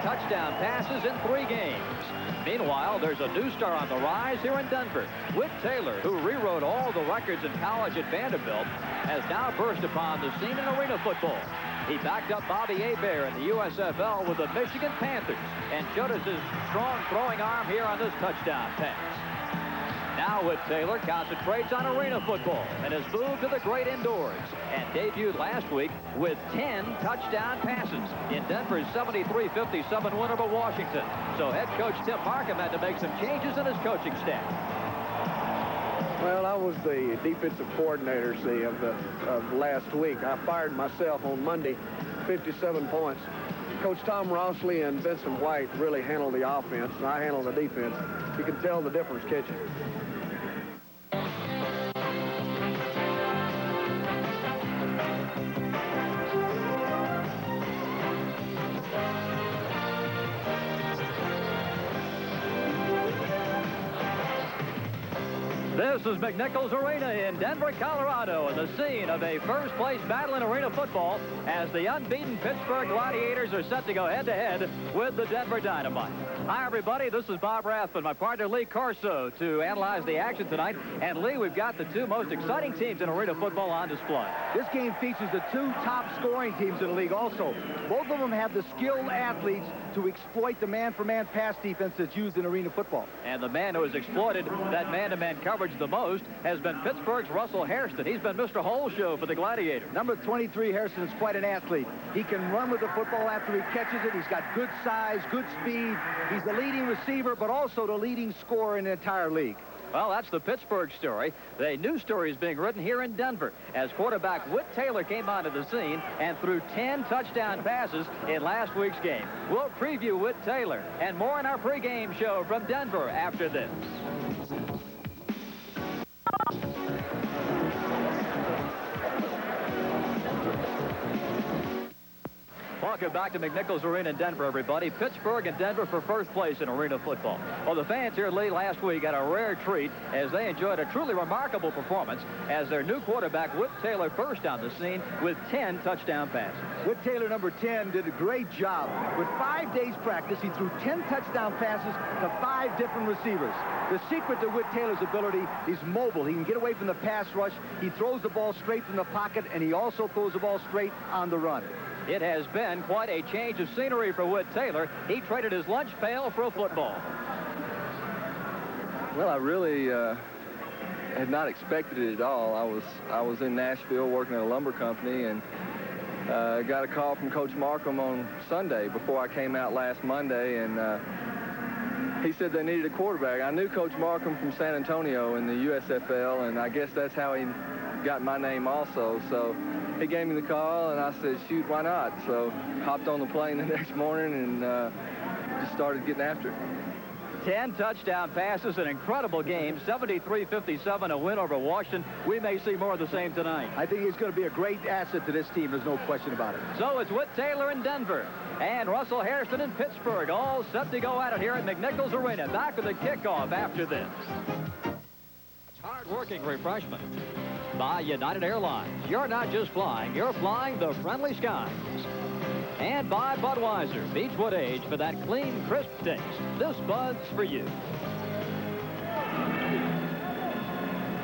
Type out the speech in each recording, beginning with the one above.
touchdown passes in 3 games. Meanwhile, there's a new star on the rise here in Denver. Whit Taylor, who rewrote all the records in college at Vanderbilt, has now burst upon the scene in arena football. He backed up Bobby Hebert in the USFL with the Michigan Panthers and showed us his strong throwing arm here on this touchdown pass. Now Whit Taylor concentrates on arena football and has moved to the great indoors and debuted last week with 10 touchdown passes in Denver's 73-57 win over Washington. So head coach Tim Markham had to make some changes in his coaching staff. Well, I was the defensive coordinator, of last week. I fired myself on Monday, 57 points. Coach Tom Rossley and Vincent White really handled the offense, and I handled the defense. You can tell the difference catching. This is McNichols Arena in Denver, Colorado, and the scene of a first-place battle in arena football as the unbeaten Pittsburgh Gladiators are set to go head-to-head with the Denver Dynamite. Hi, everybody. This is Bob Rathman, my partner Lee Corso, to analyze the action tonight. And, Lee, we've got the 2 most exciting teams in arena football on display. This game features the 2 top scoring teams in the league also. Both of them have the skilled athletes to exploit the man-for-man pass defense that's used in arena football. And the man who has exploited that man-to-man coverage the most has been Pittsburgh's Russell Hairston. He's been Mr. Whole Show for the Gladiators. Number 23, Hairston, is quite an athlete. He can run with the football after he catches it. He's got good size, good speed. He's the leading receiver, but also the leading scorer in the entire league. Well, that's the Pittsburgh story. The new story is being written here in Denver as quarterback Whit Taylor came onto the scene and threw 10 touchdown passes in last week's game. We'll preview Whit Taylor and more in our pregame show from Denver after this. Welcome back to McNichols Arena in Denver, everybody. Pittsburgh and Denver for first place in arena football. Well, the fans here late last week got a rare treat as they enjoyed a truly remarkable performance as their new quarterback, Whit Taylor, burst on the scene with 10 touchdown passes. Whit Taylor, number 10, did a great job. With 5 days practice, he threw 10 touchdown passes to 5 different receivers. The secret to Whit Taylor's ability is mobile. He can get away from the pass rush. He throws the ball straight from the pocket, and he also throws the ball straight on the run. It has been quite a change of scenery for Whit Taylor. He traded his lunch pail for a football. Well, I really had not expected it at all. I was in Nashville working at a lumber company and got a call from Coach Markham on Sunday before I came out last Monday, and he said they needed a quarterback. I knew Coach Markham from San Antonio in the USFL, and I guess that's how he got my name also. So he gave me the call, and I said, shoot, why not? So hopped on the plane the next morning and just started getting after it. 10 touchdown passes, an incredible game, 73-57, a win over Washington. We may see more of the same tonight. I think he's going to be a great asset to this team. There's no question about it. So it's Whit Taylor in Denver and Russell Hairston in Pittsburgh, all set to go at it here at McNichols Arena. Back with the kickoff after this. It's hard-working refreshment by United Airlines. You're not just flying, you're flying the friendly skies. And by Budweiser, Beechwood Age for that clean, crisp taste. This Bud's for you.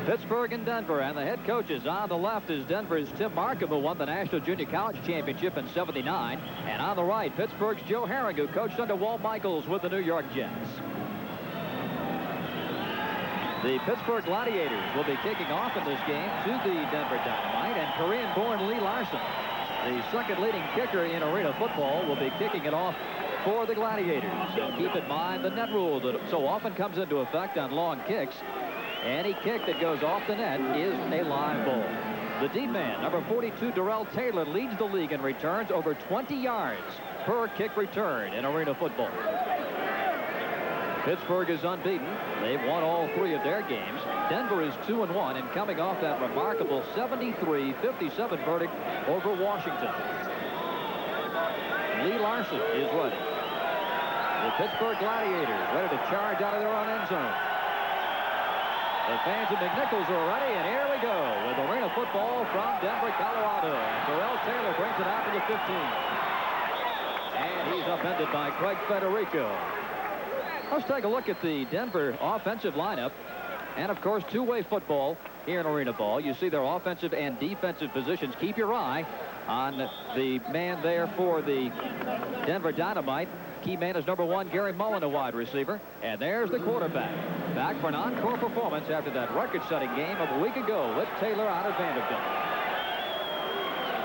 Pittsburgh and Denver, and the head coaches. On the left is Denver's Tim Markham, who won the National Junior College Championship in '79. And on the right, Pittsburgh's Joe Herring, who coached under Walt Michaels with the New York Jets. The Pittsburgh Gladiators will be kicking off in this game to the Denver Dynamite, and Korean-born Lee Larson, the second leading kicker in arena football, will be kicking it off for the Gladiators. And keep in mind the net rule that so often comes into effect on long kicks. Any kick that goes off the net is a live ball. The deep man, number 42, Darrell Taylor, leads the league in returns over 20 yards per kick return in arena football. Pittsburgh is unbeaten. They've won all 3 of their games. Denver is 2-1 and coming off that remarkable 73-57 verdict over Washington. Lee Larson is ready. The Pittsburgh Gladiators ready to charge out of their own end zone. The fans of McNichols are ready, and here we go with arena football from Denver, Colorado. And Darrell Taylor brings it out to the 15. And he's upended by Craig Federico. Let's take a look at the Denver offensive lineup. And, of course, two-way football here in arena ball. You see their offensive and defensive positions. Keep your eye on the man there for the Denver Dynamite. Key man is number 1, Gary Mullen, a wide receiver. And there's the quarterback. Back for an encore performance after that record-setting game of a week ago with Taylor out of Vanderbilt.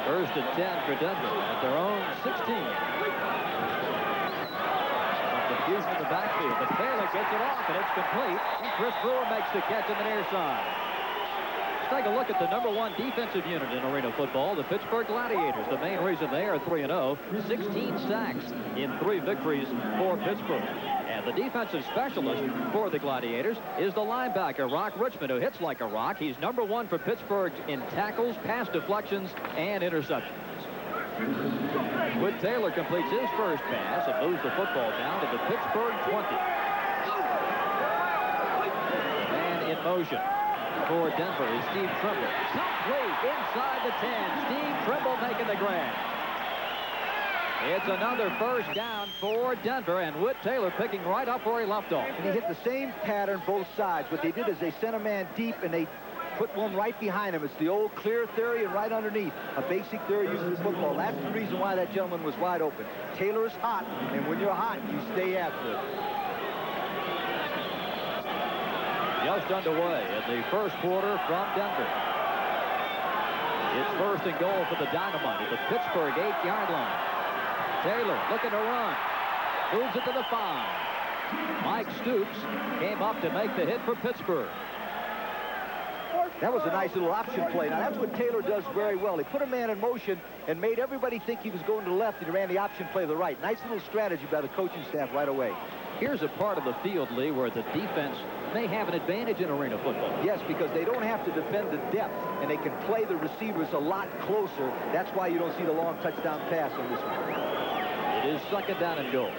First and 10 for Denver at their own 16. Confusion in the backfield, but Taylor gets it off, and it's complete. And Chris Brewer makes the catch on the near side. Let's take a look at the number 1 defensive unit in arena football, the Pittsburgh Gladiators. The main reason they are 3-0, 16 sacks in 3 victories for Pittsburgh. And the defensive specialist for the Gladiators is the linebacker, Rock Richmond, who hits like a rock. He's number 1 for Pittsburgh in tackles, pass deflections, and interceptions. Wood Taylor completes his first pass and moves the football down to the Pittsburgh 20. And in motion for Denver is Steve Trimble. Complete inside the 10. Steve Trimble making the grab. It's another first down for Denver, and Wood Taylor picking right up where he left off. And he hit the same pattern both sides. What they did is they sent a man deep, and they put one right behind him. It's the old clear theory and right underneath. A basic theory used in football. That's the reason why that gentleman was wide open. Taylor is hot, and when you're hot, you stay after it. Just underway in the first quarter from Denver. It's first and goal for the Dynamite at the Pittsburgh 8-yard line. Taylor looking to run. Moves it to the 5. Mike Stoops came up to make the hit for Pittsburgh. That was a nice little option play. Now, that's what Taylor does very well. He put a man in motion and made everybody think he was going to the left, and he ran the option play to the right. Nice little strategy by the coaching staff right away. Here's a part of the field, Lee, where the defense may have an advantage in arena football. Yes, because they don't have to defend the depth, and they can play the receivers a lot closer. That's why you don't see the long touchdown pass on this one. It is second down and goal.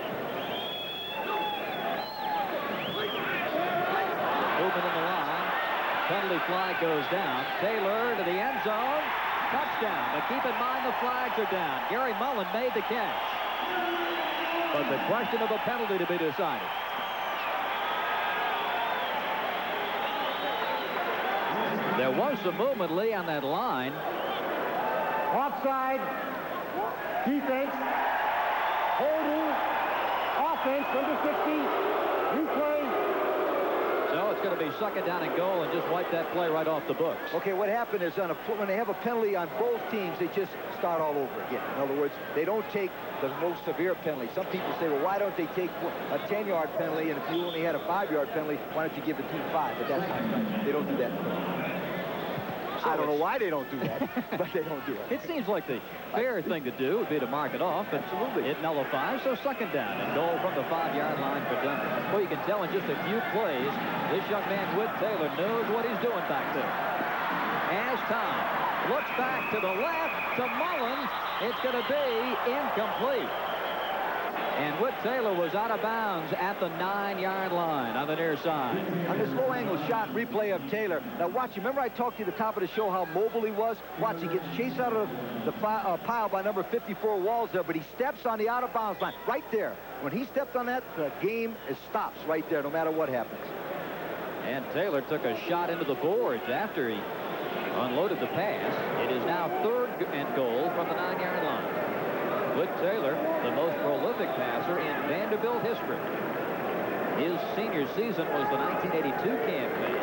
Movement in the line. Penalty flag goes down. Taylor to the end zone. Touchdown. But keep in mind the flags are down. Gary Mullen made the catch. But the question of a penalty to be decided. There was some movement, Lee, on that line. Offside. Defense. Holding. Offense. Number 60. Replay. So it's going to be second down and goal, and just wipe that play right off the books. Okay, what happened is when they have a penalty on both teams, they just start all over again. In other words, they don't take the most severe penalty. Some people say, well, why don't they take a 10-yard penalty, and if you only had a 5-yard penalty, why don't you give the team 5? But that's not right. They don't do that. I don't know why they don't do that, but they don't do it. It seems like the fair thing to do would be to mark it off. Absolutely. It nullifies, so second down and goal from the 5-yard line for Denver. Well, you can tell in just a few plays, this young man, Wood Taylor, knows what he's doing back there. As time looks back to the left to Mullen, it's going to be incomplete. And Wood Taylor was out of bounds at the 9-yard line on the near side. On this low-angle shot replay of Taylor. Now watch, remember I talked to you at the top of the show how mobile he was? Watch, he gets chased out of the pile by number 54 Walls there, but he steps on the out-of-bounds line right there. When he stepped on that, the game stops right there, no matter what happens. And Taylor took a shot into the boards after he unloaded the pass. It is now third and goal from the 9-yard line. Wood Taylor, the most prolific passer in Vanderbilt history. His senior season was the 1982 campaign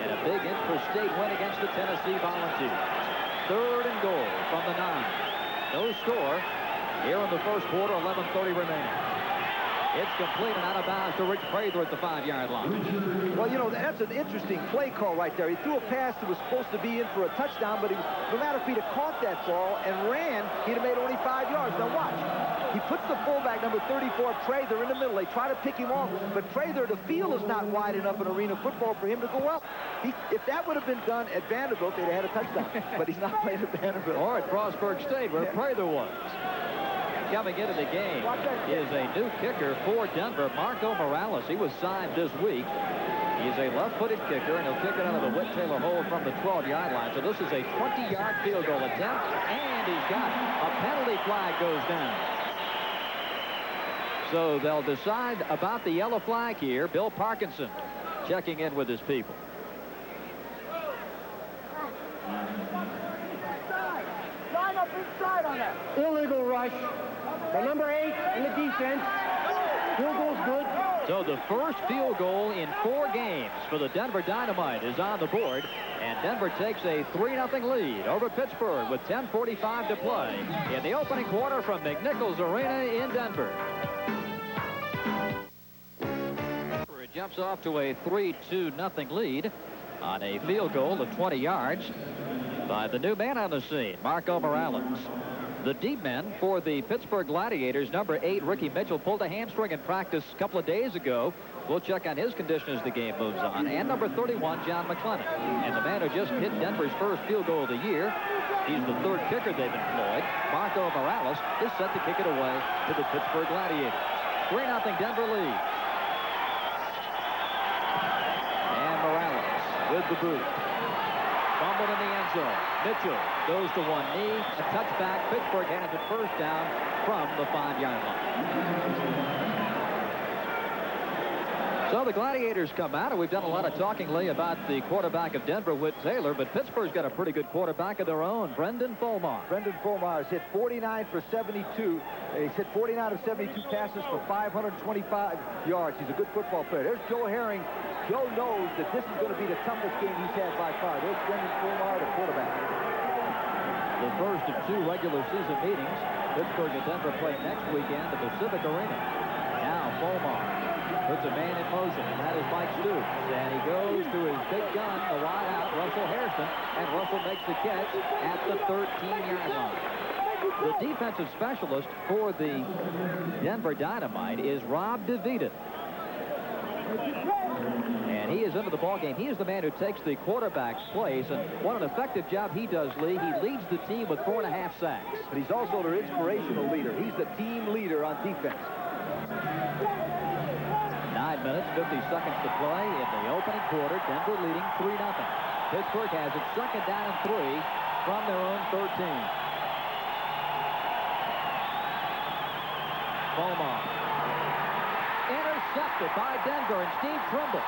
and a big intrastate win against the Tennessee Volunteers. Third and goal from the 9. No score here in the first quarter, 11:30 remaining. It's complete and out of bounds to Rich Prather at the 5-yard line. Well, you know, that's an interesting play call right there. He threw a pass that was supposed to be in for a touchdown, but no matter if he'd have caught that ball and ran, he'd have made only 5 yards. Now watch. He puts the fullback, number 34, Prather, in the middle. They try to pick him off, but Prather, the field is not wide enough in arena football for him to go up. If that would have been done at Vanderbilt, they'd have had a touchdown. But he's not playing at Vanderbilt. Or at Frostburg State, where Prather was. Coming into the game is a new kicker for Denver, Marco Morales. He was signed this week. He's a left-footed kicker, and he'll kick it out of the Wood Taylor hole from the 12-yard line. So this is a 20-yard field goal attempt, and he's got a penalty flag goes down. So they'll decide about the yellow flag here. Bill Parkinson checking in with his people. Line up inside on that. Illegal rush. The number 8 in the defense. Field goal's good. So the first field goal in 4 games for the Denver Dynamite is on the board, and Denver takes a 3-0 lead over Pittsburgh with 10:45 to play in the opening quarter from McNichols Arena in Denver. It jumps off to a 3-2 lead on a field goal of 20 yards by the new man on the scene, Marco Morales. The deep men for the Pittsburgh Gladiators, number 8, Ricky Mitchell, pulled a hamstring in practice a couple of days ago. We'll check on his condition as the game moves on. And number 31, John McClellan. And the man who just hit Denver's first field goal of the year, he's the 3rd kicker they've employed. Marco Morales is set to kick it away to the Pittsburgh Gladiators. 3-0 Denver lead. And Morales with the boot. Fumbled in the end zone. Mitchell goes to one knee. A touchback. Pittsburgh hands it first down from the 5-yard line. So the Gladiators come out, and we've done a lot of talking, Lee, about the quarterback of Denver, Whit Taylor, but Pittsburgh's got a pretty good quarterback of their own, Brendan Fulmar. Brendan Fulmar has hit 49 for 72. He's hit 49 of 72 passes for 525 yards. He's a good football player. There's Joe Herring. Joe knows that this is going to be the toughest game he's had by far. There's Brendan Fulmar, the quarterback. The first of 2 regular season meetings. Pittsburgh and Denver play next weekend at the Civic Arena. Now Fulmar puts a man in motion, and that is Mike Stoops. And he goes to his big gun, the wide out, Russell Hairston, and Russell makes the catch at the 13-yard line. The defensive specialist for the Denver Dynamite is Rob DeVita. And he is into the ballgame. He is the man who takes the quarterback's place, and what an effective job he does, Lee. He leads the team with 4.5 sacks. But he's also their inspirational leader. He's the team leader on defense. 9 minutes, 50 seconds to play in the opening quarter. Denver leading 3-0. Pittsburgh has it 2nd down and 3 from their own 13. Fulmar. Intercepted by Denver, and Steve Trimble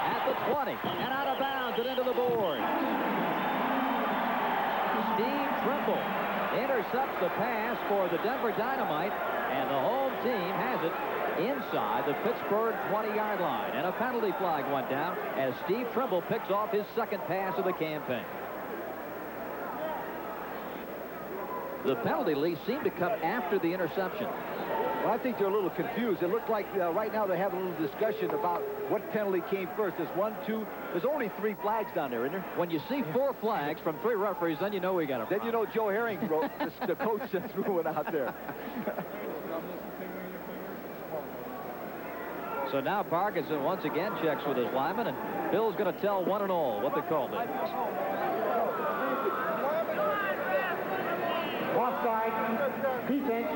at the 20 and out of bounds and into the board. Steve Trimble intercepts the pass for the Denver Dynamite, and the home team has it inside the Pittsburgh 20-yard line. And a penalty flag went down as Steve Trimble picks off his 2nd pass of the campaign. The penalty, Lee, seemed to come after the interception. Well, I think they're a little confused. It looked like right now they're having a little discussion about what penalty came first. There's 1, 2. There's only 3 flags down there, isn't there? When you see 4 flags from 3 referees, then you know we got a problem. Then you know Joe Herring wrote the coach threw it out there. So now Parkinson once again checks with his lineman, and Bill's going to tell one and all what the call is. Offside. Defense.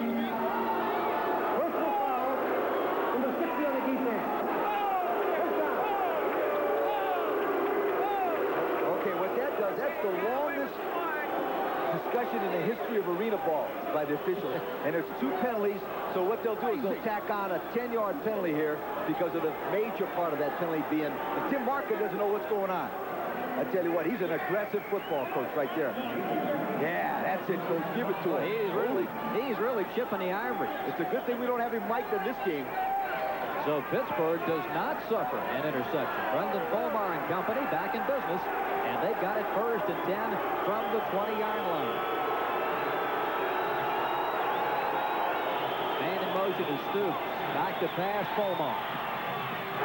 Personal foul. Number 60 on the defense. Okay, what that does, that's the longest discussion in the history of arena ball by the officials. And there's 2 penalties, so what they'll do is they'll tack on a 10-yard penalty here because of the major part of that penalty being, and Tim Marco doesn't know what's going on. I tell you what, he's an aggressive football coach right there. Yeah, that's it, Coach. Give it to him. He's really chipping the ivory. It's a good thing we don't have him mic'd in this game. So Pittsburgh does not suffer an interception. Brendan Fulmar and company back in business, and they've got it 1st and 10 from the 20-yard line. Man in motion is Stoops. Back to pass, Fulmar.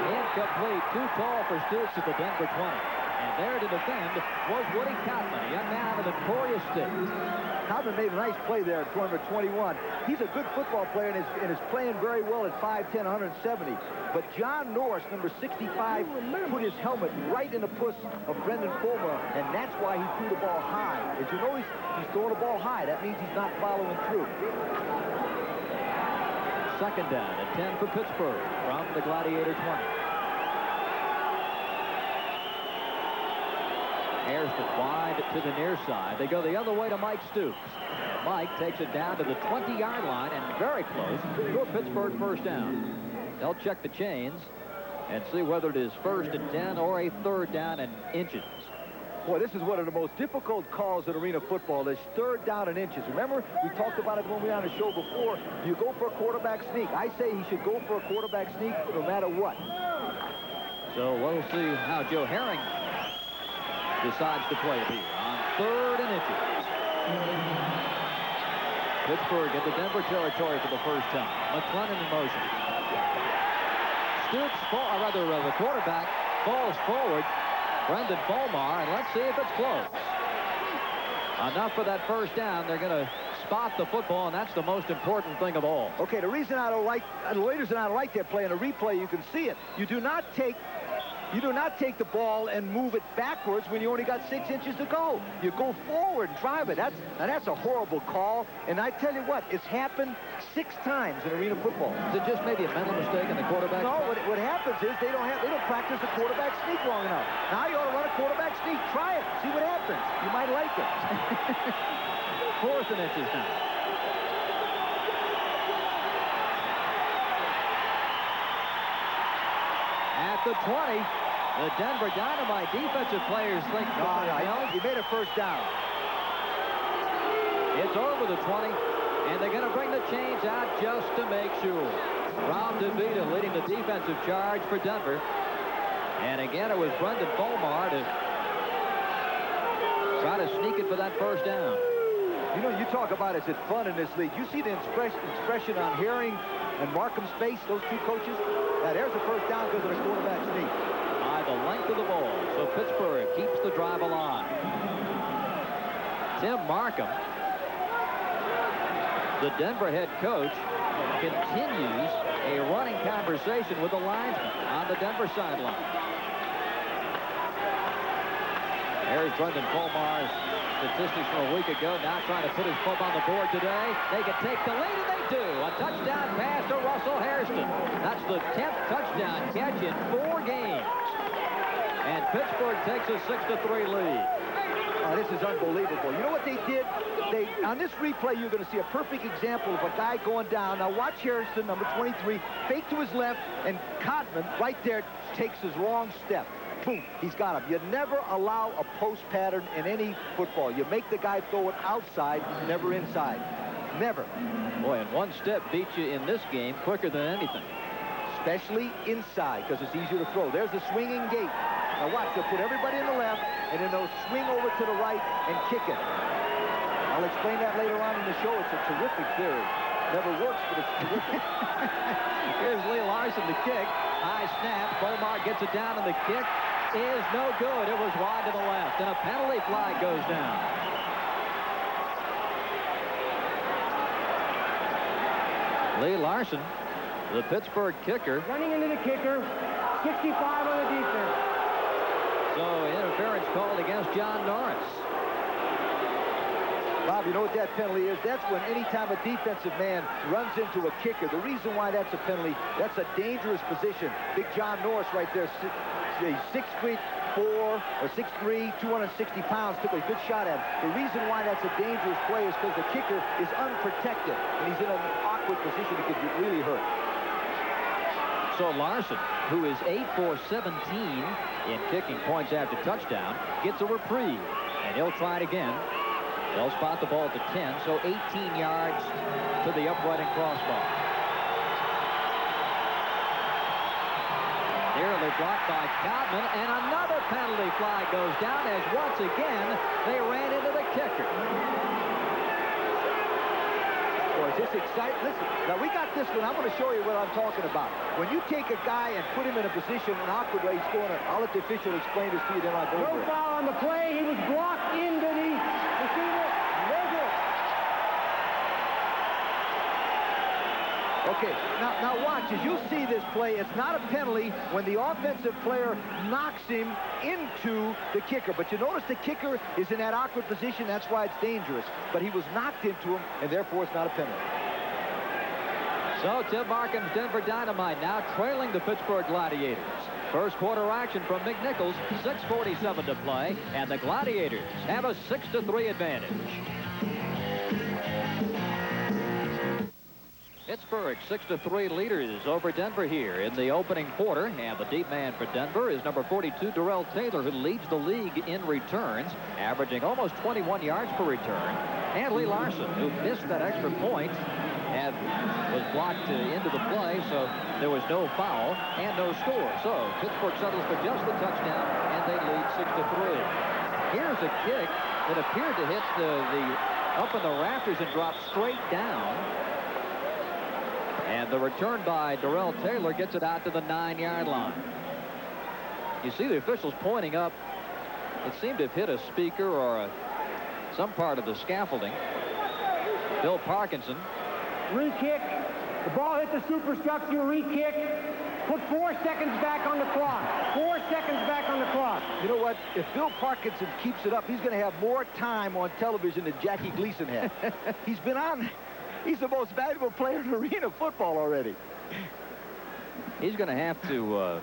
Incomplete. Too tall for Stoops at the Denver 20. And there to defend was Woody Cotman, a young man out of the Notorious State. Cotman made a nice play there at number 21. He's a good football player and is playing very well at 5'10", 170. But John Norris, number 65, put his helmet right in the puss of Brendan Fulmar, and that's why he threw the ball high. As you know, he's throwing the ball high. That means he's not following through. 2nd down and 10 for Pittsburgh from the Gladiator 20. Hairston wide to the near side. They go the other way to Mike Stoops. Mike takes it down to the 20-yard line and very close to a Pittsburgh first down. They'll check the chains and see whether it is 1st and 10 or a 3rd down and inches. Boy, this is one of the most difficult calls in arena football. This 3rd down and inches. Remember, we talked about it when we were on the show before. Do you go for a quarterback sneak? I say he should go for a quarterback sneak no matter what. So we'll see how Joe Herring decides to play it here on 3rd and inches. Pittsburgh into Denver territory for the first time. McClellan in motion. Stoops, the quarterback falls forward. Brendan Fulmar, and let's see if it's close. Enough for that first down. They're going to spot the football, and that's the most important thing of all. Okay, the reason I don't like that play in a replay, you can see it. You do not take the ball and move it backwards when you only got 6 inches to go. You go forward and drive it. That's a horrible call. And I tell you what, it's happened 6 times in arena football. Is it just maybe a mental mistake in the quarterback? No, what happens is they don't practice the quarterback sneak long enough. Now you ought to run a quarterback sneak. Try it. See what happens. You might like it. 4th and inches now. At the 20, the Denver Dynamite defensive players think he made a first down. It's over the 20, and they're going to bring the chains out just to make sure. Rob DeVita leading the defensive charge for Denver. And again, it was Brendan Fulmar to try to sneak it for that first down. You know, you talk about is it fun in this league. You see the expression on Herring and Markham's face, those 2 coaches? Now, there's the first down because of the quarterback sneak. By the length of the ball, so Pittsburgh keeps the drive alive. Tim Markham, the Denver head coach, continues a running conversation with the linesman on the Denver sideline. There's Brendan Fulmar's statistics from a week ago, now trying to put his foot on the board today. They can take the lead, and they do. A touchdown pass to Russell Hairston. That's the 10th touchdown catch in 4 games. And Pittsburgh takes a 6-3 lead. Oh, this is unbelievable. You know what they did? On this replay, you're going to see a perfect example of a guy going down. Now watch Hairston, number 23, fake to his left, and Cotman right there takes his long step. Boom, he's got him. You never allow a post pattern in any football. You make the guy throw it outside, never inside. Never. Boy, and 1 step beats you in this game quicker than anything. Especially inside, because it's easier to throw. There's the swinging gate. Now watch, they'll put everybody in the left, and then they'll swing over to the right and kick it. I'll explain that later on in the show. It's a terrific theory. Never works, but it's terrific. Here's Lee Larson, the kick. High snap. Fulmar gets it down, and the kick is no good. It was wide to the left, and a penalty flag goes down. Lee Larson, the Pittsburgh kicker. Running into the kicker, 65 on the defense. So interference called against John Norris. Bob, you know what that penalty is? That's when any time a defensive man runs into a kicker. The reason why that's a penalty, that's a dangerous position. Big John Norris right there, 6'4" or 6'3", 260 pounds, took a good shot at him. The reason why that's a dangerous play is because the kicker is unprotected, and he's in an awkward position that could really hurt. So Larson, who is 8 for 17 in kicking points after touchdown, gets a reprieve, and he'll try it again. They'll spot the ball to 10, so 18 yards to the upright and crossbar. Nearly blocked by Cotman, and another penalty flag goes down as once again they ran into the kicker. Boy, is this exciting? Listen, now we got this one. I'm going to show you what I'm talking about. When you take a guy and put him in a position, an awkward way, he's going to, I'll let the official explain this to you, then I'll go over it. No foul on the play. He was blocked into the receiver. No good. Okay, now watch. As you see this play, it's not a penalty when the offensive player knocks him into the kicker. But you notice the kicker is in that awkward position. That's why it's dangerous. But he was knocked into him, and therefore it's not a penalty. So Tim Markham's Denver Dynamite now trailing the Pittsburgh Gladiators. First quarter action from McNichols, 6:47 to play, and the Gladiators have a 6-3 advantage. Pittsburgh 6-3 leaders over Denver here in the opening quarter, and the deep man for Denver is number 42 Darrell Taylor, who leads the league in returns, averaging almost 21 yards per return, and Lee Larson, who missed that extra point and was blocked into the play, so there was no foul and no score. So Pittsburgh settles for just the touchdown, and they lead 6-3. Here's a kick that appeared to hit the up in the rafters and drop straight down. And the return by Darrell Taylor gets it out to the 9-yard line. You see the officials pointing up. It seemed to have hit a speaker or some part of the scaffolding. Bill Parkinson. Re-kick. The ball hit the superstructure. Re-kick. Put 4 seconds back on the clock. 4 seconds back on the clock. You know what? If Bill Parkinson keeps it up, he's going to have more time on television than Jackie Gleason had. He's been on. He's the most valuable player in arena football already. He's going to have to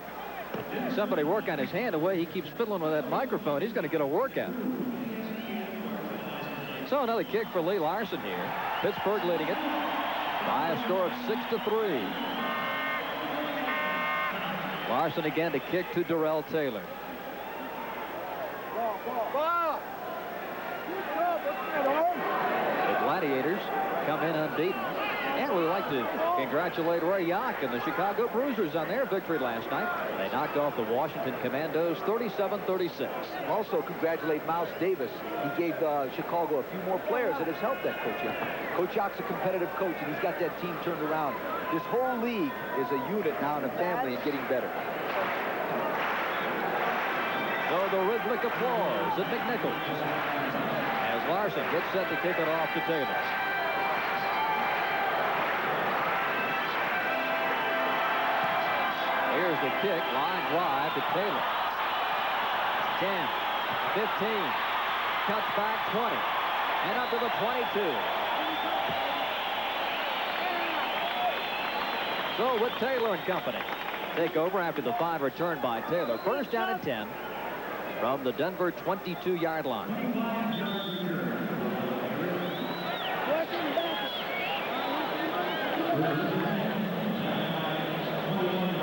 somebody work on his hand. The way he keeps fiddling with that microphone, he's going to get a workout. So another kick for Lee Larson here. Pittsburgh leading it by a score of 6-3. Larson again to kick to Darrell Taylor. Ball. The Gladiators come in unbeaten. And we'd like to congratulate Ray Yock and the Chicago Bruisers on their victory last night. They knocked off the Washington Commandos 37-36. Also congratulate Mouse Davis. He gave Chicago a few more players that has helped that coach Yock. Coach Yock's a competitive coach, and he's got that team turned around. This whole league is a unit now and a family and getting better. So the rhythmic applause at McNichols as Larson gets set to kick it off to Taylor. Here's the kick, line drive to Taylor. 10, 15, cuts back 20, and up to the 22. So with Taylor and company, take over after the 5 return by Taylor. First down and 10 from the Denver 22-yard line.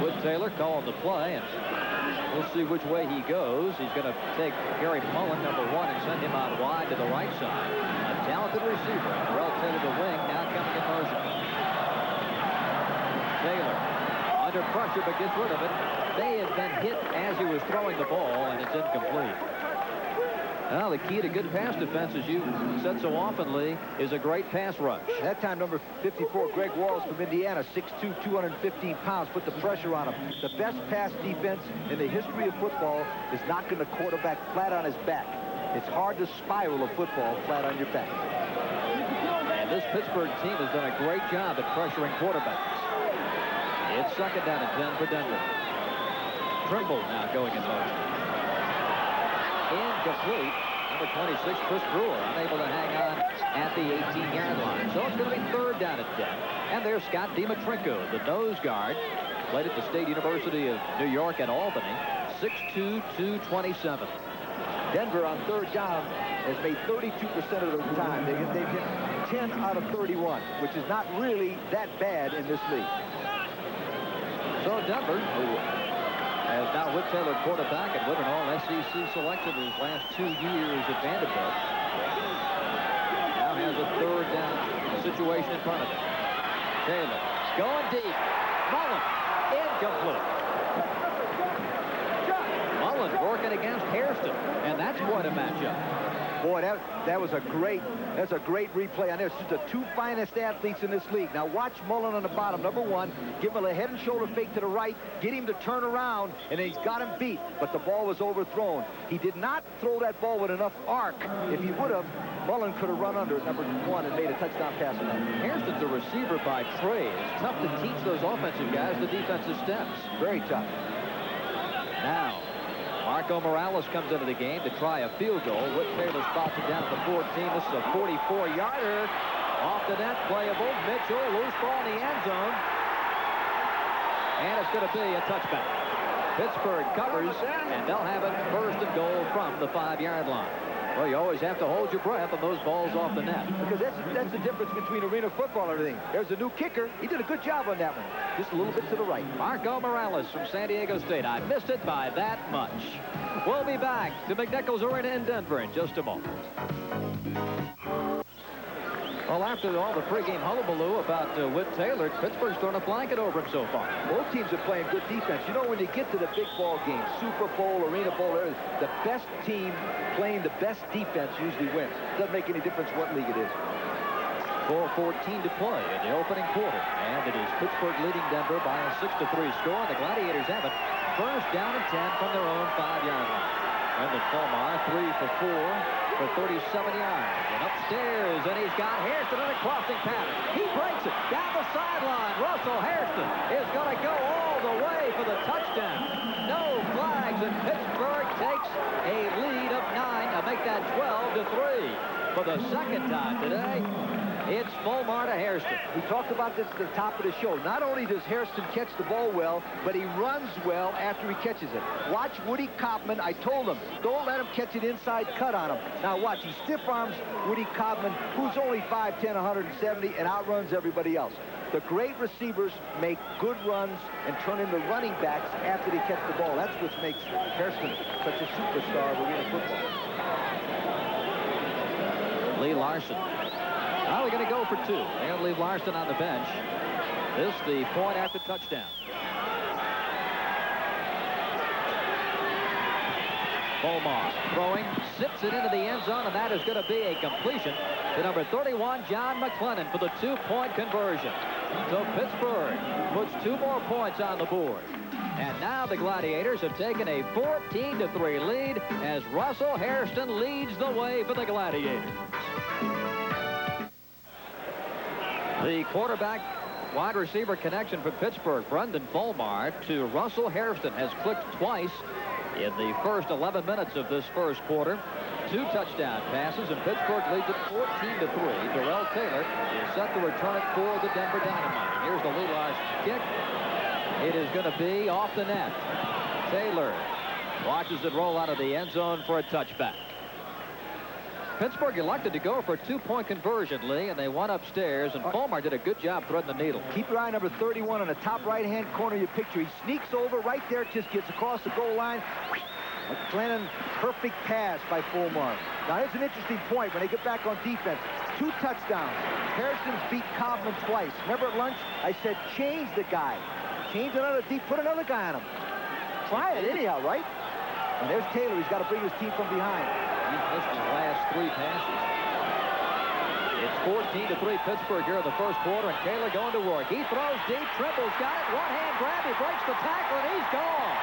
With Taylor calling the play, and we'll see which way he goes. He's going to take Gary Mullen, number 1, and send him out wide to the right side. A talented receiver. Darrell Taylor, the wing, now coming in motion. Taylor under pressure, but gets rid of it. They had been hit as he was throwing the ball, and it's incomplete. Well, the key to good pass defense, as you said so often, Lee, is a great pass rush. That time, number 54, Greg Wallace from Indiana, 6'2", 215 pounds, put the pressure on him. The best pass defense in the history of football is knocking the quarterback flat on his back. It's hard to spiral a football flat on your back. And this Pittsburgh team has done a great job at pressuring quarterbacks. It's 2nd down and 10 for Denver. Trimble now going in motion. Incomplete. Number 26, Chris Brewer, unable to hang on at the 18-yard line. So it's going to be 3rd down and 10. And there's Scott Dimitrenko, the nose guard. Played at the State University of New York at Albany. 6'2", 227. Denver on 3rd down has made 32% of the time. They've hit 10 out of 31, which is not really that bad in this league. So Denver, who has now with Taylor quarterback and with an all-SEC selection his last 2 years at Vanderbilt, now has a 3rd down situation in front of him. Taylor going deep. Mullen, incomplete. Mullen working against Hairston, and that's quite a matchup. Boy, that's a great replay on this. This is the 2 finest athletes in this league. Now watch Mullen on the bottom. Number 1, give him a head and shoulder fake to the right, get him to turn around, and then he's got him beat. But the ball was overthrown. He did not throw that ball with enough arc. If he would have, Mullen could have run under it, number 1, and made a touchdown pass. Hairston's a receiver by trade. It's tough to teach those offensive guys the defensive steps. Very tough. Now, Marco Morales comes into the game to try a field goal. Whit Taylor spots it down at the 14. This is a 44-yarder. Off the net, playable. Mitchell, loose ball in the end zone. And it's going to be a touchback. Pittsburgh covers, and they'll have it first and goal from the 5-yard line. Well, you always have to hold your breath on those balls off the net. Because that's the difference between arena football and everything. There's a new kicker. He did a good job on that one. Just a little bit to the right. Marco Morales from San Diego State. I missed it by that much. We'll be back to McNichols Arena in Denver in just a moment. Well, after all the pregame hullabaloo about Whit Taylor, Pittsburgh's thrown a blanket over him so far. Both teams are playing good defense. You know, when you get to the big ball games, Super Bowl, Arena Bowl, the best team playing the best defense usually wins. Doesn't make any difference what league it is. 4:14 to play in the opening quarter. And it is Pittsburgh leading Denver by a 6-3 score. The Gladiators have it first down and 10 from their own 5-yard line. Brendan Fulmar 3 for 4 for 37 yards. And upstairs, and he's got Hairston in a crossing pattern. He breaks it down the sideline. Russell Hairston is going to go all the way for the touchdown. No flags, and Pittsburgh takes a lead of 9 to make that 12-3. For the second time today, it's Fulmar to Hairston. We talked about this at the top of the show. Not only does Hairston catch the ball well, but he runs well after he catches it. Watch Woody Kopman. I told him, don't let him catch an inside cut on him. Now watch, he stiff arms Woody Kopman, who's only 5'10", 170, and outruns everybody else. The great receivers make good runs and turn into running backs after they catch the ball. That's what makes Hairston such a superstar of arena football. Lee Larson. Now they're going to go for 2. They're going to leave Larson on the bench. This the point after touchdown. Fulmar throwing, zips it into the end zone, and that is going to be a completion to number 31, John McClellan, for the 2-point conversion. So Pittsburgh puts 2 more points on the board. And now the Gladiators have taken a 14-3 lead as Russell Hairston leads the way for the Gladiators. The quarterback wide receiver connection for Pittsburgh, Brendan Fulmar to Russell Hairston, has clicked twice in the first 11 minutes of this first quarter. 2 touchdown passes, and Pittsburgh leads it 14-3. Darrell Taylor is set to return it for the Denver Dynamite. And here's the Lee Larson kick. It is going to be off the net. Taylor watches it roll out of the end zone for a touchback. Pittsburgh elected to go for a 2-point conversion, Lee, and they went upstairs, and Fulmar did a good job threading the needle. Keep your eye on number 31 on the top right-hand corner of your picture. He sneaks over right there, just gets across the goal line. McClellan, perfect pass by Fulmar. Now, here's an interesting point when they get back on defense. 2 touchdowns. Hairston's beat Kopman twice. Remember at lunch, I said, change the guy. Change another deep, put another guy on him. Try it anyhow, right? And there's Taylor. He's got to bring his team from behind. He missed his last 3 passes. It's 14-3 Pittsburgh here in the first quarter, and Taylor going to work. He throws deep. Trimble's got it. One-hand grab. He breaks the tackle, and he's gone.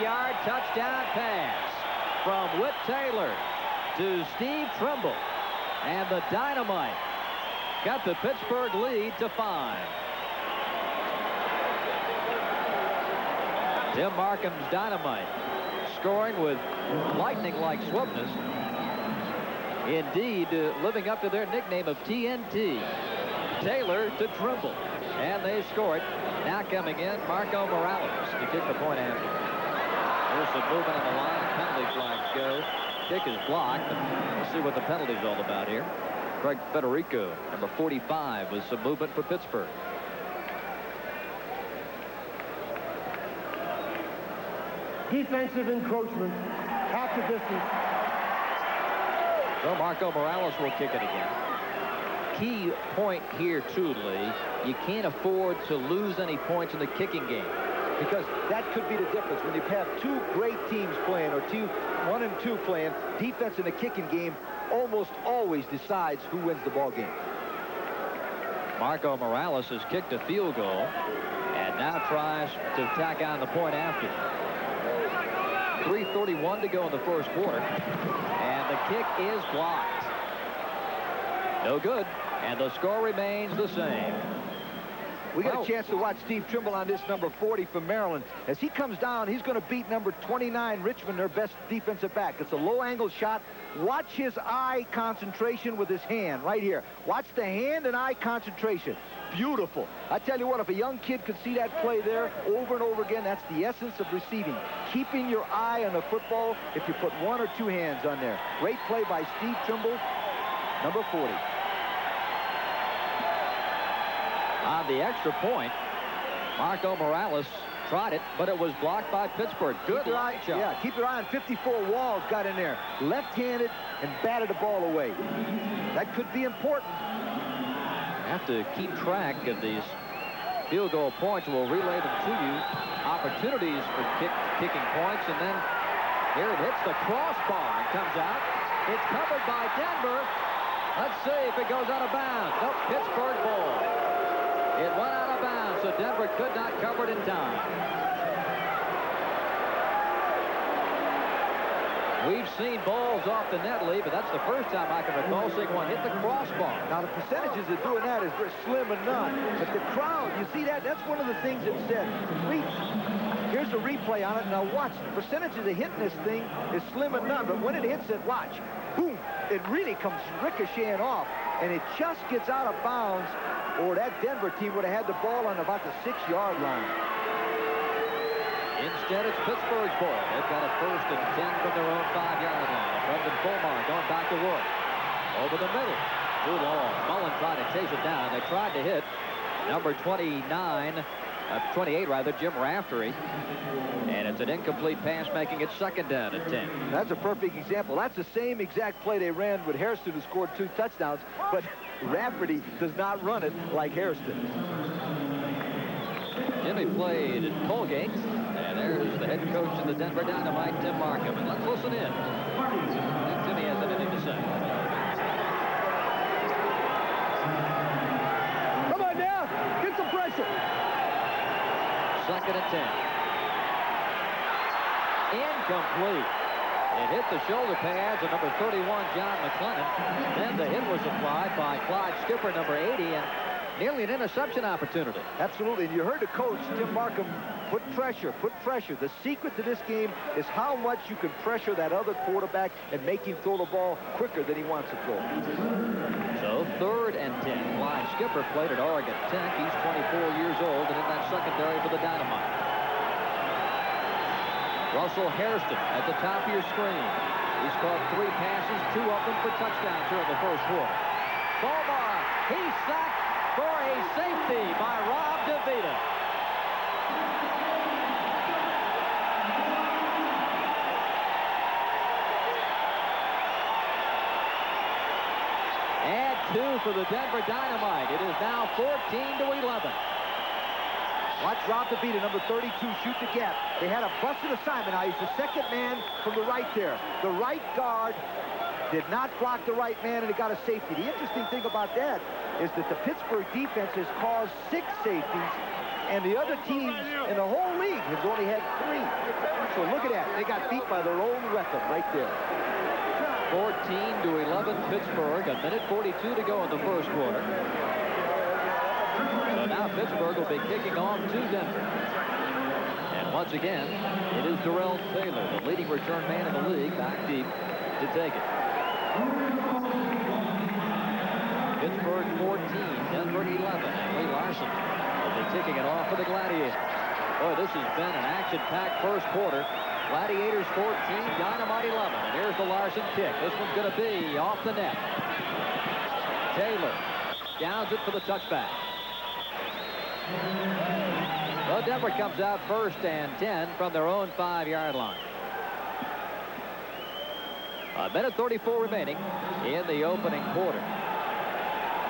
Yard touchdown pass from Whit Taylor to Steve Trimble, and the Dynamite got the Pittsburgh lead to 5. Tim Markham's Dynamite scoring with lightning-like swiftness. Indeed, living up to their nickname of TNT. Taylor to Trimble, and they score it. Now coming in, Marco Morales to kick the point after. There's some movement on the line. Penalty flags go. Kick is blocked. We'll see what the penalty's all about here. Craig Federico, number 45, with some movement for Pittsburgh. Defensive encroachment. Half the distance. So Marco Morales will kick it again. Key point here, too, Lee. You can't afford to lose any points in the kicking game. Because that could be the difference. When you have 2 great teams playing, or 1 and 2 playing, defense in the kicking game almost always decides who wins the ball game. Marco Morales has kicked a field goal and now tries to tack on the point after. 3:31 to go in the first quarter, and the kick is blocked. No good, and the score remains the same. We got a chance to watch Steve Trimble on this number 40 from Maryland. As he comes down, he's going to beat number 29, Richmond, their best defensive back. It's a low-angle shot. Watch his eye concentration with his hand right here. Watch the hand and eye concentration. Beautiful. I tell you what, if a young kid could see that play there over and over again, that's the essence of receiving. Keeping your eye on the football if you put one or two hands on there. Great play by Steve Trimble, number 40. On the extra point, Marco Morales tried it, but it was blocked by Pittsburgh. Good line shot. Yeah, keep your eye on 54. Walls got in there, left-handed, and batted the ball away. That could be important. Have to keep track of these field goal points. We'll relay them to you. Opportunities for kicking points, and then here it hits the crossbar and comes out. It's covered by Denver. Let's see if it goes out of bounds. Nope, Pittsburgh ball. It went out of bounds, so Denver could not cover it in time. We've seen balls off the net, Lee, but that's the first time I can recall seeing one hit the crossbar. Now, the percentages of doing that is very slim and none. But the crowd, you see that? That's one of the things it said. Here's a replay on it. Now, watch. The percentages of hitting this thing is slim and none. But when it hits it, watch. Boom. It really comes ricocheting off. And it just gets out of bounds, or that Denver team would have had the ball on about the 6-yard line. Instead, it's Pittsburgh's ball. They've got a 1st and 10 from their own 5-yard line. Brendan Fulmar going back to work. Over the middle. Too long. Mullen tried to chase it down. They tried to hit number 28, Jim Raftery. And it's an incomplete pass, making it 2nd down and 10. That's a perfect example. That's the same exact play they ran with Hairston, who scored 2 touchdowns. But Raftery does not run it like Hairston. Jimmy played at Colgate. And there's the head coach of the Denver Dynamite, Tim Markham. And let's listen in. If Timmy has anything to say. Come on now. Get some pressure. 2nd and 10. Incomplete. It hit the shoulder pads of number 31, John McLennan. Then the hit was applied by Clyde Skipper, number 80, and nearly an interception opportunity. Absolutely. And you heard the coach, Tim Markham, put pressure, put pressure. The secret to this game is how much you can pressure that other quarterback and make him throw the ball quicker than he wants to throw. So 3rd and 10. Clyde Skipper played at Oregon Tech. He's 24 years old and in that secondary for the Dynamite. Russell Hairston at the top of your screen. He's caught 3 passes, 2 of them for touchdowns here in the 1st quarter. Fulmar, he's sacked for a safety by Rob DeVita. Add 2 for the Denver Dynamite. It is now 14-11. Watch Rob DeVita, number 32, shoot the gap. They had a busted assignment. Now he's the 2nd man from the right there. The right guard did not block the right man, and it got a safety. The interesting thing about that is that the Pittsburgh defense has caused 6 safeties, and the other teams in the whole league have only had 3. So look at that. They got beat by their own weapon right there. 14-11 Pittsburgh. 1:42 to go in the 1st quarter. So now Pittsburgh will be kicking off to Denver. And once again, it is Darrell Taylor, the leading return man in the league, back deep to take it. Pittsburgh 14, Denver 11, and Lee Larson will be kicking it off for the Gladiators. Boy, this has been an action-packed 1st quarter. Gladiators 14, Dynamite 11. And here's the Larson kick. This one's going to be off the net. Taylor downs it for the touchback. Well, Denver comes out 1st and 10 from their own 5-yard line. 1:34 remaining in the opening quarter.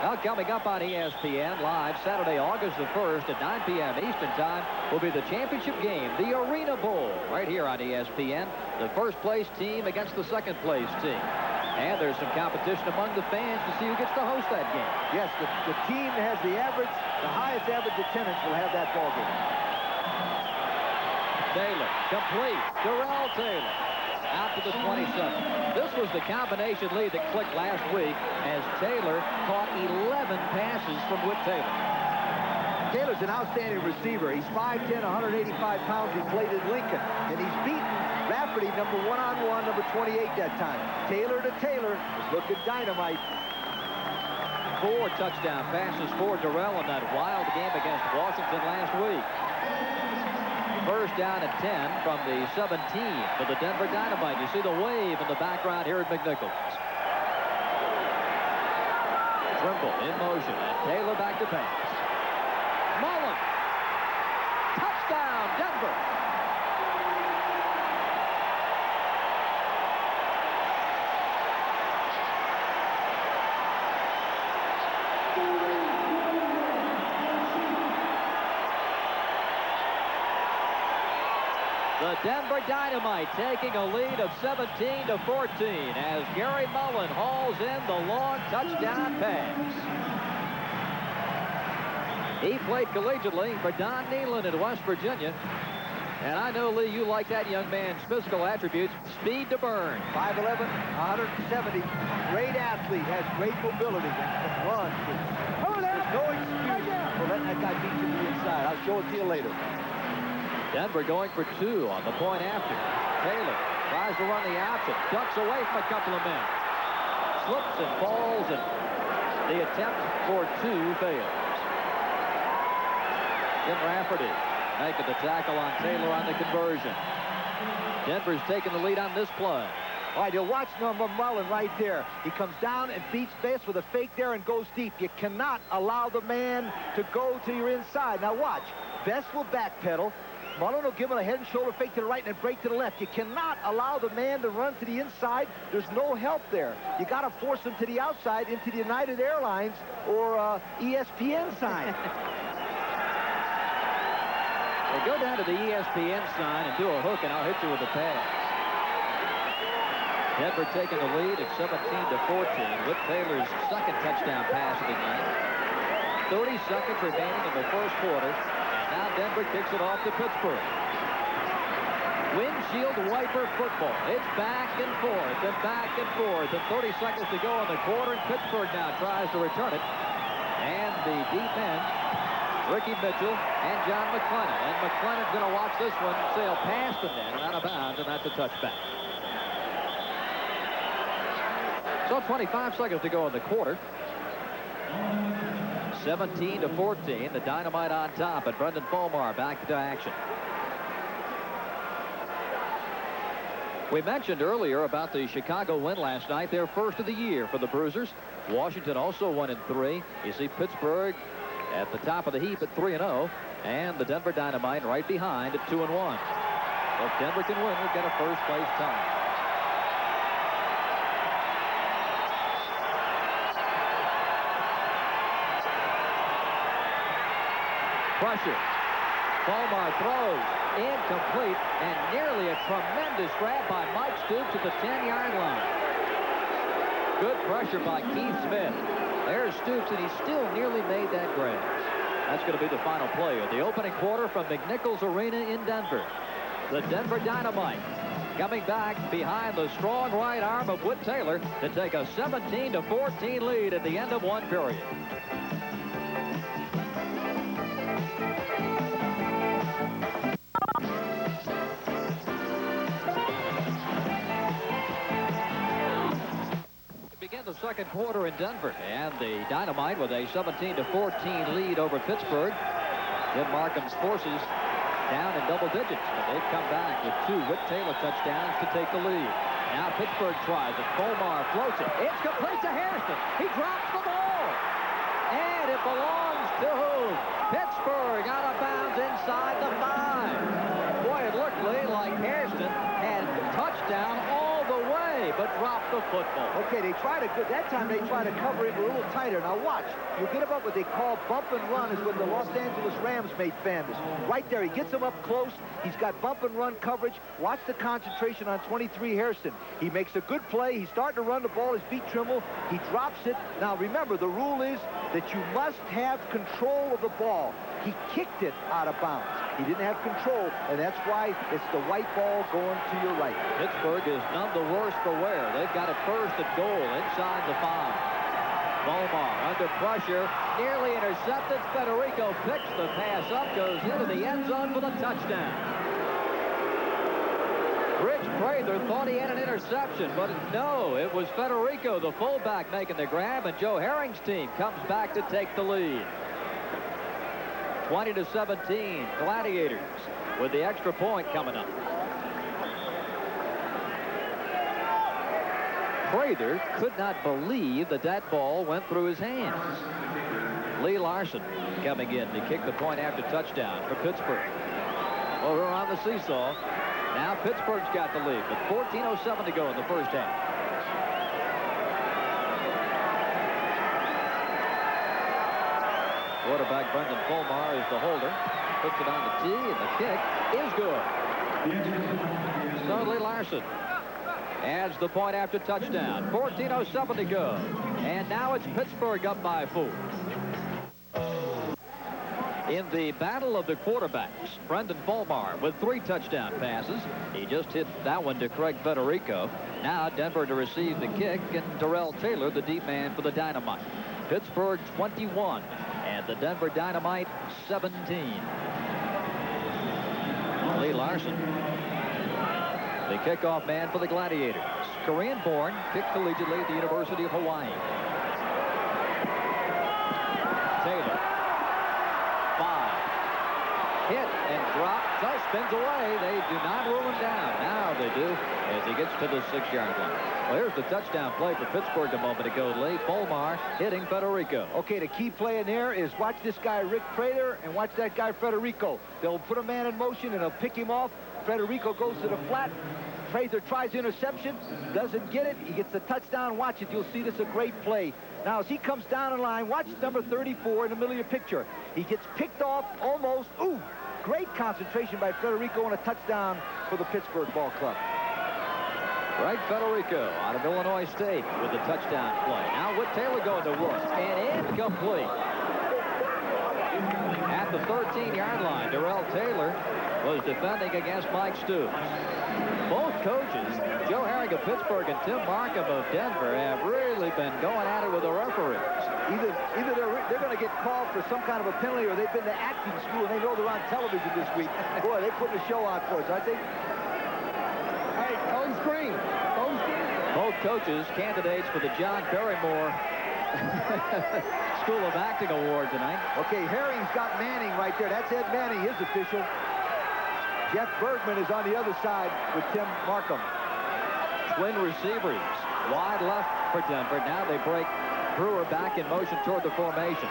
Now, coming up on ESPN Live Saturday, August the 1st at 9 p.m. Eastern Time will be the championship game, the Arena Bowl, right here on ESPN. The 1st place team against the 2nd place team. And there's some competition among the fans to see who gets to host that game. Yes, the team that has the highest average attendance will have that ball game. Taylor, complete. Darrell Taylor out to the 27. This was the combination lead that clicked last week as Taylor caught 11 passes from Whit Taylor. Taylor's an outstanding receiver. He's 5'10", 185 pounds. He played in Lincoln, and he's beaten Rafferty, number 1-on-1, number 28 that time. Taylor to Taylor is looking dynamite. 4 touchdown passes for Durrell in that wild game against Washington last week. First down and 10 from the 17 for the Denver Dynamite. You see the wave in the background here at McNichols. Trimble in motion, and Taylor back to pass. Mullen. Touchdown, Denver. The Denver Dynamite taking a lead of 17-14 as Gary Mullen hauls in the long touchdown pass. He played collegiately for Don Nehlen in West Virginia. And I know, Lee, you like that young man's physical attributes. Speed to burn. 5'11", 170. Great athlete, has great mobility, and can run. There's no excuse for letting that guy beat you to the inside. I'll show it to you later. Denver going for 2 on the point after. Taylor tries to run the option, ducks away from a couple of men. Slips and falls, and the attempt for 2 fails. Jim Rafferty making the tackle on Taylor on the conversion. Denver's taking the lead on this play. All right, you'll watch number Mullen right there. He comes down and beats Best with a fake there and goes deep. You cannot allow the man to go to your inside. Now watch. Best will backpedal. Mullen will give him a head and shoulder fake to the right and then break to the left. You cannot allow the man to run to the inside. There's no help there. You got to force him to the outside into the United Airlines or ESPN sign. Well, go down to the ESPN sign and do a hook, and I'll hit you with a pass. Denver taking the lead at 17-14 with Taylor's second touchdown pass of the game. 30 seconds remaining in the first quarter. Now Denver kicks it off to Pittsburgh. Windshield wiper football. It's back and forth and back and forth. And 30 seconds to go in the quarter, and Pittsburgh now tries to return it. And the deep end, Ricky Mitchell and John McClellan. And McClellan's going to watch this one sail past the net and out of bounds, and that's a touchback. So 25 seconds to go in the quarter. 17-14, the Dynamite on top, and Brendan Fulmar back to action. We mentioned earlier about the Chicago win last night, their first of the year for the Bruisers. Washington also 1-3. You see Pittsburgh at the top of the heap at 3-0, and the Denver Dynamite right behind at 2-1. So if Denver can win, we've got a first place tie. Pressure. Fulmar throws. Incomplete, and nearly a tremendous grab by Mike Stoops at the 10-yard line. Good pressure by Keith Smith. There's Stoops, and he still nearly made that grab. That's going to be the final play of the opening quarter from McNichols Arena in Denver. The Denver Dynamite coming back behind the strong right arm of Whit Taylor to take a 17-14 lead at the end of one period. The second quarter in Denver, and the Dynamite with a 17-14 lead over Pittsburgh. Jim Markham's forces down in double digits, but they've come back with 2 Whit Taylor touchdowns to take the lead. Now Pittsburgh tries it. Fulmar floats it. It's complete to Hairston. He drops the ball, and it belongs to whom? Pittsburgh out of bounds inside the 5. Boy, it looked, Lee, like Hairston had touchdown all the way, but dropped the football. Okay, that time they try to cover him a little tighter. Now watch, you get him up what they call bump and run, is what the Los Angeles Rams made famous. Right there, he gets him up close. He's got bump and run coverage. Watch the concentration on 23 Hairston. He makes a good play. He's starting to run the ball. His beat Trimble. He drops it. Now remember, the rule is that you must have control of the ball. He kicked it out of bounds. He didn't have control, and that's why it's the white ball going to your right. Pittsburgh is none the worse for wear. They've got it first and goal inside the 5. Volmar under pressure, nearly intercepted. Federico picks the pass up, goes into the end zone for the touchdown. Rich Prather thought he had an interception, but no, it was Federico, the fullback, making the grab, and Joe Herring's team comes back to take the lead. 20-17, Gladiators with the extra point coming up. Prather could not believe that that ball went through his hands. Lee Larson coming in to kick the point after touchdown for Pittsburgh. Well, we're on the seesaw. Now Pittsburgh's got the lead, but 14:07 to go in the first half. Quarterback Brendan Volmar is the holder. Puts it on the tee, and the kick is good. So Lee Larson adds the point after touchdown. 14:07 to go. And now it's Pittsburgh up by 4. In the battle of the quarterbacks, Brendan Volmar with 3 touchdown passes. He just hit that one to Craig Federico. Now Denver to receive the kick, and Darrell Taylor, the deep man for the Dynamite. Pittsburgh 21, and the Denver Dynamite 17. Lee Larson, the kickoff man for the Gladiators. Korean-born, kicked collegiately at the University of Hawaii. Taylor. 5. Hit and drop. So spins away. They do not rule him down. Now they do as he gets to the 6-yard line. Well, here's the touchdown play for Pittsburgh a moment ago late. Volmar hitting Federico. Okay, the key play in there is watch this guy, Rick Prather, and watch that guy, Federico. They'll put a man in motion, and they'll pick him off. Federico goes to the flat. Prather tries interception, doesn't get it. He gets the touchdown. Watch it. You'll see this a great play. Now, as he comes down in line, watch number 34 in the middle of your picture. He gets picked off almost. Ooh, great concentration by Federico, and a touchdown for the Pittsburgh Ball Club. Craig Federico out of Illinois State with the touchdown play. Now Whit Taylor going to work, and incomplete. At the 13-yard line, Darrell Taylor was defending against Mike Stoops. Both coaches, Joe Herring of Pittsburgh and Tim Markham of Denver, have really been going at it with the referees. Either they're going to get called for some kind of a penalty, or they've been to acting school and they know they're on television this week. Boy, they're putting a show on for us, aren't they? Hey, home screen. Home screen. Both coaches candidates for the John Barrymore School of Acting Award tonight. Okay, Herring's got Manning right there. That's Ed Manning, his official. Jeff Bergman is on the other side with Tim Markham. Twin receivers, wide left for Denver. Now they break Brewer back in motion toward the formation.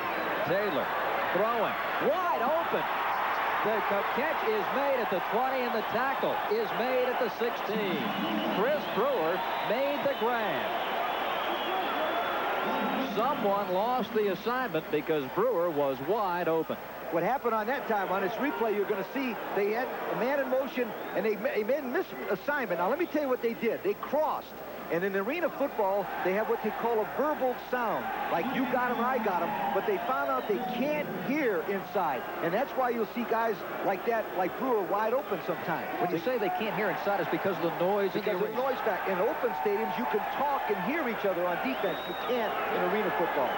Taylor throwing, wide open. The catch is made at the 20, and the tackle is made at the 16. Chris Brewer made the grab. Someone lost the assignment because Brewer was wide open. What happened on that time, on this replay, you're going to see they had a man in motion, and they made a misassignment. Now, let me tell you what they did. They crossed. And in arena football, they have what they call a verbal sound, like you got him or I got him, but they found out they can't hear inside. And that's why you'll see guys like that, like Brewer, wide open sometimes. When you say they can't hear inside, it's because of the noise. Because of the noise back. In open stadiums, you can talk and hear each other on defense. You can't in arena football.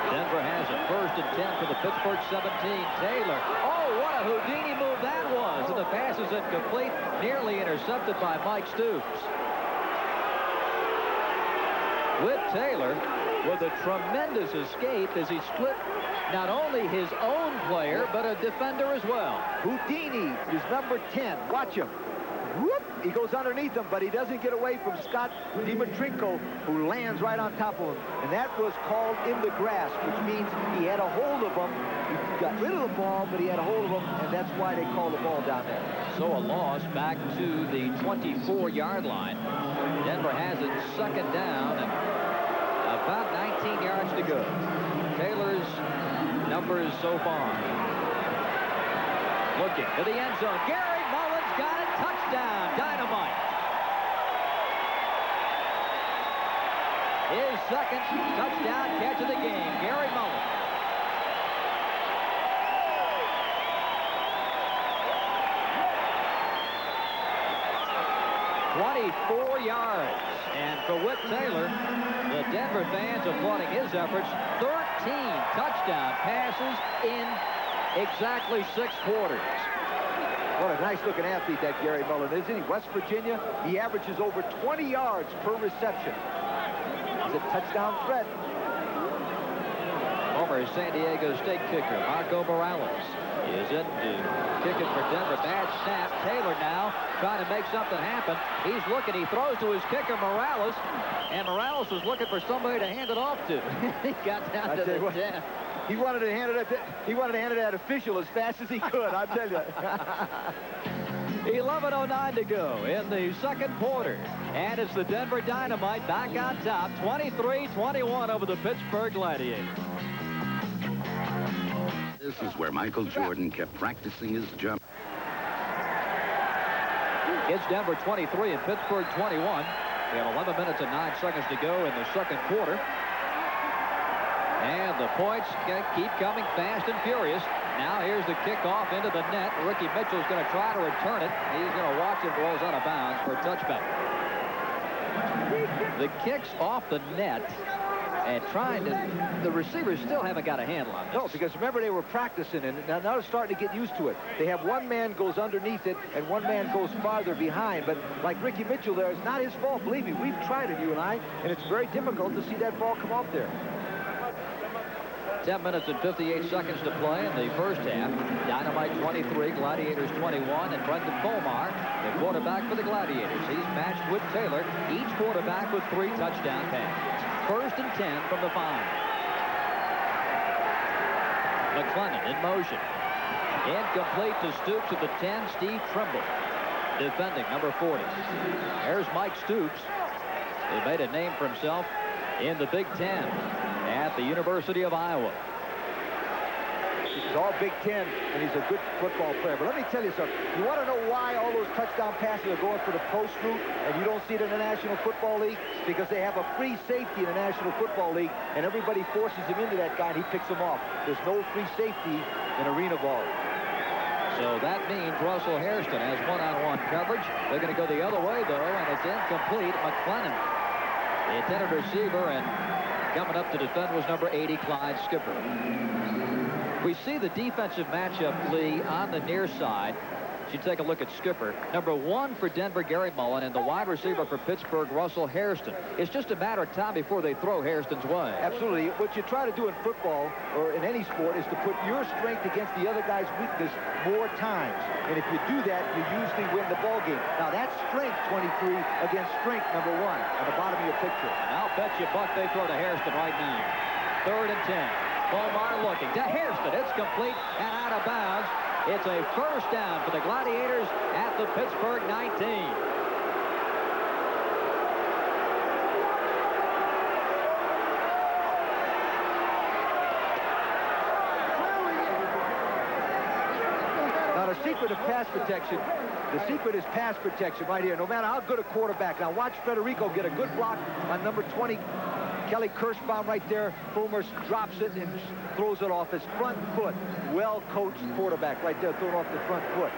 Denver has it. 1st and 10 for the Pittsburgh 17. Taylor. Oh, what a Houdini move that was. And the pass is incomplete. Nearly intercepted by Mike Stoops. Whit Taylor with a tremendous escape as he split not only his own player, but a defender as well. Houdini is number 10. Watch him. Whoop! He goes underneath him, but he doesn't get away from Scott Dimitrenko, who lands right on top of him. And that was called in the grass, which means he had a hold of him. He got rid of the ball, but he had a hold of him, and that's why they called the ball down there. So a loss back to the 24-yard line. Denver has it 2nd down, and about 19 yards to go. Taylor's numbers so far. Looking to the end zone. Gary Mullins got it. Touchdown, Dynamite. His 2nd touchdown catch of the game, Gary Mullins. 24 yards. And for Whit Taylor, the Denver fans applauding his efforts. 13 touchdown passes in exactly 6 quarters. What a nice-looking athlete that Gary Mullen is, isn't he? West Virginia, he averages over 20 yards per reception. He's a touchdown threat. Former San Diego State kicker Marco Morales is in to kick it for Denver. Bad snap. Taylor now trying to make something happen. He's looking. He throws to his kicker, Morales, and Morales was looking for somebody to hand it off to. He got down to the 10. He wanted to hand it. He wanted to hand it to that official as fast as he could. I tell you. 11:09 to go in the second quarter, and it's the Denver Dynamite back on top, 23-21 over the Pittsburgh Gladiators. This is where Michael Jordan kept practicing his jump. It's Denver 23 and Pittsburgh 21. We have 11 minutes and 9 seconds to go in the second quarter. And the points keep coming fast and furious. Now here's the kickoff into the net. Ricky Mitchell's going to try to return it. He's going to watch it rolls out of bounds for a touchback. The kick's off the net. And the receivers still haven't got a handle on this. No, because remember they were practicing, and now they're starting to get used to it. They have one man goes underneath it, and one man goes farther behind. But like Ricky Mitchell there, it's not his fault. Believe me, we've tried it, you and I, and it's very difficult to see that ball come off there. 10 minutes and 58 seconds to play in the first half. Dynamite 23, Gladiators 21, and Brendan Fulmar, the quarterback for the Gladiators. He's matched with Taylor, each quarterback with 3 touchdown passes. First and 10 from the 5. McClellan in motion. Incomplete to Stoops at the 10, Steve Trimble. Defending, number 40. There's Mike Stoops, who made a name for himself in the Big Ten at the University of Iowa. He's all Big Ten, and he's a good football player. But let me tell you something. You want to know why all those touchdown passes are going for the post route, and you don't see it in the National Football League? Because they have a free safety in the National Football League, and everybody forces him into that guy, and he picks him off. There's no free safety in arena ball. So that means Russell Hairston has one-on-one coverage. They're going to go the other way, though, and it's incomplete. McClellan, the intended receiver, and coming up to defend was number 80, Clyde Skipper. We see the defensive matchup, Lee, on the near side. You take a look at Skipper. Number 1 for Denver, Gary Mullen, and the wide receiver for Pittsburgh, Russell Hairston. It's just a matter of time before they throw Hairston's way. Absolutely. What you try to do in football or in any sport is to put your strength against the other guy's weakness more times. And if you do that, you usually win the ball game. Now, that's strength 23 against strength number 1 on the bottom of your picture. And I'll bet you buck they throw to Hairston right now. 3rd and 10. Fulmar looking to Hairston. It's complete and out of bounds. It's a first down for the Gladiators at the Pittsburgh 19. Now, the secret of pass protection, pass protection right here, no matter how good a quarterback. Now, watch Federico get a good block on number 20. Kelly Kirschbaum right there. Fulmer drops it and throws it off his front foot. Well-coached quarterback right there, throwing off the front foot.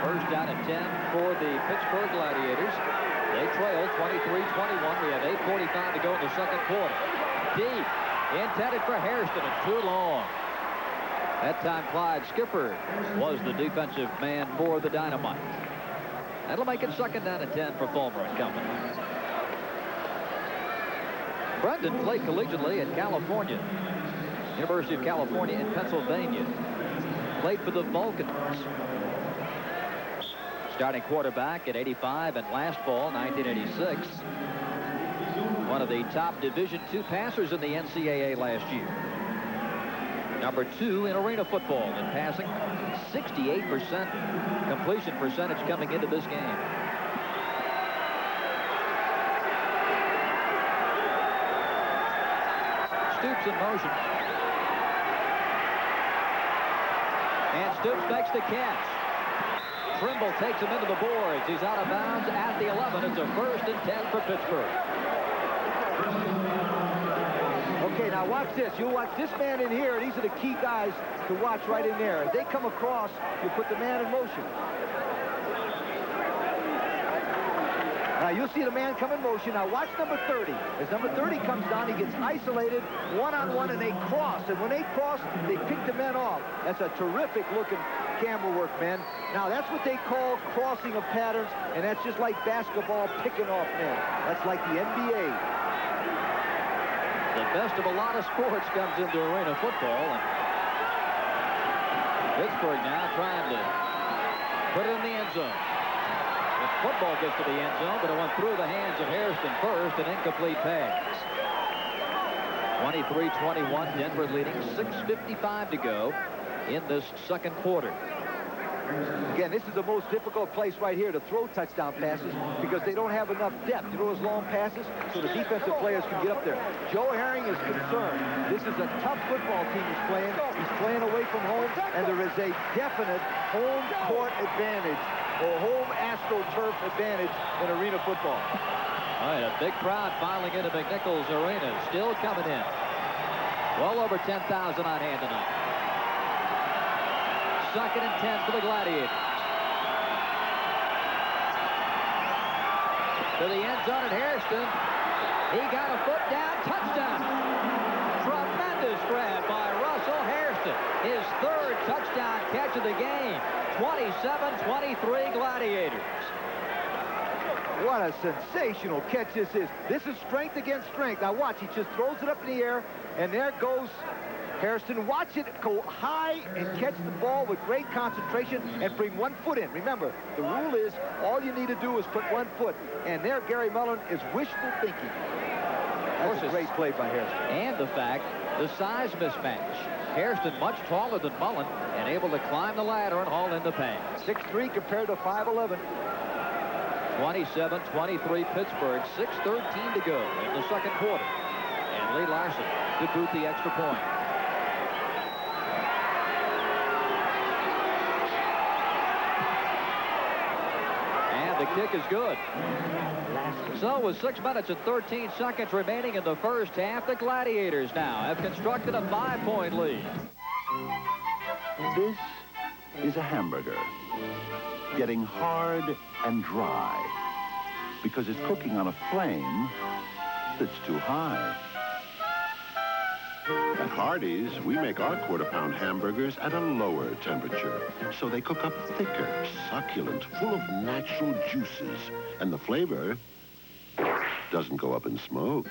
First down and 10 for the Pittsburgh Gladiators. They trail 23-21. We have 8:45 to go in the second quarter. Deep, intended for Hairston, and too long. That time Clyde Skipper was the defensive man for the Dynamite. That'll make it second down and 10 for Fulmer and company. Brendan played collegiately at California, University of California in Pennsylvania. Played for the Vulcans. Starting quarterback at 85 and last fall, 1986. One of the top Division II passers in the NCAA last year. Number 2 in arena football in passing. 68% completion percentage coming into this game. Stoops in motion. And Stoops makes the catch. Trimble takes him into the boards. He's out of bounds at the 11. It's a 1st and 10 for Pittsburgh. Okay, now watch this. You'll watch this man in here. These are the key guys to watch right in there. As they come across, you put the man in motion. you'll see the man come in motion. Now watch number 30. As number 30 comes down, he gets isolated one-on-one, and they cross. And when they cross, they pick the men off. That's a terrific-looking camera work, man. Now, that's what they call crossing of patterns, and that's just like basketball picking off men. That's like the NBA. The best of a lot of sports comes into arena football. And Pittsburgh now trying to put it in the end zone. The football gets to the end zone, but it went through the hands of Hairston first, an incomplete pass. 23-21, Denver leading, 6:55 to go in this second quarter. Again, this is the most difficult place right here to throw touchdown passes because they don't have enough depth. You know those long passes? So the defensive players can get up there. Joe Herring is concerned. This is a tough football team he's playing. He's playing away from home, and there is a definite home court advantage or home AstroTurf advantage in arena football. All right, a big crowd filing into McNichols Arena. Still coming in. Well over 10,000 on hand tonight. 2nd and 10 for the Gladiators. To the end zone at Hairston. He got a foot down. Touchdown. Tremendous grab by Russell Hairston. His 3rd touchdown catch of the game. 27-23 Gladiators. What a sensational catch this is. This is strength against strength. Now watch, he just throws it up in the air, and there goes Hairston. Watch it go high and catch the ball with great concentration and bring 1 foot in. Remember, the rule is all you need to do is put 1 foot. And there, Gary Mullen is wishful thinking. That's a great play by Hairston. And the fact, the size mismatch. Hairston much taller than Mullen and able to climb the ladder and haul in the pass. 6'3" compared to 5'11". 27-23 Pittsburgh, 6:13 to go in the second quarter. And Lee Larson to boot the extra point. And the kick is good. So with 6 minutes and 13 seconds remaining in the first half, the Gladiators now have constructed a 5-point lead. This is a hamburger getting hard and dry because it's cooking on a flame that's too high. At Hardee's, we make our quarter-pound hamburgers at a lower temperature, so they cook up thicker, succulent, full of natural juices, and the flavor doesn't go up in smoke.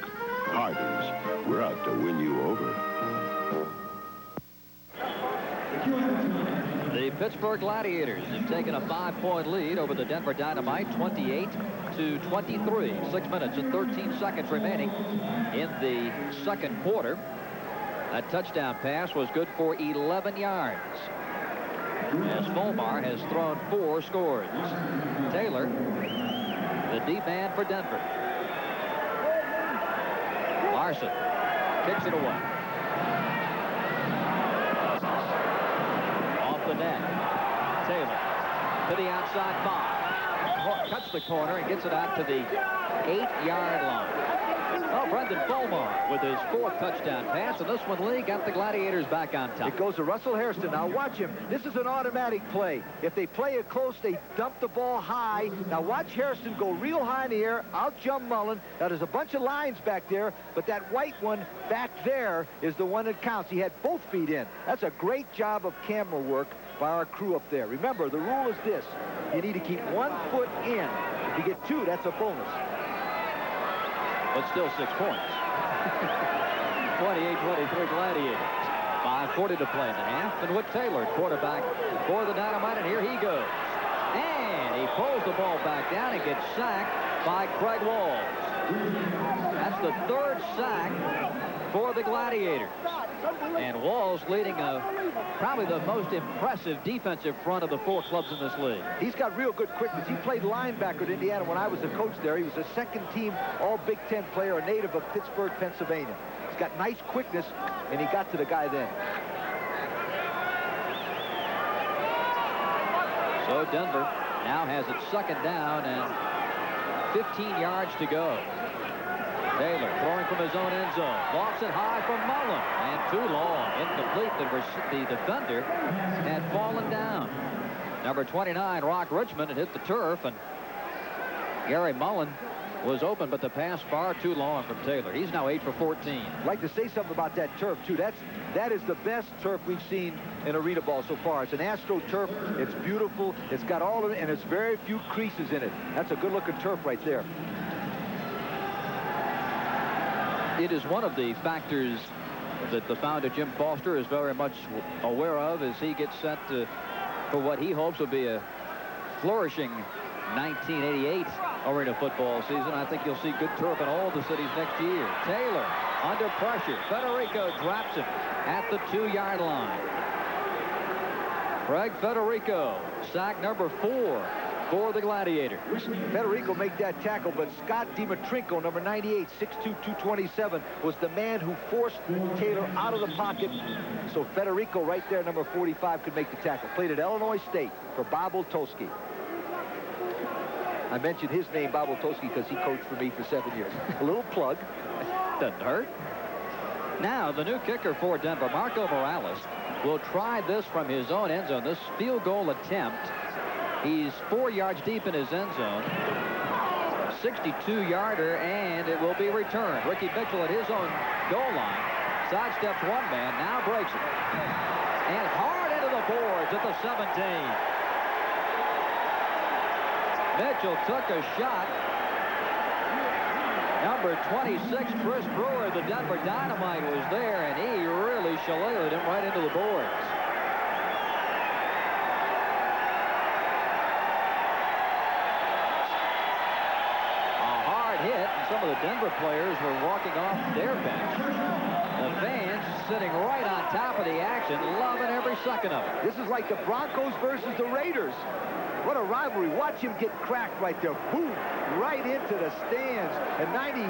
Hardee's, we're out to win you over. The Pittsburgh Gladiators have taken a 5-point lead over the Denver Dynamite, 28-23. 6 minutes and 13 seconds remaining in the second quarter. That touchdown pass was good for 11 yards. As Volmar has thrown 4 scores. Taylor, the deep man for Denver. Larson kicks it away. Off the net. Taylor to the outside 5. Cuts the corner and gets it out to the 8-yard line. Oh, Brendan Volmar with his 4th touchdown pass, and this one, Lee, got the Gladiators back on top. It goes to Russell Hairston. Now watch him. This is an automatic play. If they play it close, they dump the ball high. Now watch Hairston go real high in the air, out jump Mullen. Now there's a bunch of lines back there, but that white one back there is the one that counts. He had both feet in. That's a great job of camera work by our crew up there. Remember, the rule is this. You need to keep 1 foot in. If you get 2, that's a bonus. But still 6 points. 28-23 Gladiators. 5:40 to play in the half. And Whit Taylor, quarterback for the Dynamite, and here he goes. And he pulls the ball back down and gets sacked by Craig Walls. That's the 3rd sack for the Gladiators. And Walls leading probably the most impressive defensive front of the 4 clubs in this league. He's got real good quickness. He played linebacker at Indiana when I was a coach there. He was a second-team All-Big Ten player, a native of Pittsburgh, Pennsylvania. He's got nice quickness, and he got to the guy then. So Denver now has it 2nd down and 15 yards to go. Taylor throwing from his own end zone. Lofts it high from Mullen. And too long. Incomplete. The defender had fallen down. Number 29, Rock Richmond, had hit the turf. And Gary Mullen was open, but the pass far too long from Taylor. He's now 8 for 14. I'd like to say something about that turf, too. That is the best turf we've seen in arena ball so far. It's an Astro turf. It's beautiful. It's got all of it, and there's very few creases in it. That's a good-looking turf right there. It is one of the factors that the founder, Jim Foster, is very much aware of as he gets set for what he hopes will be a flourishing 1988 arena football season. I think you'll see good turf in all the cities next year. Taylor under pressure. Federico drops him at the 2-yard line. Craig Federico, sack number 4 for the Gladiators. Federico made that tackle, but Scott Dimitrenko, number 98, 6'2", 227, was the man who forced Taylor out of the pocket. So Federico right there, number 45, could make the tackle. Played at Illinois State for Bob Oltowski. I mentioned his name, Bob Oltowski, because he coached for me for 7 years. A little plug. Doesn't hurt. Now, the new kicker for Denver, Marco Morales, will try this from his own end zone. This field goal attempt. He's 4 yards deep in his end zone. 62-yarder, and it will be returned. Ricky Mitchell at his own goal line. Sidesteps one man, now breaks it. And hard into the boards at the 17. Mitchell took a shot. Number 26, Chris Brewer, the Denver Dynamite, was there, and he really shillelagh'd him right into the boards. Hit, and some of the Denver players were walking off their bench. The fans sitting right on top of the action, loving every second of it. This is like the Broncos versus the Raiders. What a rivalry. Watch him get cracked right there. Boom! Right into the stands. And 98,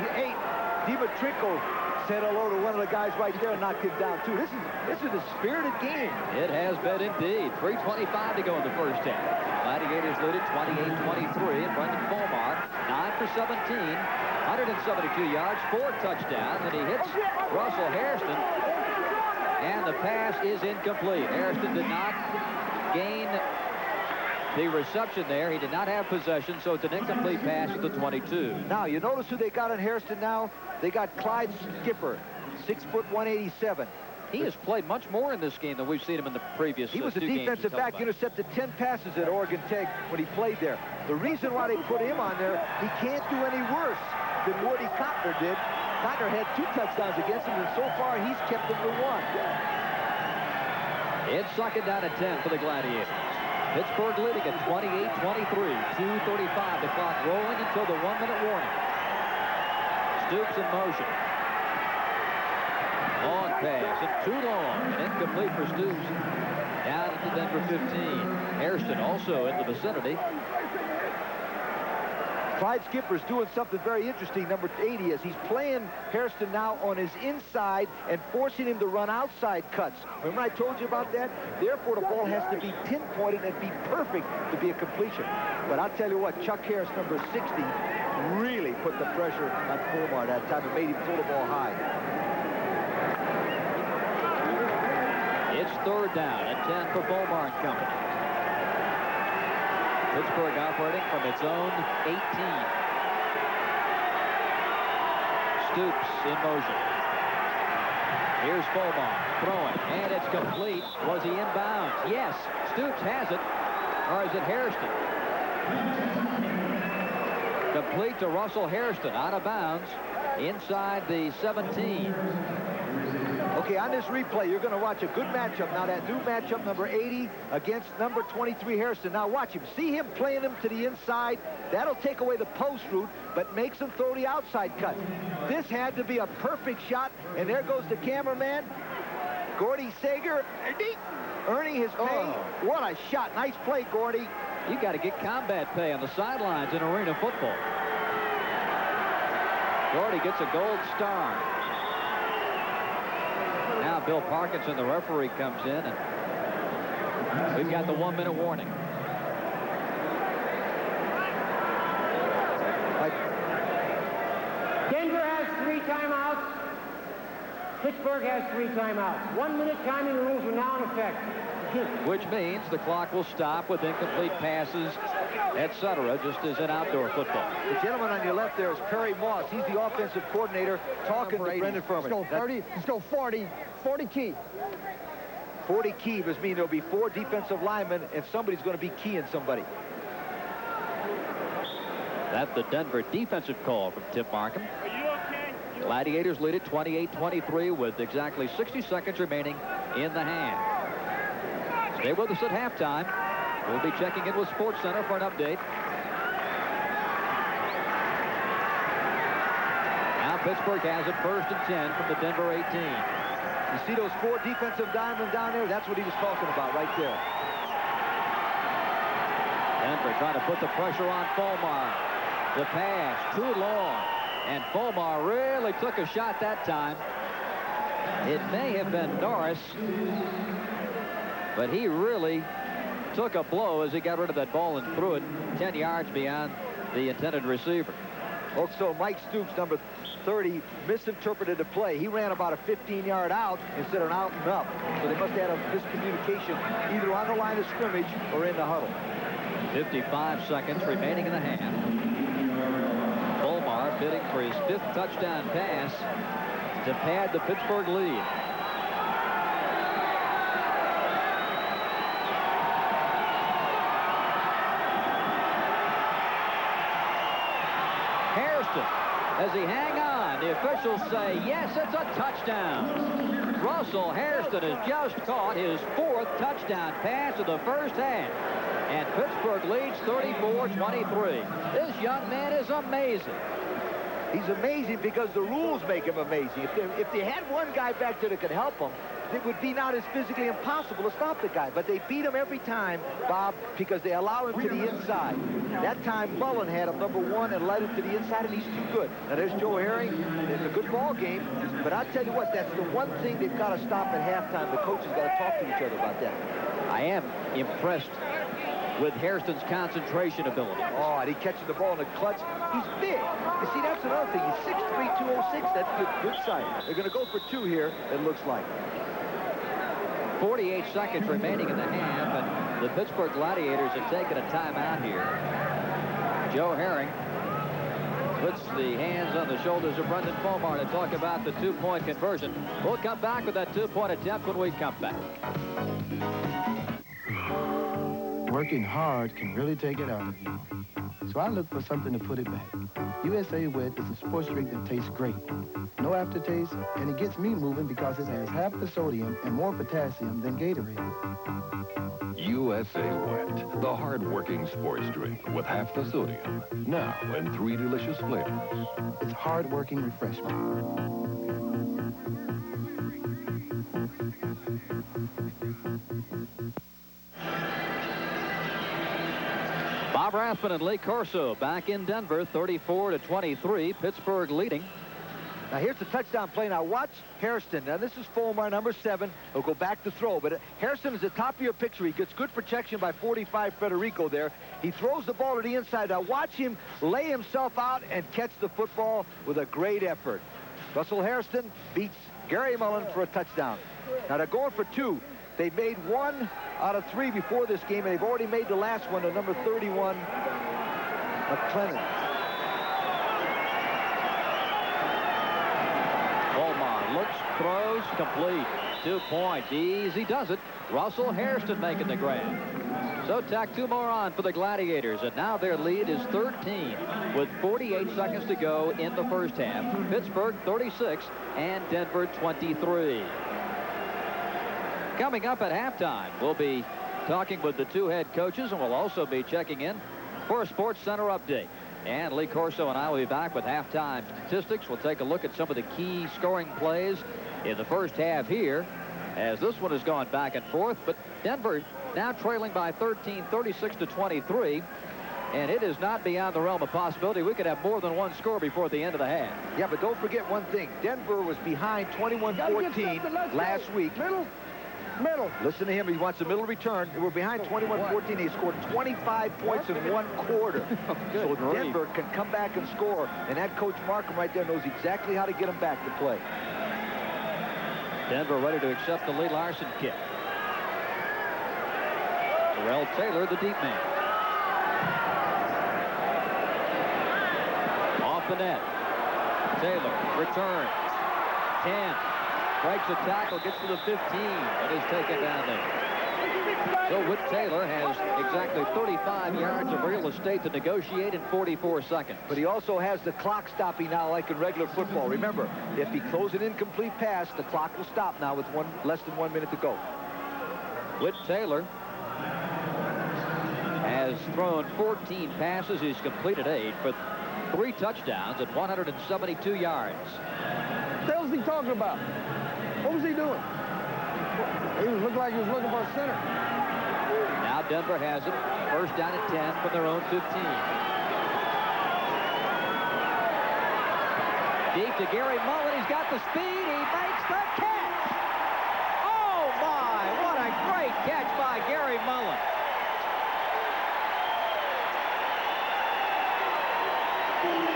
Dimitrenko said hello to one of the guys right there and knocked him down, too. This is a spirited game. It has been indeed. 3:25 to go in the first half. Gladiators lead it 28-23, and Brendan Fulmar 9 for 17, 172 yards, 4 touchdowns, and he hits Russell Hairston, and the pass is incomplete. Hairston did not gain the reception there. He did not have possession, so it's an incomplete pass at the 22. Now, you notice who they got on Hairston now? They got Clyde Skipper, 6 foot 187. He has played much more in this game than we've seen him in the previous He was a defensive back, intercepted 10 passes at Oregon Tech when he played there. The reason why they put him on there, he can't do any worse than Woody Cotner did. Cotner had 2 touchdowns against him, and so far he's kept them to 1. It's second down at 10 for the Gladiators. Pittsburgh leading at 28-23, 2:35 the clock rolling until the 1-minute warning. Stoops in motion. Long pass, and too long, and incomplete for Stoops. Down at the Denver 15. Hairston also in the vicinity. Clyde Skipper's doing something very interesting, number 80, as he's playing Hairston now on his inside and forcing him to run outside cuts. Remember I told you about that? Therefore, the ball has to be pinpointed and be perfect to be a completion. But I'll tell you what, Chuck Harris, number 60, really put the pressure on Fulmar that time and made him pull the ball high. It's third down at 10 for Fulmar and company. Pittsburgh operating from its own 18. Stoops in motion. Here's Fulmar throwing, and it's complete. Was he inbounds? Yes. Stoops has it. Or is it Hairston? Complete to Russell Hairston, out of bounds, inside the 17. Okay, on this replay, you're going to watch a good matchup. Now, that new matchup, number 80 against number 23, Hairston. Now, watch him. See him playing him to the inside. That'll take away the post route, but makes him throw the outside cut. This had to be a perfect shot, and there goes the cameraman, Gordy Sager, earning his pay. Oh. What a shot. Nice play, Gordy. You got to get combat pay on the sidelines in arena football. Gordy gets a gold star. Now Bill Parkinson, the referee, comes in, and we've got the 1-minute warning. Denver has 3 timeouts. Pittsburgh has 3 timeouts. 1-minute timing rules are now in effect. which means the clock will stop with incomplete passes, etc., just as in outdoor football. The gentleman on your left there is Perry Moss. He's the offensive coordinator talking to Brendan Furman. Let's go 30. Let's go 40. 40 key. 40 key must mean there'll be 4 defensive linemen, and somebody's going to be keying somebody. That's the Denver defensive call from Tim Markham. Gladiators lead it 28-23 with exactly 60 seconds remaining in the half. Stay with us at halftime. We'll be checking in with Sports Center for an update. Now Pittsburgh has it 1st and 10 from the Denver 18. You see those 4 defensive linemen down there? That's what he was talking about right there. Denver trying to put the pressure on Fulmar. The pass, too long. And Fulmar really took a shot that time. It may have been Norris, but he really took a blow as he got rid of that ball and threw it 10 yards beyond the intended receiver. Also, Mike Stoops, number 30, misinterpreted the play. He ran about a 15-yard out instead of an out and up. So they must have had a miscommunication either on the line of scrimmage or in the huddle. 55 seconds remaining in the half. Fulmar bidding for his 5th touchdown pass to pad the Pittsburgh lead. Hairston, as he hang on, the officials say, yes, it's a touchdown. Russell Hairston has just caught his 4th touchdown pass of the first half. And Pittsburgh leads 34-23. This young man is amazing. He's amazing because the rules make him amazing. If they had one guy back there that could help him, it would be not as physically impossible to stop the guy. But they beat him every time, Bob, because they allow him to the inside. That time, Mullen had him number 1 and led him to the inside, and he's too good. Now, there's Joe Herring. It's a good ball game. But I'll tell you what, that's the one thing they've got to stop at halftime. The coaches got to talk to each other about that. I am impressed with Hairston's concentration ability. Oh, and he catches the ball in the clutch. He's big. You see, that's another thing. He's 6'3", 206. That's good sight. They're going to go for 2 here, it looks like. 48 seconds remaining in the half, and the Pittsburgh Gladiators have taken a timeout here. Joe Herring puts the hands on the shoulders of Brendan Fulmar to talk about the 2-point conversion. We'll come back with that 2-point attempt when we come back. Working hard can really take it out of you. So I look for something to put it back. USA Wet is a sports drink that tastes great. No aftertaste, and it gets me moving because it has half the sodium and more potassium than Gatorade. USA Wet, the hard-working sports drink with half the sodium. Now in 3 delicious flavors. It's hard-working refreshment. Bob Rathman and Lee Corso back in Denver, 34-23, Pittsburgh leading. Now here's the touchdown play. Now watch Hairston. Now this is Fulmar, number 7. He'll go back to throw, but Hairston is at the top of your picture. He gets good protection by 45 Federico there. He throws the ball to the inside. Now watch him lay himself out and catch the football with a great effort. Russell Hairston beats Gary Mullen for a touchdown. Now they're going for 2. They've made 1 out of 3 before this game, and they've already made the last one to number 31, McClellan. Fulmar looks, throws, complete. 2 points. Easy does it. Russell Hairston making the grab. So tack 2 more on for the Gladiators, and now their lead is 13 with 48 seconds to go in the first half. Pittsburgh 36 and Denver 23. Coming up at halftime, we'll be talking with the 2 head coaches, and we'll also be checking in for a Sports Center update. And Lee Corso and I will be back with halftime statistics. We'll take a look at some of the key scoring plays in the first half here, as this one has gone back and forth. But Denver now trailing by 13, 36-23. And it is not beyond the realm of possibility. We could have more than 1 score before the end of the half. Yeah, but don't forget one thing. Denver was behind 21-14 last week. Middle. Listen to him. He wants a middle return. We're behind 21-14. They scored 25 points in 1 quarter. So Denver can come back and score. And that coach Markham right there knows exactly how to get them back to play. Denver ready to accept the Lee Larson kick. Terrell Taylor, the deep man. Off the net. Taylor returns. 10. Breaks a tackle, gets to the 15, and is taken down there. So Whit Taylor has exactly 35 yards of real estate to negotiate in 44 seconds. But he also has the clock stopping now like in regular football. Remember, if he throws an incomplete pass, the clock will stop now with less than 1 minute to go. Whit Taylor has thrown 14 passes. He's completed 8 for 3 touchdowns and 172 yards. What the hell is he talking about? What was he doing? He looked like he was looking for a center. Now Denver has it. First down at 10 from their own 15. Deep to Gary Mullen. He's got the speed. He makes the catch. Oh, my. What a great catch by Gary Mullen.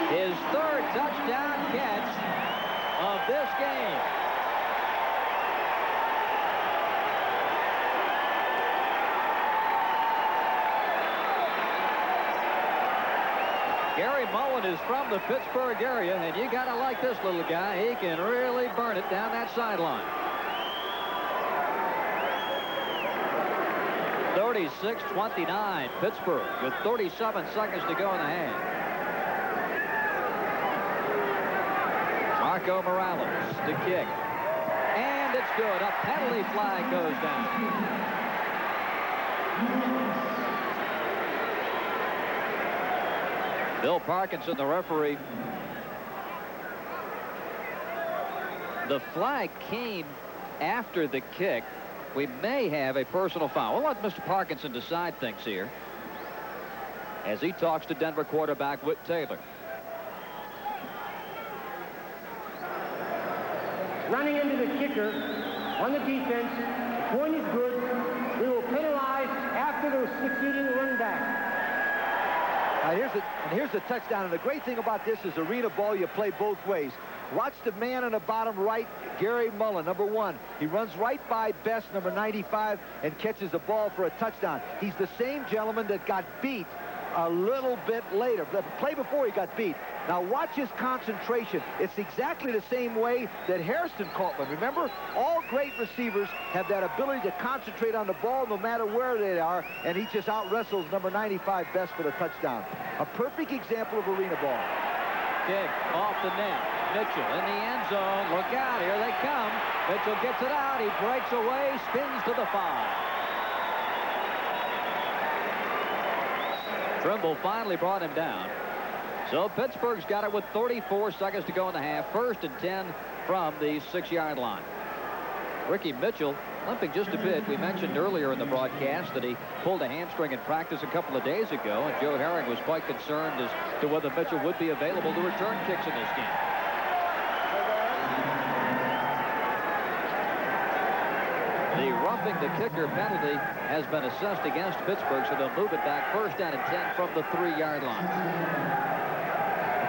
His 3rd touchdown catch of this game. Gary Mullen is from the Pittsburgh area, and you got to like this little guy. He can really burn it down that sideline. 36-29, Pittsburgh, with 37 seconds to go in the half. Marco Morales to kick. And it's good. A penalty flag goes down. Bill Parkinson, the referee. The flag came after the kick. We may have a personal foul. We'll let Mr. Parkinson decide things here as he talks to Denver quarterback Whit Taylor. Running into the kicker on the defense. The point is good. We will penalize after the succeeding run back. Here's the touchdown. And the great thing about this is arena ball, you play both ways. Watch the man on the bottom right, Gary Mullen, number 1. He runs right by Best, number 95, and catches the ball for a touchdown. He's the same gentleman that got beat a little bit later, the play before he got beat. Now watch his concentration. It's exactly the same way that Hairston caught one. Remember, all great receivers have that ability to concentrate on the ball no matter where they are, and he just out-wrestles number 95 Best for the touchdown. A perfect example of arena ball. Kick off the net. Mitchell in the end zone. Look out, here they come. Mitchell gets it out. He breaks away, spins to the 5. Trimble finally brought him down. So Pittsburgh's got it with 34 seconds to go in the half. 1st and 10 from the 6-yard line. Ricky Mitchell limping just a bit. We mentioned earlier in the broadcast that he pulled a hamstring in practice a couple of days ago, and Joe Herring was quite concerned as to whether Mitchell would be available to return kicks in this game. The roughing the kicker penalty has been assessed against Pittsburgh, so they'll move it back 1st down and 10 from the 3-yard line.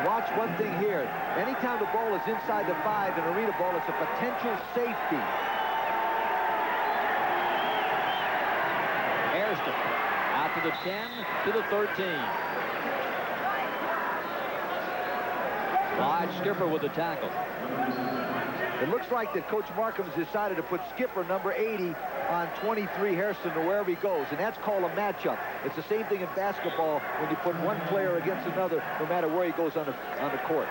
Watch one thing here. Anytime the ball is inside the 5 in arena ball, it's a potential safety. Hairston out to the 10, to the 13. Clyde Skipper with the tackle. It looks like that Coach Markham has decided to put Skipper, number 80, on 23 Hairston to wherever he goes, and that's called a matchup. It's the same thing in basketball when you put one player against another, no matter where he goes on the court.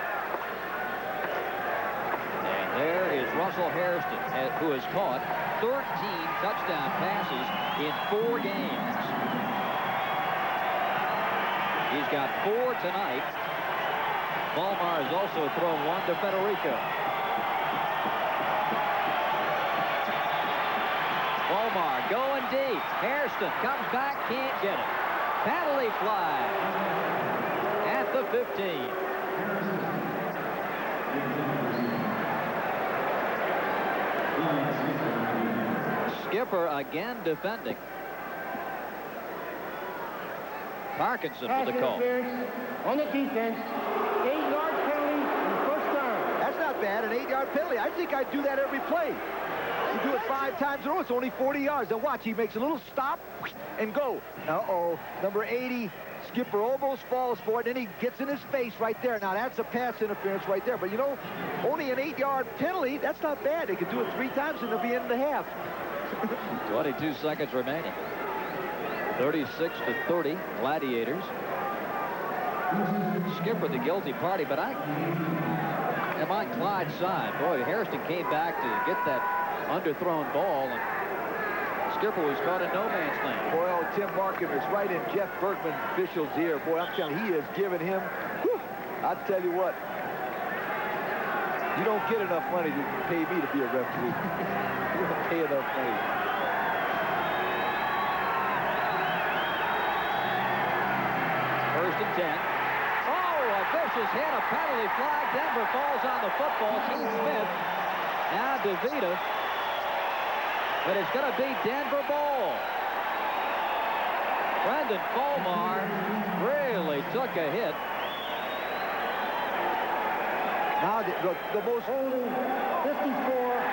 And there is Russell Hairston, who has caught 13 touchdown passes in 4 games. He's got 4 tonight. Volmar has also thrown 1 to Federico. Volmar going deep. Hairston comes back, can't get it. Penalty flag at the 15. Skipper again defending. Parkinson with the call. On the defense, 8-yard penalty and 1st down. That's not bad, an 8-yard penalty. I think I'd do that every play. You do it 5 times in a row, it's only 40 yards. Now watch, he makes a little stop and go. Uh-oh, number 80, Skipper almost falls for it, and he gets in his face right there. Now that's a pass interference right there, but you know, only an 8-yard penalty, that's not bad. They could do it 3 times and they'll be in the half. 22 seconds remaining. 36-30, Gladiators. Skipper the guilty party, but I am on Clyde's side. Boy, Hairston came back to get that underthrown ball, and Skipper was caught in no man's land. Boy, oh, Tim Markham is right in Jeff Bergman official's ear. Boy, I'm telling you, he has given him, whew, I'll tell you what, you don't get enough money to pay me to be a referee. You don't pay enough money. First and 10. Oh, a vicious hit, a penalty flag. Denver falls on the football. Keith Smith. Now DeVita. But it's going to be Denver ball. Brendan Fulmar really took a hit. Now the most... 54.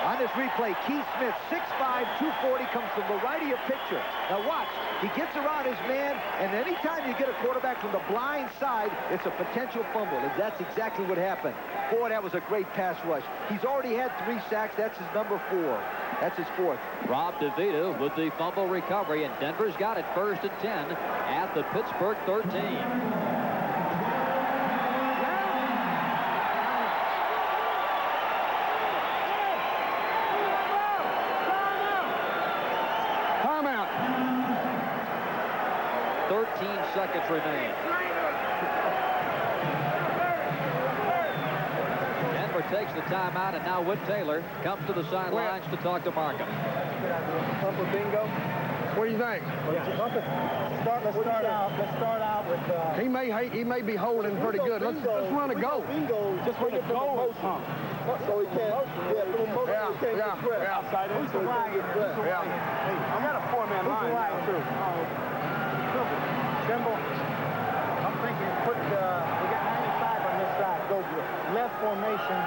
On this replay, Keith Smith, 6'5", 240, comes from the right of your picture. Now watch, he gets around his man, and anytime you get a quarterback from the blind side, it's a potential fumble, and that's exactly what happened. Boy, that was a great pass rush. He's already had 3 sacks. That's his number 4. That's his 4th. Rob DeVita with the fumble recovery, and Denver's got it first and 10 at the Pittsburgh 13. Seconds remain. Denver takes the timeout, and now Whit Taylor comes to the sidelines to talk to Markham. Pump a bingo. What do you think? Let's start out with... He may be holding pretty good. Let's run a go. Just run a go. So he can't. Outside in. Who's the flag? I got a 4-man line now, too. Trimble, I'm thinking we got 95 on this side. Go left formation,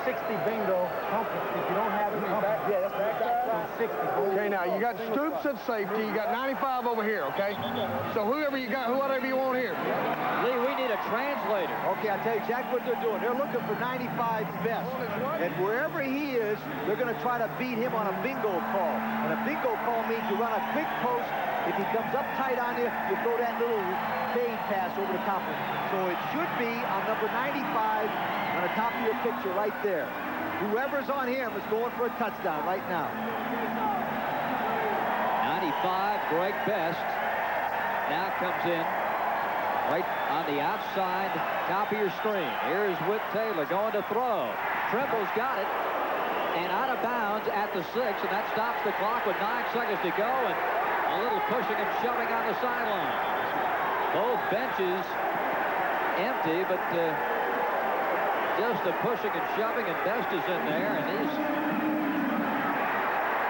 60 bingo. If you don't have it, that's back 60. Okay, now you got Stoops at safety. You got 95 over here, okay? So whoever you got, whatever you want here. Lee, we need a translator. Okay, I'll tell you exactly what they're doing. They're looking for 95 best. And wherever he is, they're going to try to beat him on a bingo call. And a bingo call means you run a quick post. If he comes up tight on you, you throw that little fade pass over the top of him. So it should be on number 95 on the top of your picture right there. Whoever's on him is going for a touchdown right now. 95, Greg Best. Now comes in right on the outside top of your screen. Here's Whit Taylor going to throw. Trimble's got it. And out of bounds at the 6, and that stops the clock with 9 seconds to go. And a little pushing and shoving on the sideline. Both benches empty, but just a pushing and shoving, and Best is in there, and he's...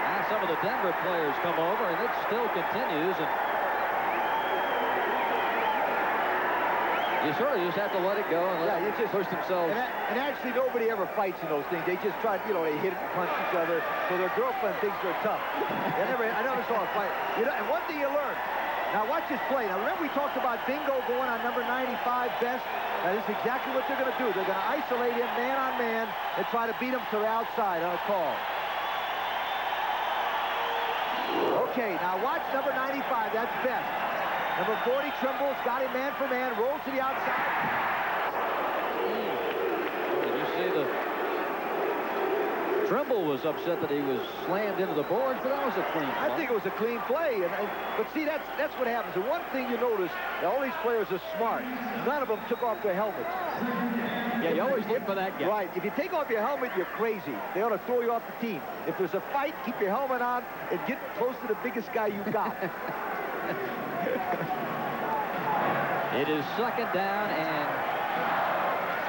Now some of the Denver players come over, and it still continues, and you sort of just have to let it go and let it push themselves. And actually, nobody ever fights in those things. They just try, you know, they hit and punch each other, so their girlfriend thinks they're tough. I never saw a fight. You know, and one thing you learn. Now, watch this play. Now, remember we talked about bingo going on number 95 Best? That is exactly what they're going to do. They're going to isolate him man on man and try to beat him to the outside on a call. Okay, now watch number 95. That's Best. Number 40, Trimble's got him man for man, rolls to the outside. Did you see the... Trimble was upset that he was slammed into the boards, but that was a clean play. I think it was a clean play. But see, that's what happens. And one thing you notice, all these players are smart. None of them took off their helmets. Yeah, you always look for that guy. Right. If you take off your helmet, you're crazy. They ought to throw you off the team. If there's a fight, keep your helmet on and get close to the biggest guy you got. It is second down and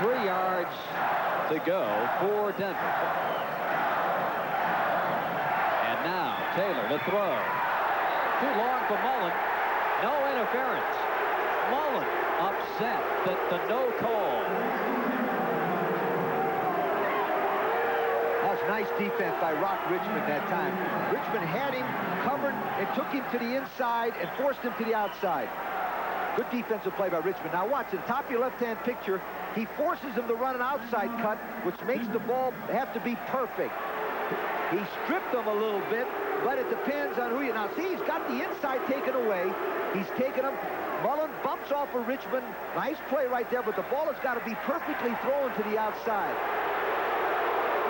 3 yards to go for Denver. And now Taylor to throw. Too long for Mullen. No interference. Mullen upset that the no call. nice defense by Rock Richmond that time. Richmond had him covered and took him to the inside and forced him to the outside. Good defensive play by Richmond. Now watch, at the top of your left-hand picture, he forces him to run an outside cut, which makes the ball have to be perfect. He stripped him a little bit, but it depends on who you... Now, see, he's got the inside taken away. He's taken him. Mullen bumps off of Richmond. Nice play right there, but the ball has got to be perfectly thrown to the outside.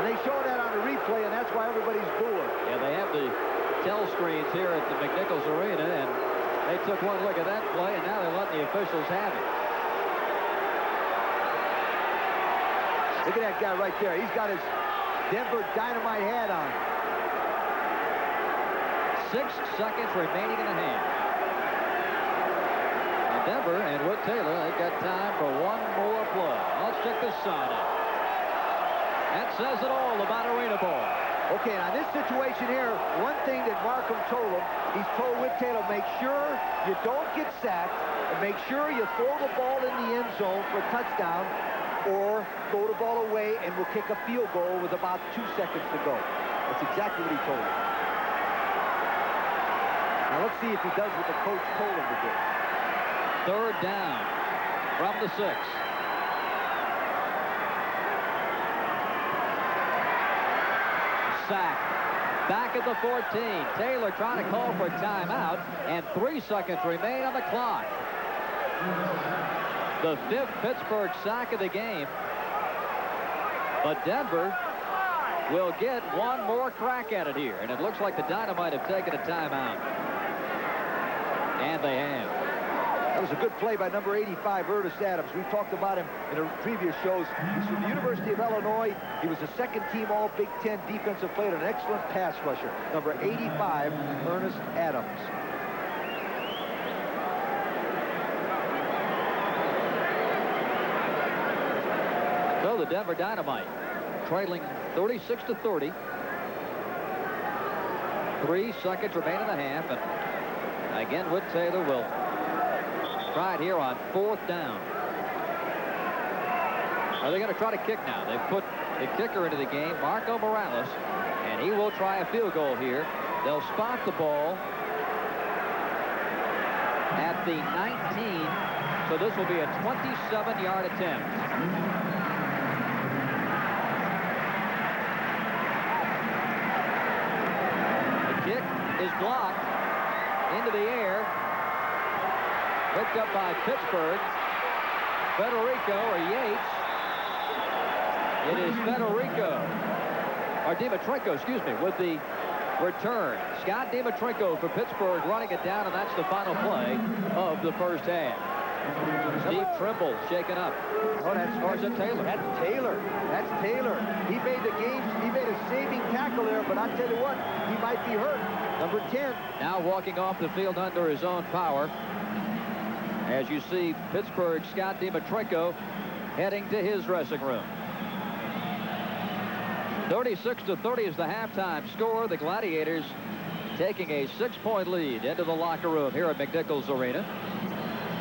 And they show that on the replay, and that's why everybody's booing. Yeah, they have the tell screens here at the McNichols Arena, and they took one look at that play, and now they're letting the officials have it. Look at that guy right there. He's got his Denver Dynamite hat on. 6 seconds remaining in the half. And Denver and Whit Taylor, they've got time for one more play. Let's check this side out. That says it all about arena ball. Okay, now this situation here, one thing that Markham told him, he's told Whit Taylor, make sure you don't get sacked, and make sure you throw the ball in the end zone for a touchdown, or throw the ball away and we'll kick a field goal with about 2 seconds to go. That's exactly what he told him. Now let's see if he does what the coach told him to do. 3rd down from the 6. Sack. Back at the 14. Taylor trying to call for a timeout, and 3 seconds remain on the clock. The 5th Pittsburgh sack of the game. But Denver will get one more crack at it here, and it looks like the Dynamite have taken a timeout. And they have. That was a good play by number 85, Ernest Adams. We talked about him in the previous shows. He's from the University of Illinois. He was a second-team All-Big Ten defensive player and an excellent pass rusher. Number 85, Ernest Adams. So the Denver Dynamite trailing 36-30. 3 seconds remain in the half, and again, Whit Taylor will try it here on 4th down. Are they going to try to kick now? They've put the kicker into the game, Marco Morales, and he will try a field goal here. They'll spot the ball at the 19, so this will be a 27-yard attempt. The kick is blocked into the air. Picked up by Pittsburgh. Federico or Yates. It is Federico, or Dimitrenko, excuse me, with the return. Scott Dimitrenko for Pittsburgh running it down, and that's the final play of the first half. Steve Trimble shaken up. Oh, that's Taylor. That's Taylor. That's Taylor. He made the game. He made a saving tackle there, but I tell you what, he might be hurt. Number 10. Now walking off the field under his own power. As you see, Pittsburgh Scott Dimitrenko heading to his dressing room. 36-30 is the halftime score. The Gladiators taking a 6-point lead into the locker room here at McNichols Arena.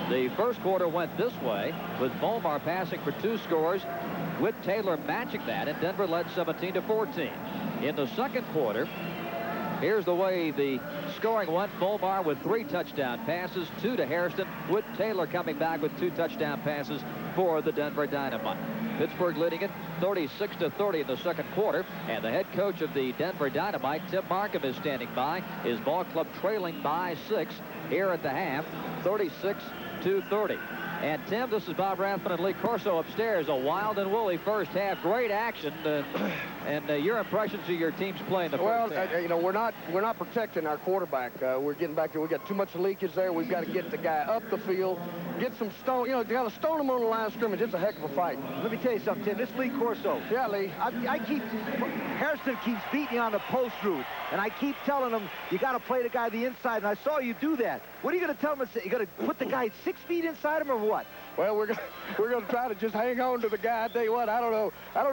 The first quarter went this way, with Volmar passing for 2 scores, with Taylor matching that, and Denver led 17-14. In the second quarter, here's the way the scoring went. Volmar with 3 touchdown passes, 2 to Hairston, with Taylor coming back with 2 touchdown passes for the Denver Dynamite. Pittsburgh leading it 36-30 in the second quarter, and the head coach of the Denver Dynamite, Tim Markham, is standing by. His ball club trailing by 6 here at the half, 36-30. And Tim, this is Bob Rathman and Lee Corso upstairs. A wild and woolly first half, great action, and your impressions of your team's play in the first half. You know, we're not protecting our quarterback. We're getting back to, we got too much leakage there. We've got to get the guy up the field, get some stone. You know, you got to stone him on the line of scrimmage. It's a heck of a fight. Let me tell you something, Tim. This is Lee Corso. Yeah, Lee. Harrison keeps beating you on the post route, and I keep telling him you got to play the guy the inside, and I saw you do that. What are you going to tell him? You going to put the guy 6 feet inside him or what? Well, we're going to try to just hang on to the guy. I tell you what, I don't know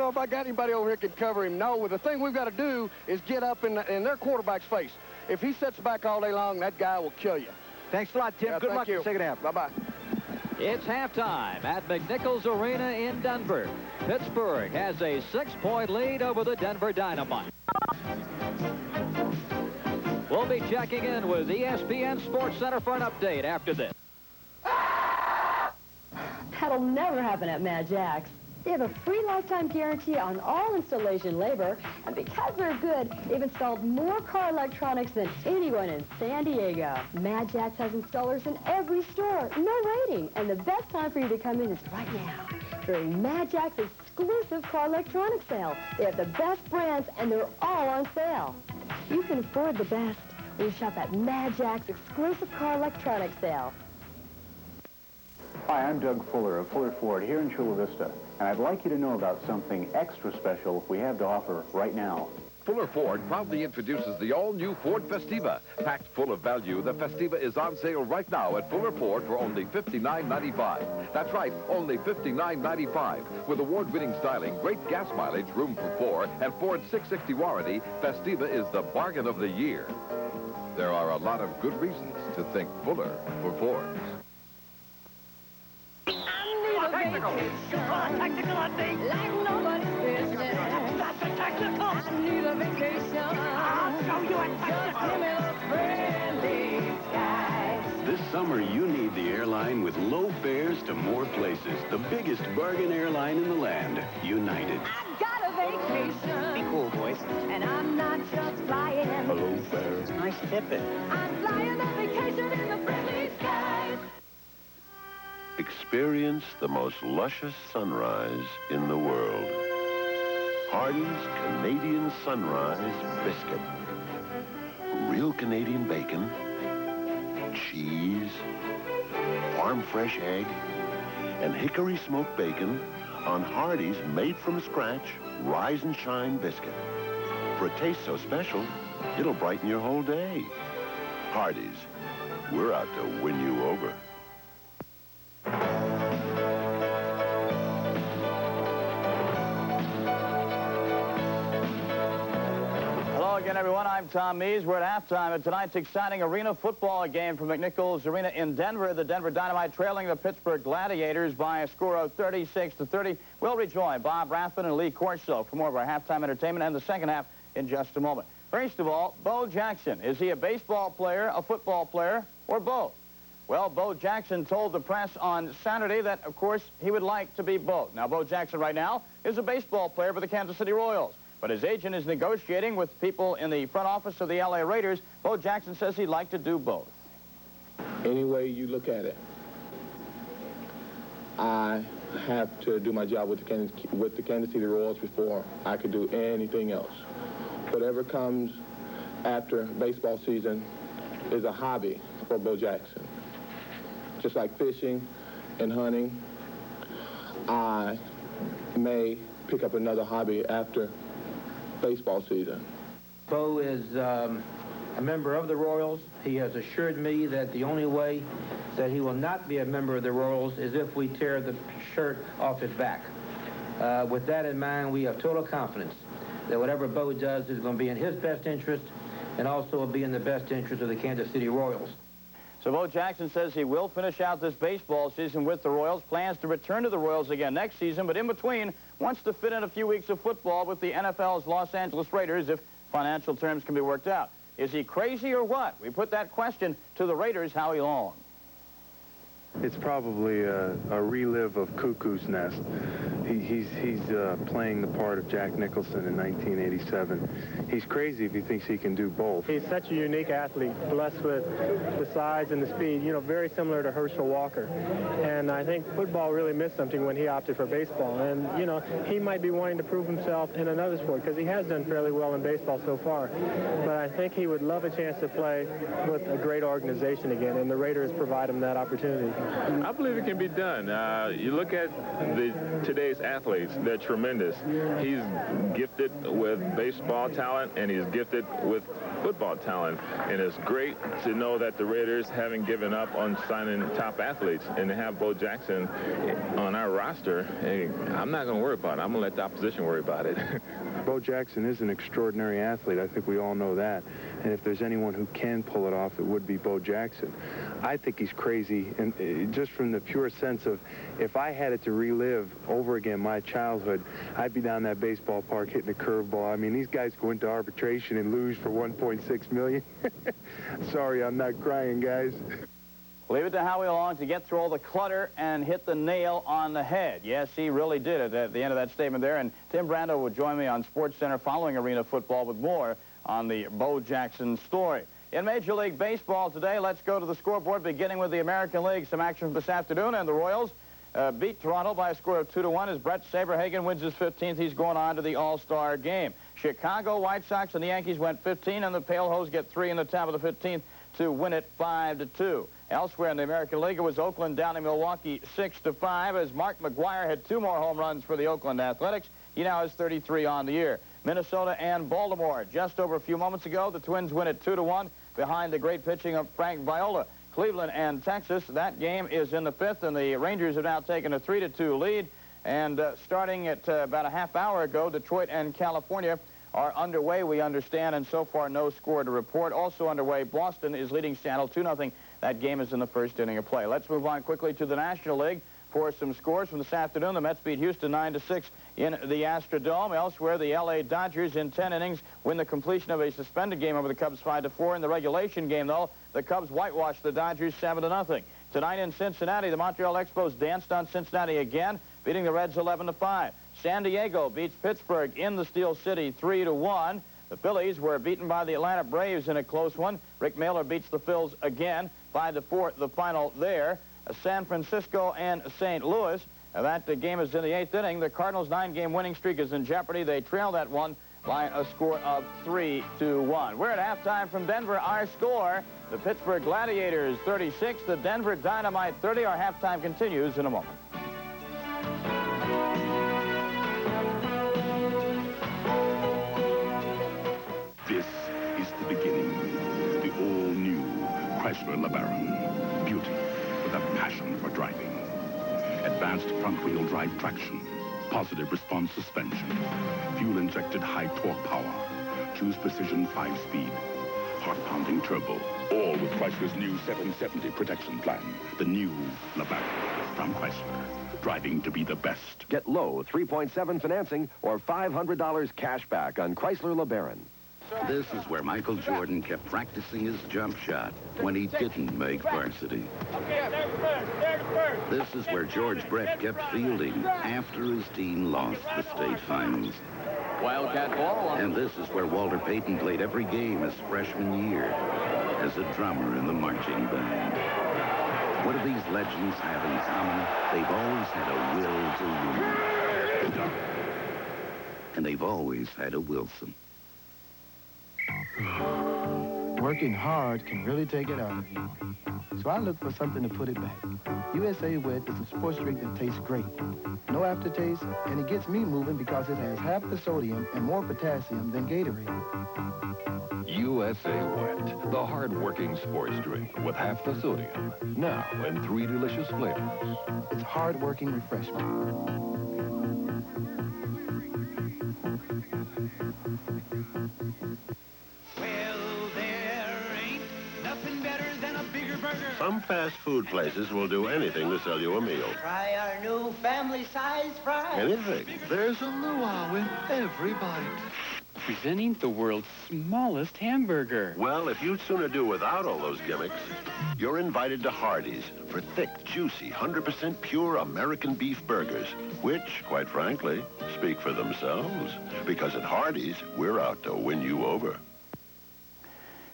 if I got anybody over here can cover him. No, the thing we've got to do is get up in their quarterback's face. If he sits back all day long, that guy will kill you. Thanks a lot, Tim. Yeah, Good luck in the second half. Bye-bye. It's halftime at McNichols Arena in Denver. Pittsburgh has a 6-point lead over the Denver Dynamite. We'll be checking in with ESPN Sports Center for an update after this. That'll never happen at Mad Jack's. They have a free lifetime guarantee on all installation labor, and because they're good, they've installed more car electronics than anyone in San Diego. Mad Jack's has installers in every store, no waiting, and the best time for you to come in is right now during Mad Jack's exclusive car electronics sale. They have the best brands, and they're all on sale. You can afford the best when you shop at Mad Jack's exclusive car electronics sale. Hi, I'm Doug Fuller of Fuller Ford here in Chula Vista, and I'd like you to know about something extra special we have to offer right now. Fuller Ford proudly introduces the all-new Ford Festiva. Packed full of value, the Festiva is on sale right now at Fuller Ford for only $59.95. That's right, only $59.95. With award-winning styling, great gas mileage, room for 4, and Ford's 660 warranty, Festiva is the bargain of the year. There are a lot of good reasons to think Fuller for Ford. Technical. Technical on me. Like nobody's business. That's a technical. I need a vacation. I'll show you a technical. Just give me a friendly skies. This summer, you need the airline with low fares to more places. The biggest bargain airline in the land, United. I've got a vacation. Be cool, boys. And I'm not just flying. Hello, fares. Nice tipping. I'm flying on vacation in the friendly skies. Experience the most luscious sunrise in the world. Hardee's Canadian Sunrise Biscuit. Real Canadian bacon, cheese, farm fresh egg, and hickory smoked bacon on Hardee's made from scratch Rise and Shine biscuit. For a taste so special, it'll brighten your whole day. Hardee's, we're out to win you over. Hello again, everyone. I'm Tom Mees. We're at halftime at tonight's exciting arena football game from McNichols Arena in Denver. The Denver Dynamite trailing the Pittsburgh Gladiators by a score of 36-30. We'll rejoin Bob Rathman and Lee Corso for more of our halftime entertainment and the second half in just a moment. First of all, Bo Jackson. Is he a baseball player, a football player, or both? Well, Bo Jackson told the press on Saturday that, of course, he would like to be both. Now, Bo Jackson right now is a baseball player for the Kansas City Royals. But his agent is negotiating with people in the front office of the L.A. Raiders. Bo Jackson says he'd like to do both. Any way you look at it, I have to do my job with the Kansas City Royals before I could do anything else. Whatever comes after baseball season is a hobby for Bo Jackson. Just like fishing and hunting, I may pick up another hobby after baseball season. Bo is a member of the Royals. He has assured me that the only way that he will not be a member of the Royals is if we tear the shirt off his back. With that in mind, we have total confidence that whatever Bo does is going to be in his best interest and also will be in the best interest of the Kansas City Royals. So Bo Jackson says he will finish out this baseball season with the Royals. Plans to return to the Royals again next season, but in between, wants to fit in a few weeks of football with the NFL's Los Angeles Raiders if financial terms can be worked out. Is he crazy or what? We put that question to the Raiders, Howie Long. It's probably a relive of Cuckoo's Nest. He's playing the part of Jack Nicholson in 1987. He's crazy if he thinks he can do both. He's such a unique athlete, blessed with the size and the speed, you know, very similar to Herschel Walker. And I think football really missed something when he opted for baseball. And, you know, he might be wanting to prove himself in another sport because he has done fairly well in baseball so far. But I think he would love a chance to play with a great organization again, and the Raiders provide him that opportunity. I believe it can be done. You look at today's athletes, they're tremendous. He's gifted with baseball talent, and he's gifted with football talent, and it's great to know that the Raiders haven't given up on signing top athletes, and to have Bo Jackson on our roster, hey, I'm not going to worry about it. I'm going to let the opposition worry about it. Bo Jackson is an extraordinary athlete. I think we all know that. And if there's anyone who can pull it off, it would be Bo Jackson. I think he's crazy, and just from the pure sense of, if I had it to relive over again my childhood, I'd be down that baseball park hitting a curveball. I mean, these guys go into arbitration and lose for $1.6 million. Sorry, I'm not crying, guys. Leave it to Howie Long to get through all the clutter and hit the nail on the head. Yes, he really did it at the end of that statement there. And Tim Brando will join me on SportsCenter following Arena Football with more on the Bo Jackson story. In Major League Baseball today, let's go to the scoreboard, beginning with the American League. Some action this afternoon, and the Royals beat Toronto by a score of 2-1 as Brett Saberhagen wins his 15th. He's going on to the All-Star game. Chicago White Sox and the Yankees went 15, and the Pale Hose get 3 in the top of the 15th to win it 5-2. Elsewhere in the American League, it was Oakland down in Milwaukee 6-5 as Mark McGwire had 2 more home runs for the Oakland Athletics. He now has 33 on the year. Minnesota and Baltimore, just over a few moments ago, the Twins win it 2-1 behind the great pitching of Frank Viola. Cleveland and Texas, that game is in the 5th, and the Rangers have now taken a 3-2 lead. And starting at about a half hour ago, Detroit and California are underway, we understand, and so far no score to report. Also underway, Boston is leading Seattle 2-0. That game is in the first inning of play. Let's move on quickly to the National League for some scores from this afternoon. The Mets beat Houston 9-6 in the Astrodome. Elsewhere, the L.A. Dodgers in 10 innings win the completion of a suspended game over the Cubs 5-4. In the regulation game, though, the Cubs whitewashed the Dodgers 7-0. Tonight in Cincinnati, the Montreal Expos danced on Cincinnati again, beating the Reds 11-5. San Diego beats Pittsburgh in the Steel City 3-1. The Phillies were beaten by the Atlanta Braves in a close one. Rick Mailer beats the Phils again 5-4, the final there. San Francisco and St. Louis. That game is in the 8th inning. The Cardinals' 9-game winning streak is in jeopardy. They trail that one by a score of 3-1. We're at halftime from Denver. Our score, the Pittsburgh Gladiators 36, the Denver Dynamite 30. Our halftime continues in a moment. This is the beginning. The all-new Chrysler LeBaron. Beauty with a passion for driving. Advanced front-wheel drive traction. Positive response suspension. Fuel-injected high-torque power. Choose precision 5-speed. Heart-pounding turbo. All with Chrysler's new 770 protection plan. The new LeBaron from Chrysler. Driving to be the best. Get low 3.7 financing or $500 cash back on Chrysler LeBaron. This is where Michael Jordan kept practicing his jump shot when he didn't make varsity. This is where George Brett kept fielding after his team lost the state finals. Wildcat ball. And this is where Walter Payton played every game his freshman year as a drummer in the marching band. What do these legends have in common? They've always had a will to win. And they've always had a Wilson. Working hard can really take it out of you. So I look for something to put it back. USA Wet is a sports drink that tastes great. No aftertaste, and it gets me moving because it has half the sodium and more potassium than Gatorade. USA Wet, the hard-working sports drink with half the sodium. Now in 3 delicious flavors. It's hard-working refreshment. Some fast food places will do anything to sell you a meal. Try our new family-sized fries. Anything. There's a luau in every bite. Presenting the world's smallest hamburger. Well, if you'd sooner do without all those gimmicks, you're invited to Hardee's for thick, juicy, 100% pure American beef burgers, which, quite frankly, speak for themselves. Because at Hardee's, we're out to win you over.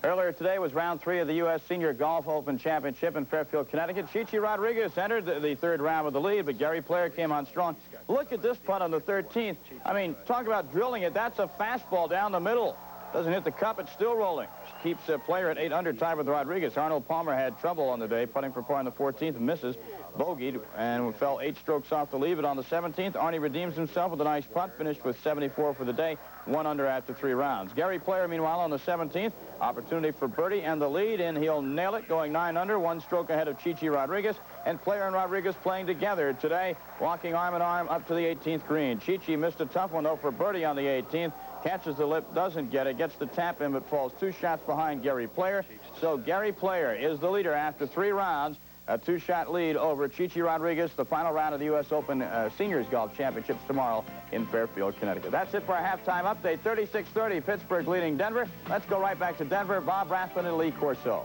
Earlier today was round 3 of the U.S. Senior Golf Open Championship in Fairfield, Connecticut. Chichi Rodriguez entered the 3rd round with the lead, but Gary Player came on strong. Look at this putt on the 13th. I mean, talk about drilling it. That's a fastball down the middle. Doesn't hit the cup. It's still rolling. Keeps a player at 8 under, tied with Rodriguez. Arnold Palmer had trouble on the day, putting for par on the 14th, misses, bogeyed, and fell 8 strokes off to leave it on the 17th. Arnie redeems himself with a nice putt, finished with 74 for the day, 1 under after 3 rounds. Gary Player, meanwhile, on the 17th, opportunity for birdie and the lead, and he'll nail it, going 9 under, 1 stroke ahead of Chichi Rodriguez, and Player and Rodriguez playing together today, walking arm in arm up to the 18th green. Chichi missed a tough one, though, for birdie on the 18th. Catches the lip, doesn't get it, gets the tap in, but falls 2 shots behind Gary Player. So Gary Player is the leader after 3 rounds, a 2-shot lead over Chichi Rodriguez, the final round of the U.S. Open Seniors Golf Championships tomorrow in Fairfield, Connecticut. That's it for our halftime update. 36-30, Pittsburgh leading Denver. Let's go right back to Denver. Bob Rathbun and Lee Corso.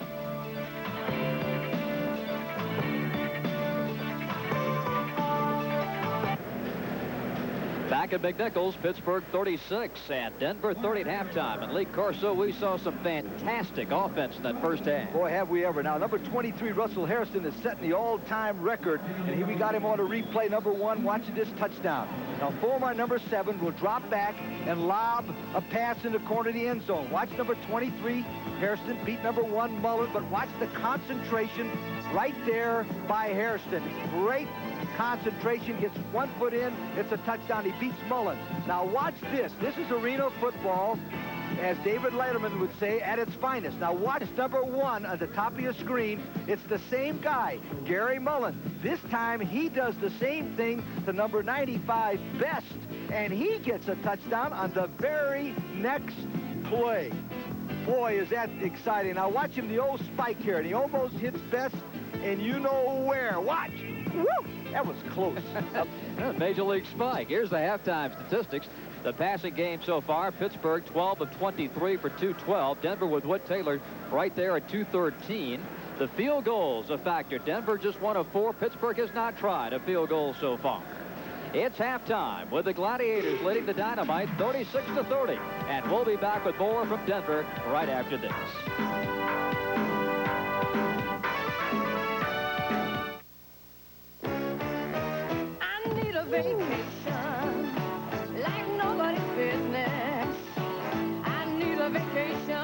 Back at McNichols, Pittsburgh 36 and Denver 30 at halftime. And Lee Corso, we saw some fantastic offense in that first half. Boy, have we ever. Now, number 23, Russell Hairston, is setting the all-time record. And here we got him on a replay, number 1, watching this touchdown. Now, Fulmer, number 7, will drop back and lob a pass in the corner of the end zone. Watch number 23, Hairston, beat number 1, Mullen, but watch the concentration right there by Hairston. Great concentration, gets 1 foot in, it's a touchdown. He beats Mullen. Now watch this. This is arena football, as David Letterman would say, at its finest. Now watch number 1 on the top of your screen. It's the same guy, Gary Mullen. This time he does the same thing to number 95, Best, and he gets a touchdown on the very next play. Boy, is that exciting. Now watch him, the old spike here, and he almost hits Best, and you know where. Watch. Woo! That was close. Major League spike. Here's the halftime statistics. The passing game so far, Pittsburgh 12 of 23 for 212. Denver with Whit Taylor right there at 213. The field goals a factor. Denver just 1 of 4. Pittsburgh has not tried a field goal so far. It's halftime with the Gladiators leading the Dynamite 36-30. And we'll be back with more from Denver right after this. Vacation like nobody's business. I need a vacation.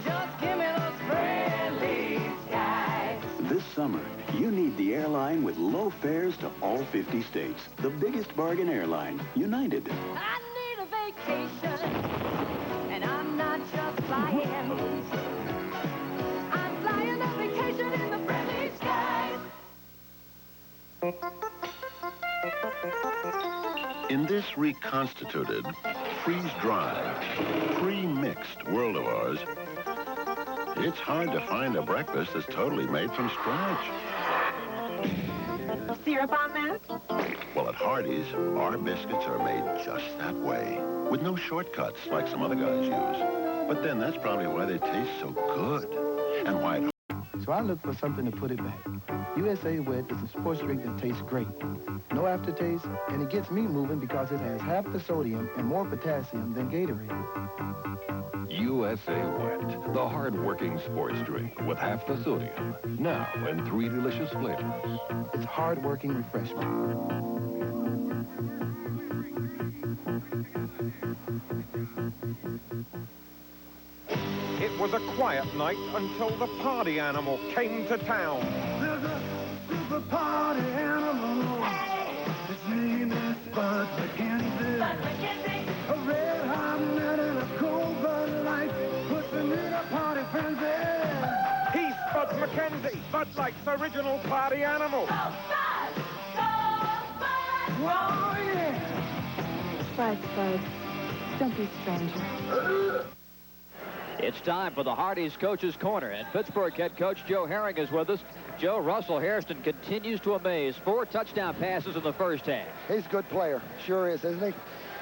Just give me those friendly skies. This summer, you need the airline with low fares to all 50 states. The biggest bargain airline, United. I need a vacation, and I'm not just flying. I'm flying a vacation in the friendly skies. In this reconstituted, freeze-dried, pre-mixed world of ours, it's hard to find a breakfast that's totally made from scratch. Syrup on that? Well, at Hardee's, our biscuits are made just that way, with no shortcuts like some other guys use. But then that's probably why they taste so good, and why it... So I look for something to put it back. USA Wet is a sports drink that tastes great. No aftertaste, and it gets me moving because it has half the sodium and more potassium than Gatorade. USA Wet, the hard-working sports drink with half the sodium. Now in 3 delicious flavors. It's hard-working refreshment. It was a quiet night until the party animal came to town. There's a super party animal. Hey! His name is Bud McKenzie. Bud McKenzie. A red hot nut and a cold Bud Light puts him in a party frenzy. He's Bud McKenzie, Bud Light's original party animal. Go Bud! Go Bud! Oh, yeah! Bud, Bud, don't be a stranger. It's time for the Hardee's Coach's Corner, and Pittsburgh head coach Joe Herring is with us. Joe, Russell Hairston continues to amaze. 4 touchdown passes in the first half. He's a good player. Sure is, isn't he?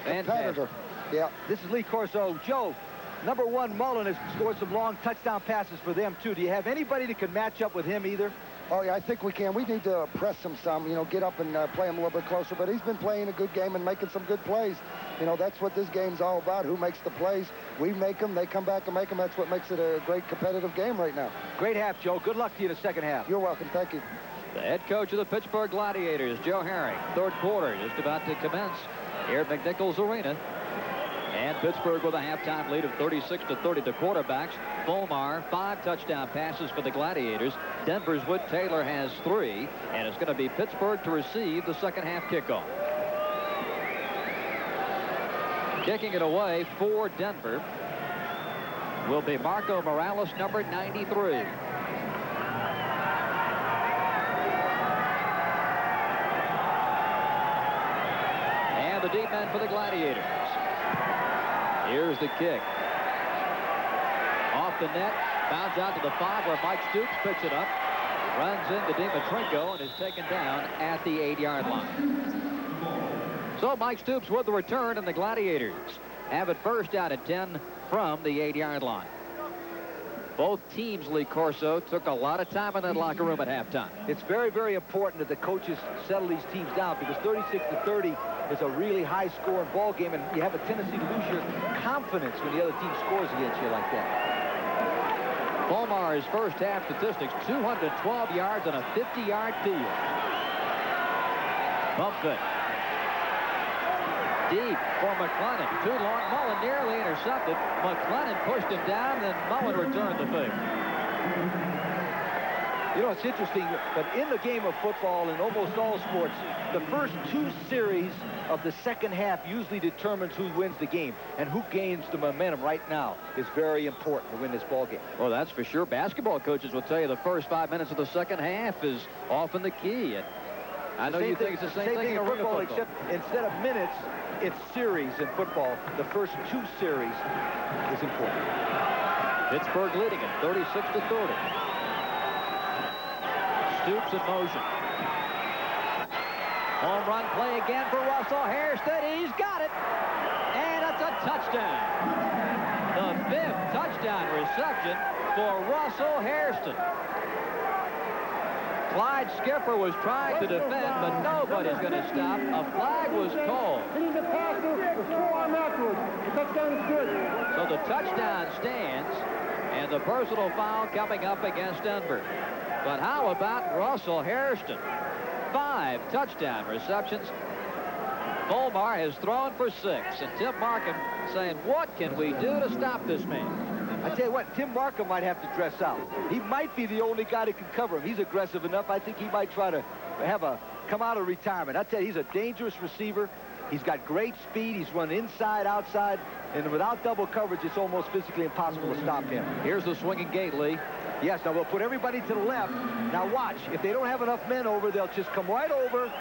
Competitor. Yeah. This is Lee Corso. Joe, number 1, Mullen has scored some long touchdown passes for them, too. Do you have anybody that can match up with him either? Oh, yeah, I think we can. We need to press him some, you know, get up and play him a little bit closer. But he's been playing a good game and making some good plays. You know, that's what this game's all about. Who makes the plays? We make them. They come back and make them. That's what makes it a great competitive game right now. Great half, Joe. Good luck to you in the second half. You're welcome. Thank you. The head coach of the Pittsburgh Gladiators, Joe Herring. Third quarter just about to commence here at McNichols Arena. And Pittsburgh with a halftime lead of 36-30. The quarterbacks, Fulmar, 5 touchdown passes for the Gladiators. Denver's Wood Taylor has 3, and it's going to be Pittsburgh to receive the second half kickoff. Kicking it away for Denver will be Marco Morales, number 93. And the deep end for the Gladiators. Here's the kick. Off the net, bounds out to the 5 where Mike Stoops picks it up, runs into DiMatrico and is taken down at the 8-yard line. So Mike Stoops with the return, and the Gladiators have it first out at 10 from the 8-yard line. Both teams, Lee Corso, took a lot of time in that locker room at halftime. It's very, very important that the coaches settle these teams down, because 36-30 is a really high-scoring ball game, and you have a tendency to lose your confidence when the other team scores against you like that. Fulmar's first half statistics, 212 yards on a 50-yard field. Bump it. Deep for McClellan. Too long. Mullen nearly intercepted. McClellan pushed him down, and Mullen returned the favor. You know, it's interesting, but in the game of football, in almost all sports, the first 2 series of the second half usually determines who wins the game, and who gains the momentum right now is very important to win this ball game. Well, that's for sure. Basketball coaches will tell you the first 5 minutes of the second half is often the key. And I know you think it's the same thing in football, except instead of minutes, it's series in football. The first 2 series is important. Pittsburgh leading it 36-30. Stoops in motion. Home run play again for Russell Hairston. He's got it. And it's a touchdown. The 5th touchdown reception for Russell Hairston. Clyde Skipper was trying to defend, but nobody's going to stop. A flag was called. So the touchdown stands, and the personal foul coming up against Denver. But how about Russell Hairston? 5 touchdown receptions. Fulmar has thrown for 6, and Tim Markham saying, what can we do to stop this man? I tell you what, Tim Markham might have to dress out. He might be the only guy that can cover him. He's aggressive enough. I think he might try to come out of retirement. I tell you, he's a dangerous receiver. He's got great speed. He's run inside, outside, and without double coverage, it's almost physically impossible to stop him. Here's the swinging gate, Lee. Yes, now we'll put everybody to the left. Now watch, if they don't have enough men over, they'll just come right over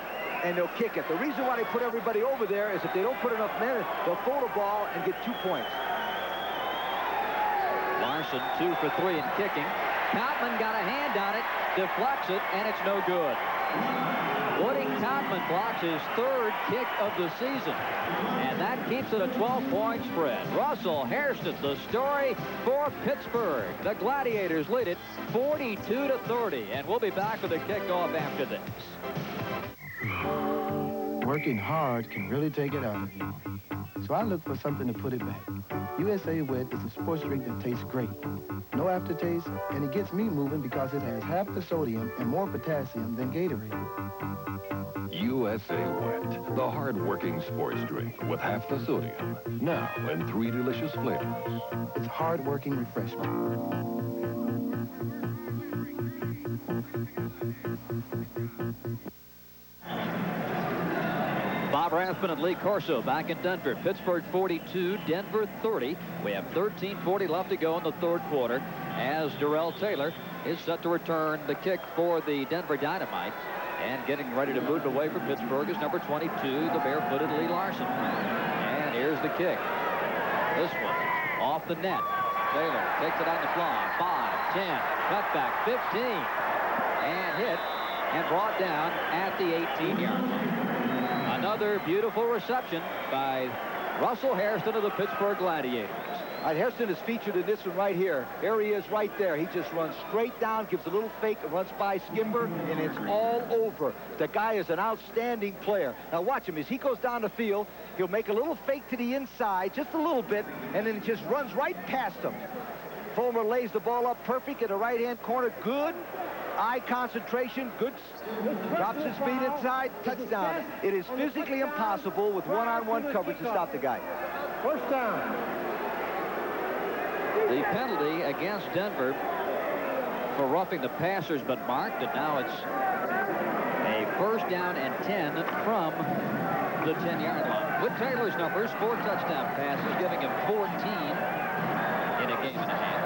and they'll kick it. The reason why they put everybody over there is if they don't put enough men, they'll throw the ball and get 2 points. Larson 2 for 3 in kicking. Totman got a hand on it, deflects it, and it's no good. Woody Totman blocks his 3rd kick of the season, and that keeps it a 12-point spread. Russell Hairston, the story for Pittsburgh. The Gladiators lead it 42-30, and we'll be back with a kickoff after this. Working hard can really take it out of you. So I look for something to put it back. USA Wet is a sports drink that tastes great. No aftertaste, and it gets me moving because it has half the sodium and more potassium than Gatorade. USA Wet, the hard-working sports drink with half the sodium. Now in 3 delicious flavors. It's hard-working refreshment. Bob Rathman and Lee Corso back in Denver. Pittsburgh 42, Denver 30. We have 13:40 left to go in the 3rd quarter as Darrell Taylor is set to return the kick for the Denver Dynamite. And getting ready to move away from Pittsburgh is number 22, the barefooted Lee Larson. And here's the kick. This one off the net. Taylor takes it on the fly. 5, 10, cut back 15. And hit and brought down at the 18-yard line. Another beautiful reception by Russell Hairston of the Pittsburgh Gladiators. Hairston is featured in this one right here. There he is right there. He just runs straight down, gives a little fake, and runs by Skipper, and it's all over. The guy is an outstanding player. Now watch him. As he goes down the field, he'll make a little fake to the inside, just a little bit, and then he just runs right past him. Fulmer lays the ball up perfect in the right-hand corner. Good. Eye concentration, good, drops his feet inside, touchdown. It is physically impossible with one-on-one coverage to stop the guy. First down. The penalty against Denver for roughing the passers but marked, and now it's a first down and 10 from the 10-yard line. With Taylor's numbers, 4 touchdown passes, giving him 14 in a game and a half.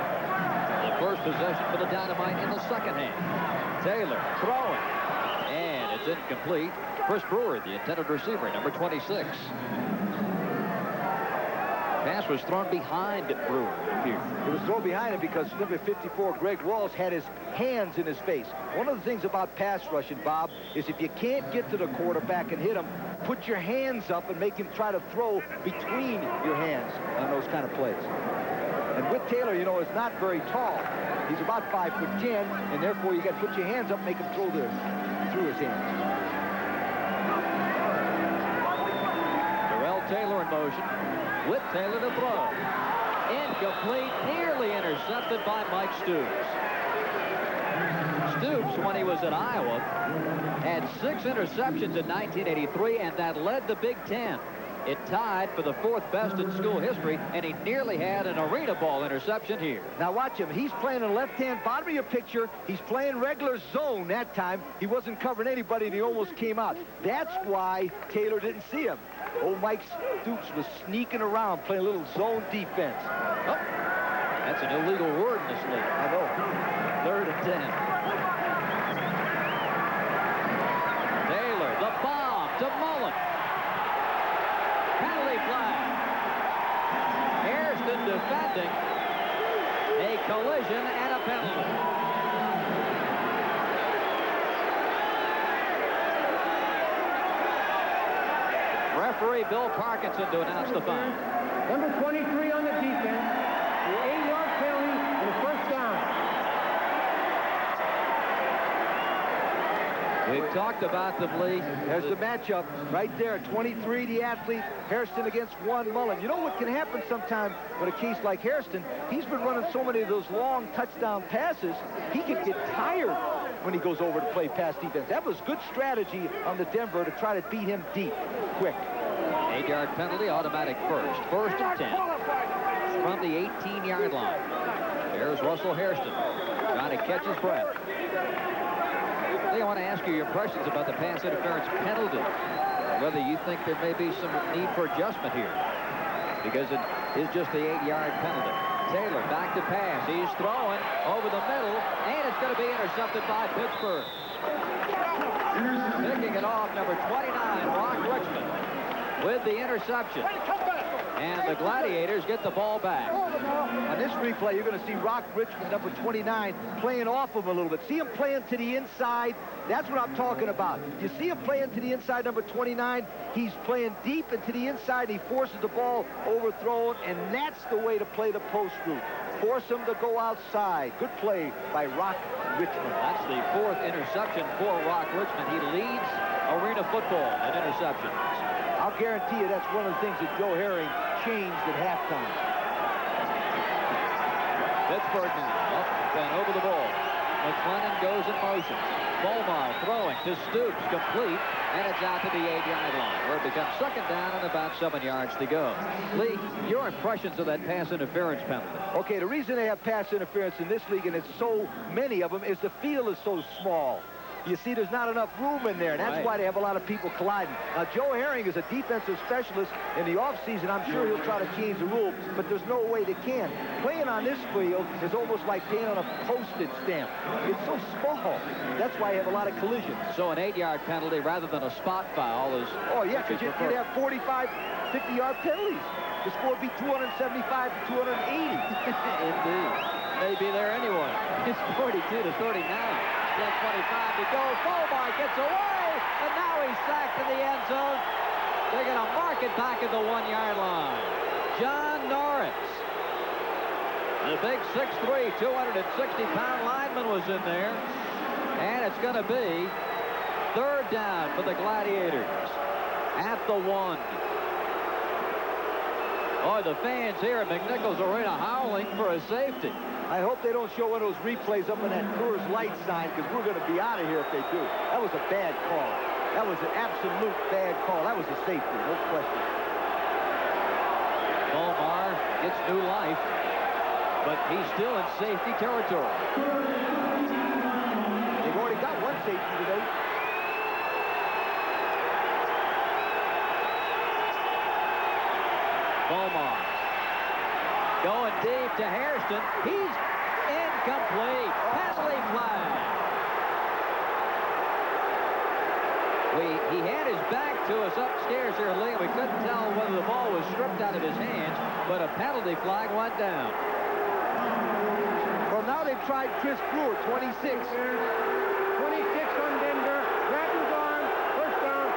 The first possession for the Dynamite in the second half. Taylor throwing, and it's incomplete. Chris Brewer, the intended receiver, number 26. Pass was thrown behind Brewer, it appeared. It was thrown behind him because number 54, Greg Walls, had his hands in his face. One of the things about pass rushing, Bob, is if you can't get to the quarterback and hit him, put your hands up and make him try to throw between your hands on those kind of plays. And Whit Taylor, you know, is not very tall. He's about 5'10", and therefore you got to put your hands up and make him throw through his hands. Darrell Taylor in motion. Whit Taylor to throw. Incomplete, nearly intercepted by Mike Stoops. Stoops, when he was at Iowa, had 6 interceptions in 1983, and that led the Big Ten. It tied for the 4th best in school history, and he nearly had an arena ball interception here. Now watch him. He's playing in the left-hand bottom of your picture. He's playing regular zone that time. He wasn't covering anybody, and he almost came out. That's why Taylor didn't see him. Old Mike Stoops was sneaking around, playing a little zone defense. Oh, that's an illegal word in this league. I know. 3rd and 10. Taylor, the bomb to Mullen. Penalty flag. Hairston defending. A collision and a penalty. Referee Bill Parkinson to announce the foul. Number 23 on the defense. The 8-yard penalty and a first down. We've talked about them, Lee. There's the matchup right there. 23, the athlete. Hairston against 1, Mullen. You know what can happen sometime with a case like Hairston? He's been running so many of those long touchdown passes, he could get tired when he goes over to play pass defense. That was good strategy on the Denver to try to beat him deep, quick. 8-yard penalty, automatic first. 1st and 10 from the 18-yard line. There's Russell Hairston trying to catch his breath. Lee, I want to ask you your impressions about the pass interference penalty. Whether you think there may be some need for adjustment here, because it is just the 8-yard penalty. Taylor back to pass. He's throwing over the middle, and it's going to be intercepted by Pittsburgh. Picking it off, number 29, Rock Richmond, with the interception. And the Gladiators get the ball back. On this replay, you're going to see Rock Richmond, number 29, playing off him a little bit. See him playing to the inside. That's what I'm talking about. You see him playing to the inside, number 29. He's playing deep and to the inside. He forces the ball overthrown, and that's the way to play the post route. Force him to go outside. Good play by Rock Richmond. That's the 4th interception for Rock Richmond. He leads arena football in interceptions. I'll guarantee you that's one of the things that Joe Herring changed at halftime. Pittsburgh now up and over the ball. McClellan goes in motion. Volmar throwing to Stoops, complete, and it's out to the 8-yard line, where it becomes 2nd down and about 7 yards to go. Lee, your impressions of that pass interference penalty? Okay, the reason they have pass interference in this league, and it's so many of them, is the field is so small. You see, there's not enough room in there, and that's why they have a lot of people colliding. Now, Joe Herring is a defensive specialist. In the offseason, I'm sure he'll try to change the rule, but there's no way they can. Playing on this field is almost like playing on a postage stamp. It's so small. That's why you have a lot of collisions. So an 8-yard penalty rather than a spot foul is... Oh, yeah, because you'd have 45, 50-yard penalties. The score would be 275 to 280. Indeed. Maybe there anyway. It's 42 to 39. 10:25 to go. Volmar gets away, and now he's sacked in the end zone. They're going to mark it back at the 1-yard line. John Norris, the big 6'3", 260-pound lineman, was in there, and it's going to be 3rd down for the Gladiators at the 1. Boy, the fans here at McNichols Arena howling for a safety. I hope they don't show one of those replays up on that Coors Light sign, because we're going to be out of here if they do. That was a bad call. That was an absolute bad call. That was a safety, no question. Volmar gets new life, but he's still in safety territory. They've already got one safety today. Volmar going deep to Hairston. He's incomplete. Penalty flag. He had his back to us upstairs here, Lee. We couldn't tell whether the ball was stripped out of his hands, but a penalty flag went down. Well, now they've tried Chris Brewer, 26. 26 on Denver. Grab his arm. First down.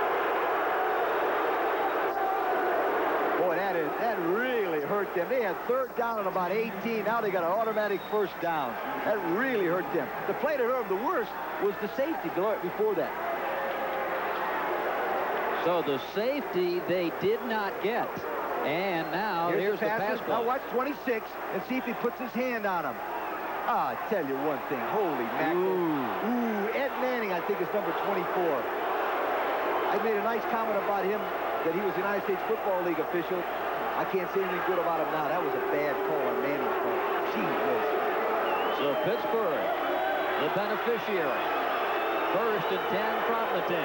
Boy, that really hurt them. They had third down at about 18. Now they got an automatic first down. That really hurt them. The play that hurt them the worst was the safety before that. So the safety they did not get. And now here's the pass play. Now watch 26 and see if he puts his hand on him. I tell you one thing. Holy mackerel. Ooh, Ed Manning, I think, is number 24. I made a nice comment about him that he was a United States Football League official. I can't say anything good about him now. That was a bad call on Manning's part. Gee whiz. So Pittsburgh, the beneficiary. First and 10 from the 10.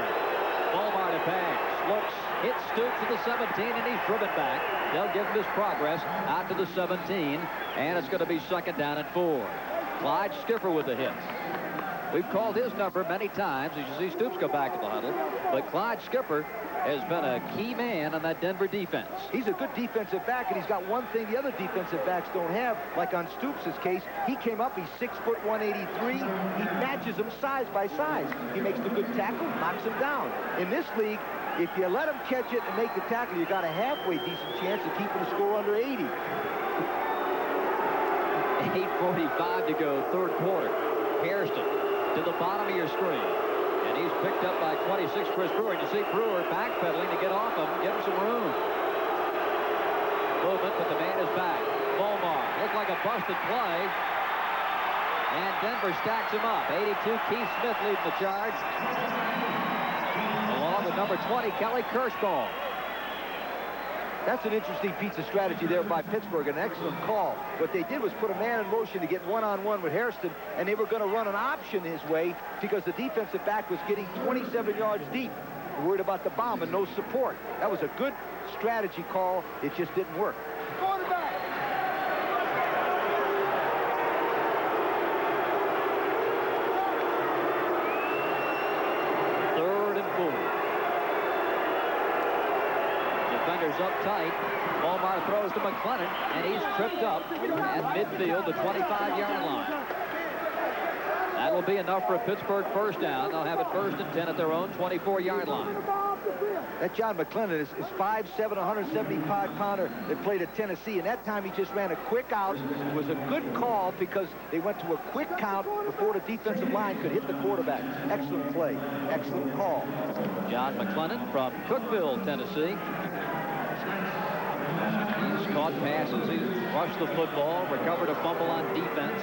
Volmar to pass. Looks, hits Stoops to the 17, and he's driven back. They'll give him his progress out to the 17, and it's going to be second down and 4. Clyde Skipper with the hit. We've called his number many times as you see Stoops go back to the huddle, but Clyde Skipper has been a key man on that Denver defense. He's a good defensive back, and he's got one thing the other defensive backs don't have, like on Stoops' case. He came up, he's 6 foot 183. He matches them size by size. He makes the good tackle, knocks him down. In this league, if you let him catch it and make the tackle, you got a halfway decent chance of keeping the score under 80. 8:45 to go, third quarter. Hairston to the bottom of your screen. And he's picked up by 26, Chris Brewer. You see Brewer backpedaling to get off him, give him some room. Movement, but the man is back. Volmar looked like a busted play. And Denver stacks him up. 82, Keith Smith leading the charge. Along with number 20, Kelly Kirschbaum. That's an interesting piece of strategy there by Pittsburgh, an excellent call. What they did was put a man in motion to get one-on-one with Hairston, and they were going to run an option his way because the defensive back was getting 27 yards deep. Worried about the bomb and no support. That was a good strategy call. It just didn't work. Quarterback! Third and 4. Defenders up tight. Volmar throws to McClellan, and he's tripped up at midfield, the 25-yard line. That'll be enough for a Pittsburgh first down. They'll have it first and 10 at their own 24-yard line. That John McClellan is 5'7", 175-pounder that played at Tennessee, and that time he just ran a quick out. It was a good call because they went to a quick count before the defensive line could hit the quarterback. Excellent play. Excellent call. John McClellan from Cookeville, Tennessee. He's caught passes. He's rushed the football, recovered a fumble on defense.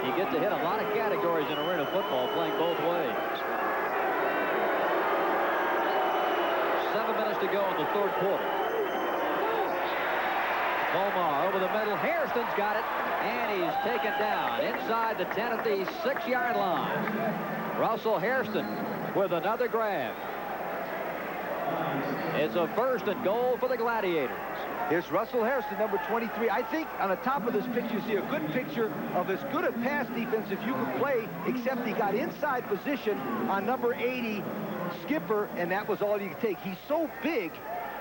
You get to hit a lot of categories in arena football playing both ways. 7 minutes to go in the third quarter. Volmar over the middle. Hairston's got it, and he's taken down inside the 10 at the 6-yard line. Russell Hairston with another grab. It's a first and goal for the Gladiators. Here's Russell Hairston, number 23. I think on the top of this picture, you see a good picture of as good a pass defense as you could play, except he got inside position on number 80, Skipper, and that was all you could take. He's so big,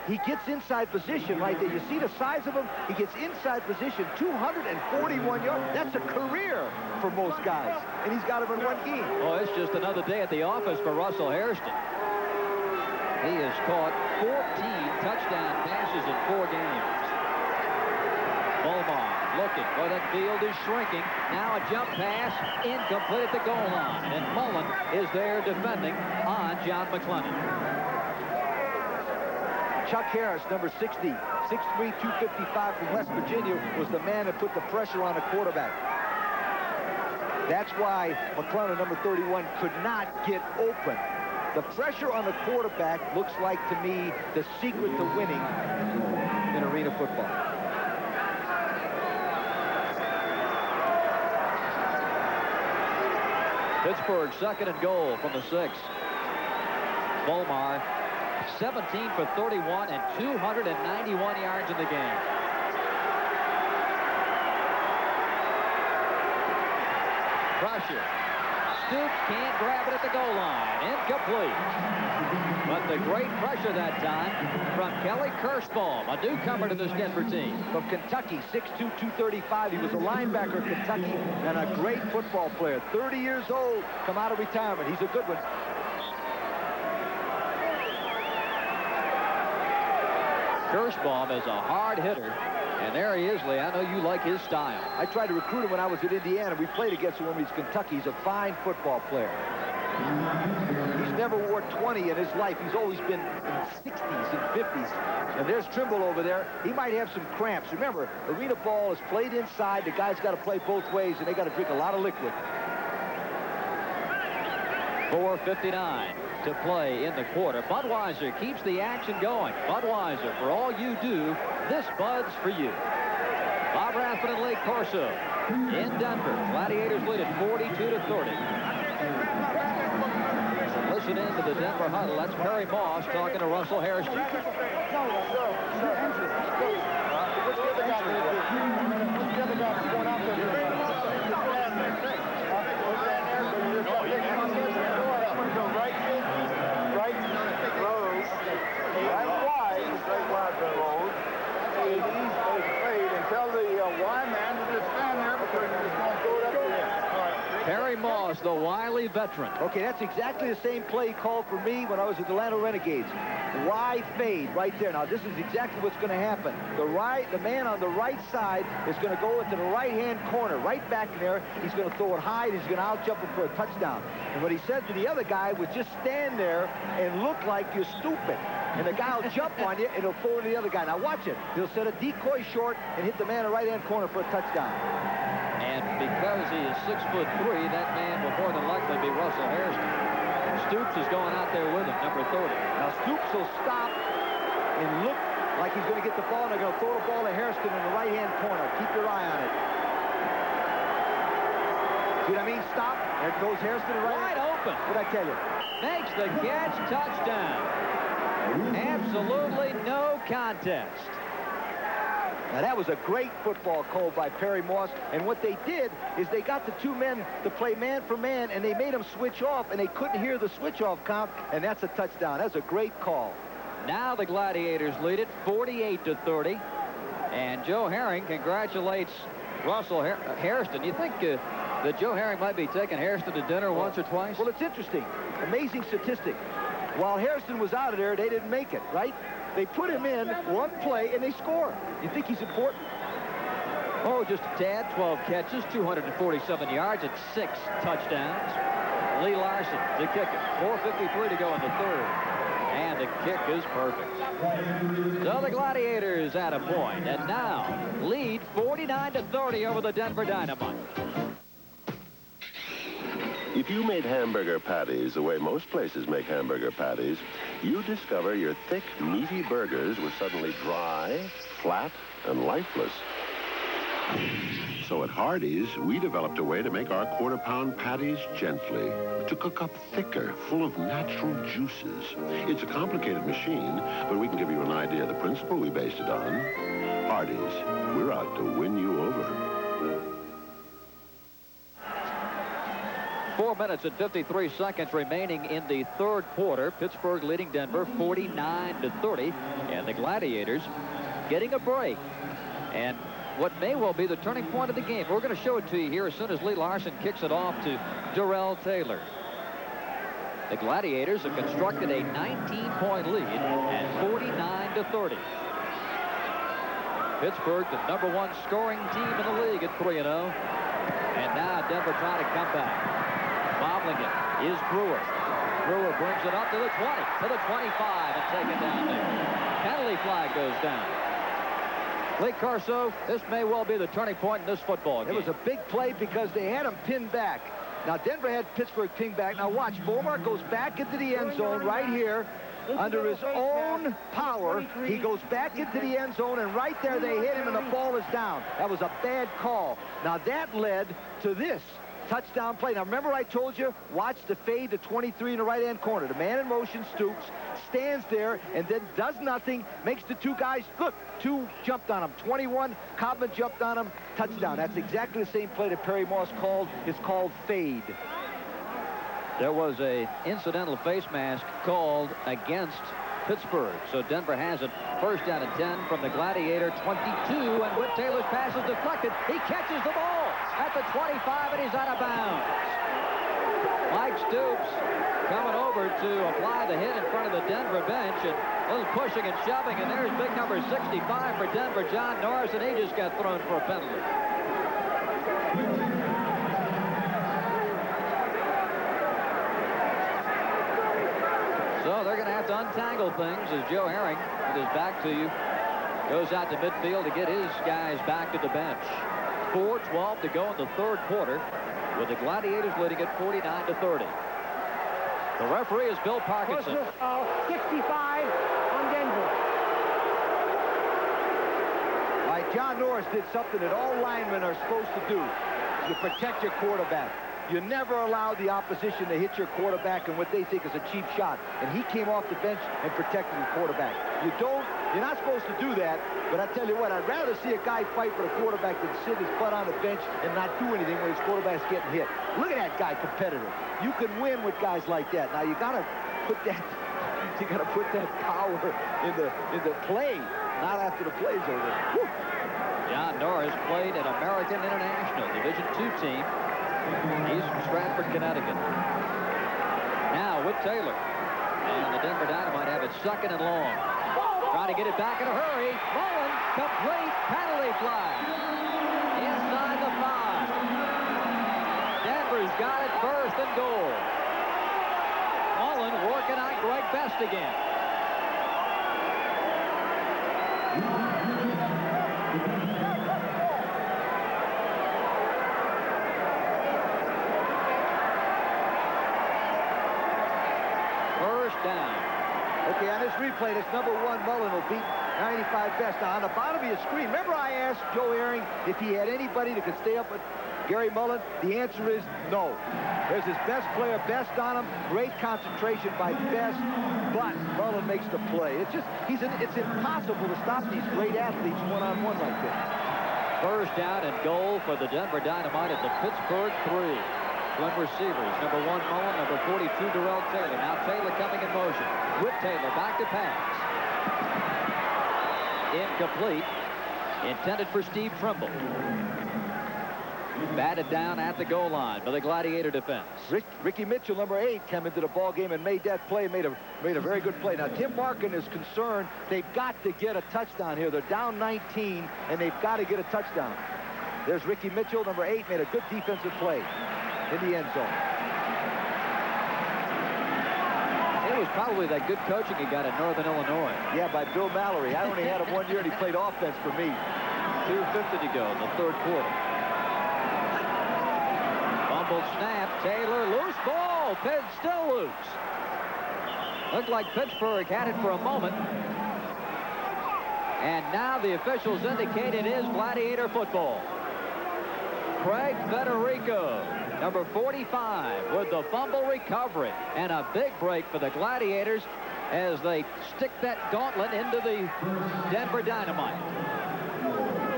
he gets inside position right there. You see the size of him? He gets inside position, 241 yards. That's a career for most guys, and he's got him in one game. Oh, it's just another day at the office for Russell Hairston. He has caught 14 touchdown passes in 4 games. Volmar looking, but that field is shrinking. Now a jump pass, incomplete at the goal line. And Mullen is there defending on John McClellan. Chuck Harris, number 60, 6'3", 255 from West Virginia, was the man that put the pressure on the quarterback. That's why McClellan, number 31, could not get open. The pressure on the quarterback looks like, to me, the secret to winning in arena football. Pittsburgh 2nd and goal from the 6. Volmar 17 for 31 and 291 yards in the game. Pressure. Stoops can't grab it at the goal line. Incomplete. But the great pressure that time from Kelly Kirschbaum, a newcomer to this Denver team. From Kentucky, 6'2", 235. He was a linebacker at Kentucky and a great football player. 30 years old, come out of retirement. He's a good one. Kirschbaum is a hard hitter. And there he is, Lee. I know you like his style. I tried to recruit him when I was at Indiana. We played against him when he was Kentucky. He's a fine football player. He's never wore 20 in his life. He's always been in the 60s and 50s. And there's Trimble over there. He might have some cramps. Remember, arena ball is played inside. The guy's got to play both ways, and they got to drink a lot of liquid. 4:59 to play in the quarter. Budweiser keeps the action going. Budweiser, for all you do, this Bud's for you. Bob Rathman and Lake Corso in Denver. Gladiators lead at 42-30. Listen in to the Denver huddle. That's Perry Moss talking to Russell Hairston. What's the other guy going to do? What's the other guy going out there? Perry Moss, the wily veteran. Okay, that's exactly the same play he called for me when I was at the Atlanta Renegades. Y fade right there. Now, this is exactly what's going to happen. The man on the right side is going to go into the right-hand corner, right back in there. He's going to throw it high, and he's going to out-jump him for a touchdown. And what he said to the other guy was just stand there and look like you're stupid. And the guy will jump on you, and he'll throw it to the other guy. Now, watch it. He'll set a decoy short and hit the man in the right-hand corner for a touchdown. And because he is 6'3", that man will more than likely be Russell Hairston. Stoops is going out there with him, number 30. Now, Stoops will stop and look like he's going to get the ball, and they're going to throw the ball to Hairston in the right-hand corner. Keep your eye on it. See what I mean? Stop. There goes Hairston right open. What'd I tell you? Makes the catch, touchdown. Absolutely no contest. Now, that was a great football call by Perry Moss, and what they did is they got the two men to play man for man, and they made them switch off, and they couldn't hear the switch-off count, and that's a touchdown. That's a great call. Now the Gladiators lead it 48-30, and Joe Herring congratulates Russell Hairston. You think that Joe Herring might be taking Hairston to dinner once or twice? Well, it's interesting. Amazing statistic. While Hairston was out of there, they didn't make it, right? They put him in one play, and they score. You think he's important? Oh, just a tad. 12 catches, 247 yards, and 6 touchdowns. Lee Larson to kick it. 4:53 to go in the third. And the kick is perfect. So the Gladiators at a point, and now lead 49-30 over the Denver Dynamite. If you made hamburger patties the way most places make hamburger patties, you discover your thick, meaty burgers were suddenly dry, flat, and lifeless. So at Hardee's, we developed a way to make our quarter-pound patties gently, to cook up thicker, full of natural juices. It's a complicated machine, but we can give you an idea of the principle we based it on. Hardee's, we're out to win you over. 4 minutes and 53 seconds remaining in the third quarter. Pittsburgh leading Denver 49-30, and the Gladiators getting a break. And what may well be the turning point of the game. We're going to show it to you here as soon as Lee Larson kicks it off to Darrell Taylor. The Gladiators have constructed a 19-point lead at 49-30. Pittsburgh, the #1 scoring team in the league at 3-0. And now Denver trying to come back. Bobbling it is Brewer. Brewer brings it up to the 20, to the 25, and taken down there. Penalty flag goes down. Lee Corso, this may well be the turning point in this football game. It was a big play because they had him pinned back. Now, Denver had Pittsburgh pinned back. Now, watch. Volmar goes back into the end zone right here. Under his own power, he goes back into the end zone, and right there they hit him, and the ball is down. That was a bad call. Now, that led to this touchdown play. Now, remember I told you, watch the fade to 23 in the right-hand corner. The man in motion, Stoops, stands there and then does nothing, makes the two guys, look, two jumped on him. 21, Cobman jumped on him, touchdown. That's exactly the same play that Perry Moss called. It's called fade. There was a incidental face mask called against Pittsburgh. So Denver has it first down and 10 from the Gladiator 22, and Whit Taylor's pass is deflected. He catches the ball at the 25, and he's out of bounds. Mike Stoops coming over to apply the hit in front of the Denver bench, and a little pushing and shoving, and there's big number 65 for Denver, John Norris, and he just got thrown for a penalty. So they're going to have to untangle things as Joe Herring, with his back to you, goes out to midfield to get his guys back to the bench. 4:12 to go in the third quarter, with the Gladiators leading at 49-30. The referee is Bill Parkinson. 65 on Denver. All right, John Norris did something that all linemen are supposed to do. You protect your quarterback. You never allow the opposition to hit your quarterback in what they think is a cheap shot. And he came off the bench and protected the quarterback. You're not supposed to do that, but I tell you what, I'd rather see a guy fight for the quarterback than sit his butt on the bench and not do anything when his quarterback's getting hit. Look at that guy, competitive. You can win with guys like that. Now you gotta put that power into play, not after the play's over. Whew. John Norris played at American International, Division II team. He's from Stratford, Connecticut. Now with Taylor. And the Denver Dynamite have it second and long. Trying to get it back in a hurry. Mullen, complete, penalty flag. Inside the 5. Denver's got it first and goal. Mullen working on Greg Best again. Down. Okay, on this replay, this number 1 Mullen will beat 95 Best. Now, on the bottom of your screen, remember I asked Joe Herring if he had anybody that could stay up with Gary Mullen? The answer is no. There's his best player, Best, on him. Great concentration by Best, but Mullen makes the play. It's impossible to stop these great athletes one-on-one like this. First down and goal for the Denver Dynamite at the Pittsburgh 3. Twin receivers, number 1 Mullen, number 42 Darrell Taylor. Now Taylor coming in motion. With Taylor, back to pass. Incomplete. Intended for Steve Trimble. Batted down at the goal line by the Gladiator defense. Ricky Mitchell, number 8, came into the ball game and made that play, made a very good play. Now, Tim Markin is concerned. They've got to get a touchdown here. They're down 19, and they've got to get a touchdown. There's Ricky Mitchell, number 8, made a good defensive play in the end zone. It was probably that good coaching he got in Northern Illinois. Yeah, by Bill Mallory. I only had him 1 year, and he played offense for me. 2:50 to go in the third quarter. Fumbled snap. Taylor, loose ball. Pitt still loose. Looked like Pittsburgh had it for a moment. And now the officials indicate it is Gladiator football. Craig Federico, number 45, with the fumble recovery. And a big break for the Gladiators as they stick that gauntlet into the Denver Dynamite.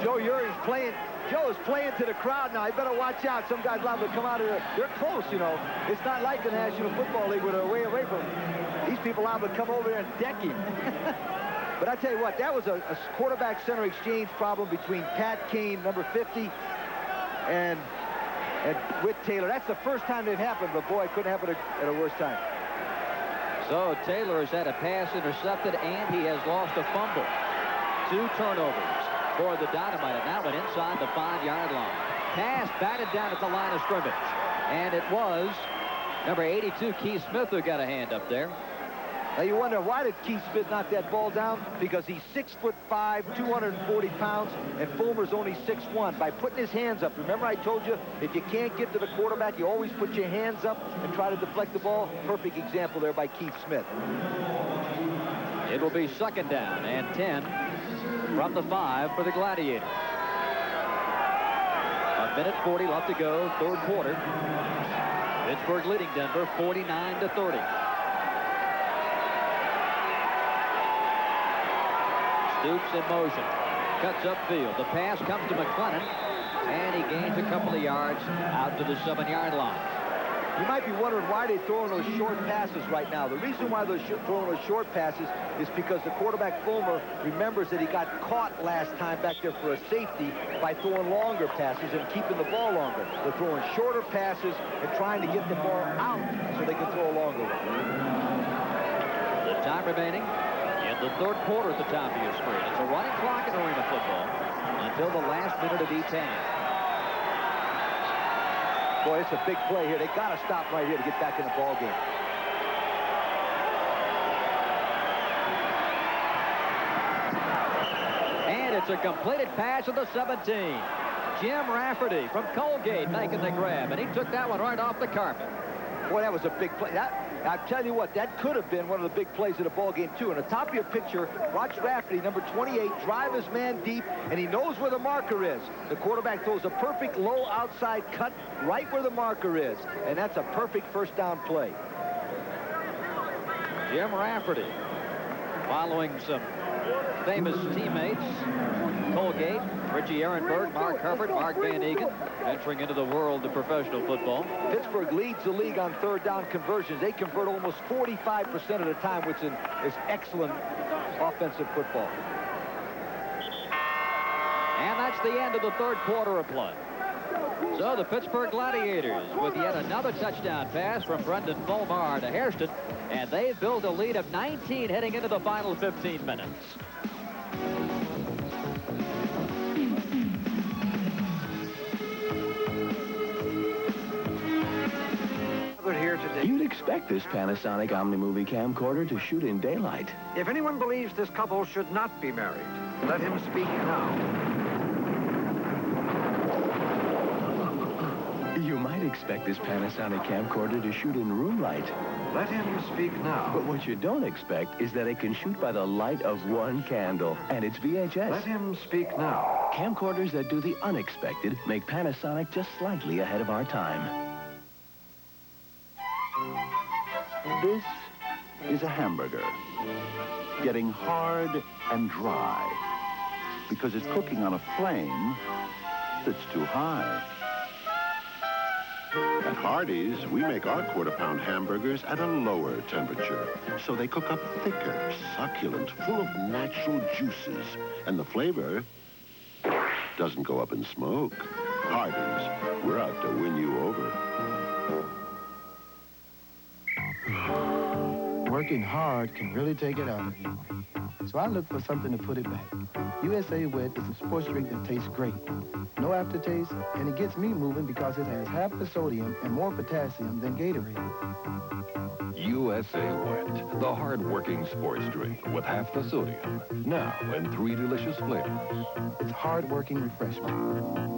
Joe Uri's playing. Joe is playing to the crowd now. You better watch out. Some guys liable to come out of there. They're close, you know. It's not like the National Football League where they're way away from him. These people liable to come over there and deck him. But I tell you what, that was a quarterback-center exchange problem between Pat Kane, number 50, and Whit Taylor. That's the first time it happened, but boy, it couldn't happen at a worse time. So Taylor has had a pass intercepted, and he has lost a fumble. 2 turnovers for the Dynamite, and that went inside the 5-yard line. Pass batted down at the line of scrimmage, and it was number 82, Keith Smith, who got a hand up there. Now you wonder, why did Keith Smith knock that ball down? Because he's 6'5", 240 pounds, and Fulmer's only 6'1". By putting his hands up, remember I told you, if you can't get to the quarterback, you always put your hands up and try to deflect the ball. Perfect example there by Keith Smith. It will be second down and 10 from the 5 for the Gladiators. A Minute 40 left to go, third quarter. Pittsburgh leading Denver 49-30. Stoops in motion. Cuts upfield. The pass comes to McLennan, and he gains a couple of yards out to the 7-yard line. You might be wondering why they're throwing those short passes right now. The reason why they're throwing those short passes is because the quarterback, Fulmer, remembers that he got caught last time back there for a safety by throwing longer passes and keeping the ball longer. They're throwing shorter passes and trying to get the ball out so they can throw a longer one. The time remaining in the third quarter at the top of your screen. It's a running clock in arena football until the last minute of each half. Boy, it's a big play here. They got to stop right here to get back in the ball game. And it's a completed pass at the 17. Jim Rafferty from Colgate making the grab, and he took that one right off the carpet. Boy, that was a big play. I tell you what, that could have been one of the big plays of the ball game, too. On the top of your picture, watch Rafferty, number 28, drive his man deep, and he knows where the marker is. The quarterback throws a perfect low outside cut right where the marker is, and that's a perfect first down play. Jim Rafferty, following some famous teammates, Colgate, Richie Ehrenberg, Mark Herbert, Mark Van Eegen, entering into the world of professional football. Pittsburgh leads the league on third down conversions. They convert almost 45% of the time, which is excellent offensive football. And that's the end of the third quarter of play. So the Pittsburgh Gladiators with yet another touchdown pass from Brendan Fulmer to Hairston, and they've built a lead of 19 heading into the final 15 minutes. You'd expect this Panasonic OmniMovie camcorder to shoot in daylight. If anyone believes this couple should not be married, let him speak now. You might expect this Panasonic camcorder to shoot in room light. Let him speak now. But what you don't expect is that it can shoot by the light of one candle, and it's VHS. Let him speak now. Camcorders that do the unexpected make Panasonic just slightly ahead of our time. This is a hamburger, getting hard and dry, because it's cooking on a flame that's too high. At Hardee's, we make our quarter-pound hamburgers at a lower temperature, so they cook up thicker, succulent, full of natural juices, and the flavor doesn't go up in smoke. Hardee's, we're out to win you over. Working hard can really take it out of you. So I look for something to put it back. USA Wet is a sports drink that tastes great. No aftertaste, and it gets me moving because it has half the sodium and more potassium than Gatorade. USA Wet, the hard-working sports drink with half the sodium. Now in 3 delicious flavors. It's hard-working refreshment.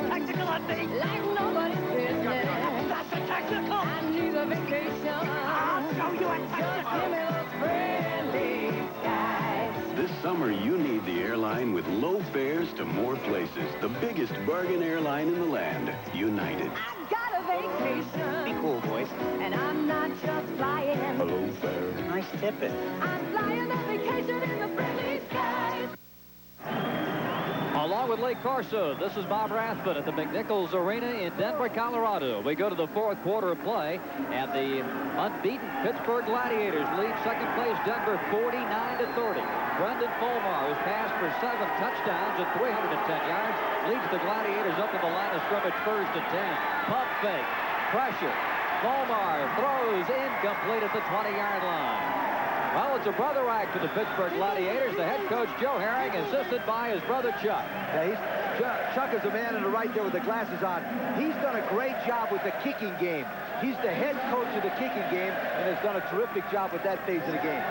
Tactical on me. Like nobody's business. That's a tactical. I need a vacation. I'll show you a tactical. Just give me those friendly skies. This summer, you need the airline with low fares to more places. The biggest bargain airline in the land, United. I got a vacation. Be cool, boys. And I'm not just flying. Hello, fare. Nice tipping. I'm flying on vacation in the friendly skies. Along with Lee Corso, this is Bob Rathbun at the McNichols Arena in Denver, Colorado. We go to the fourth quarter of play, and the unbeaten Pittsburgh Gladiators lead second place Denver 49-30. Brendan Fulmer, who's passed for 7 touchdowns and 310 yards, leads the Gladiators up to the line of scrimmage first and 10. Pump fake, pressure. Fulmer throws incomplete at the 20-yard line. Well, it's a brother act to the Pittsburgh Gladiators. The head coach, Joe Herring, assisted by his brother, Chuck. Yeah, Chuck is the man in the right there with the glasses on. He's done a great job with the kicking game. He's the head coach of the kicking game and has done a terrific job with that phase of the game.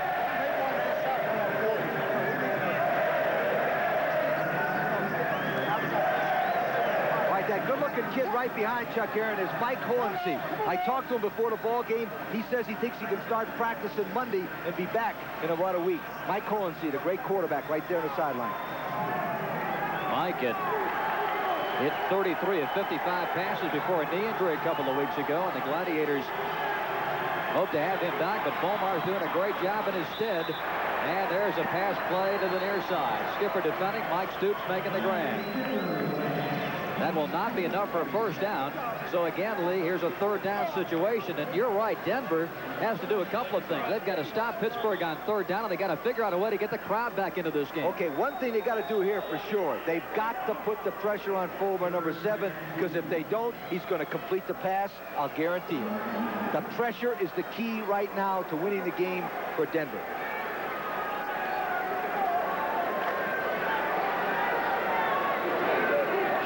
that good-looking kid right behind Chuck Aaron is Mike Hohensee. I talked to him before the ball game. He says he thinks he can start practicing Monday and be back in about a week. Mike Hohensee, the great quarterback right there on the sideline. Mike hit 33 of 55 passes before a knee injury a couple of weeks ago, and the Gladiators hope to have him back, but Volmar's doing a great job in his stead. And there's a pass play to the near side. Skipper defending, Mike Stoops making the grab. That will not be enough for a first down. So again, Lee, here's a third down situation. And you're right, Denver has to do a couple of things. They've got to stop Pittsburgh on third down, and they've got to figure out a way to get the crowd back into this game. Okay, one thing they got to do here for sure. They've got to put the pressure on fullback number 7, because if they don't, he's going to complete the pass. I'll guarantee you. The pressure is the key right now to winning the game for Denver.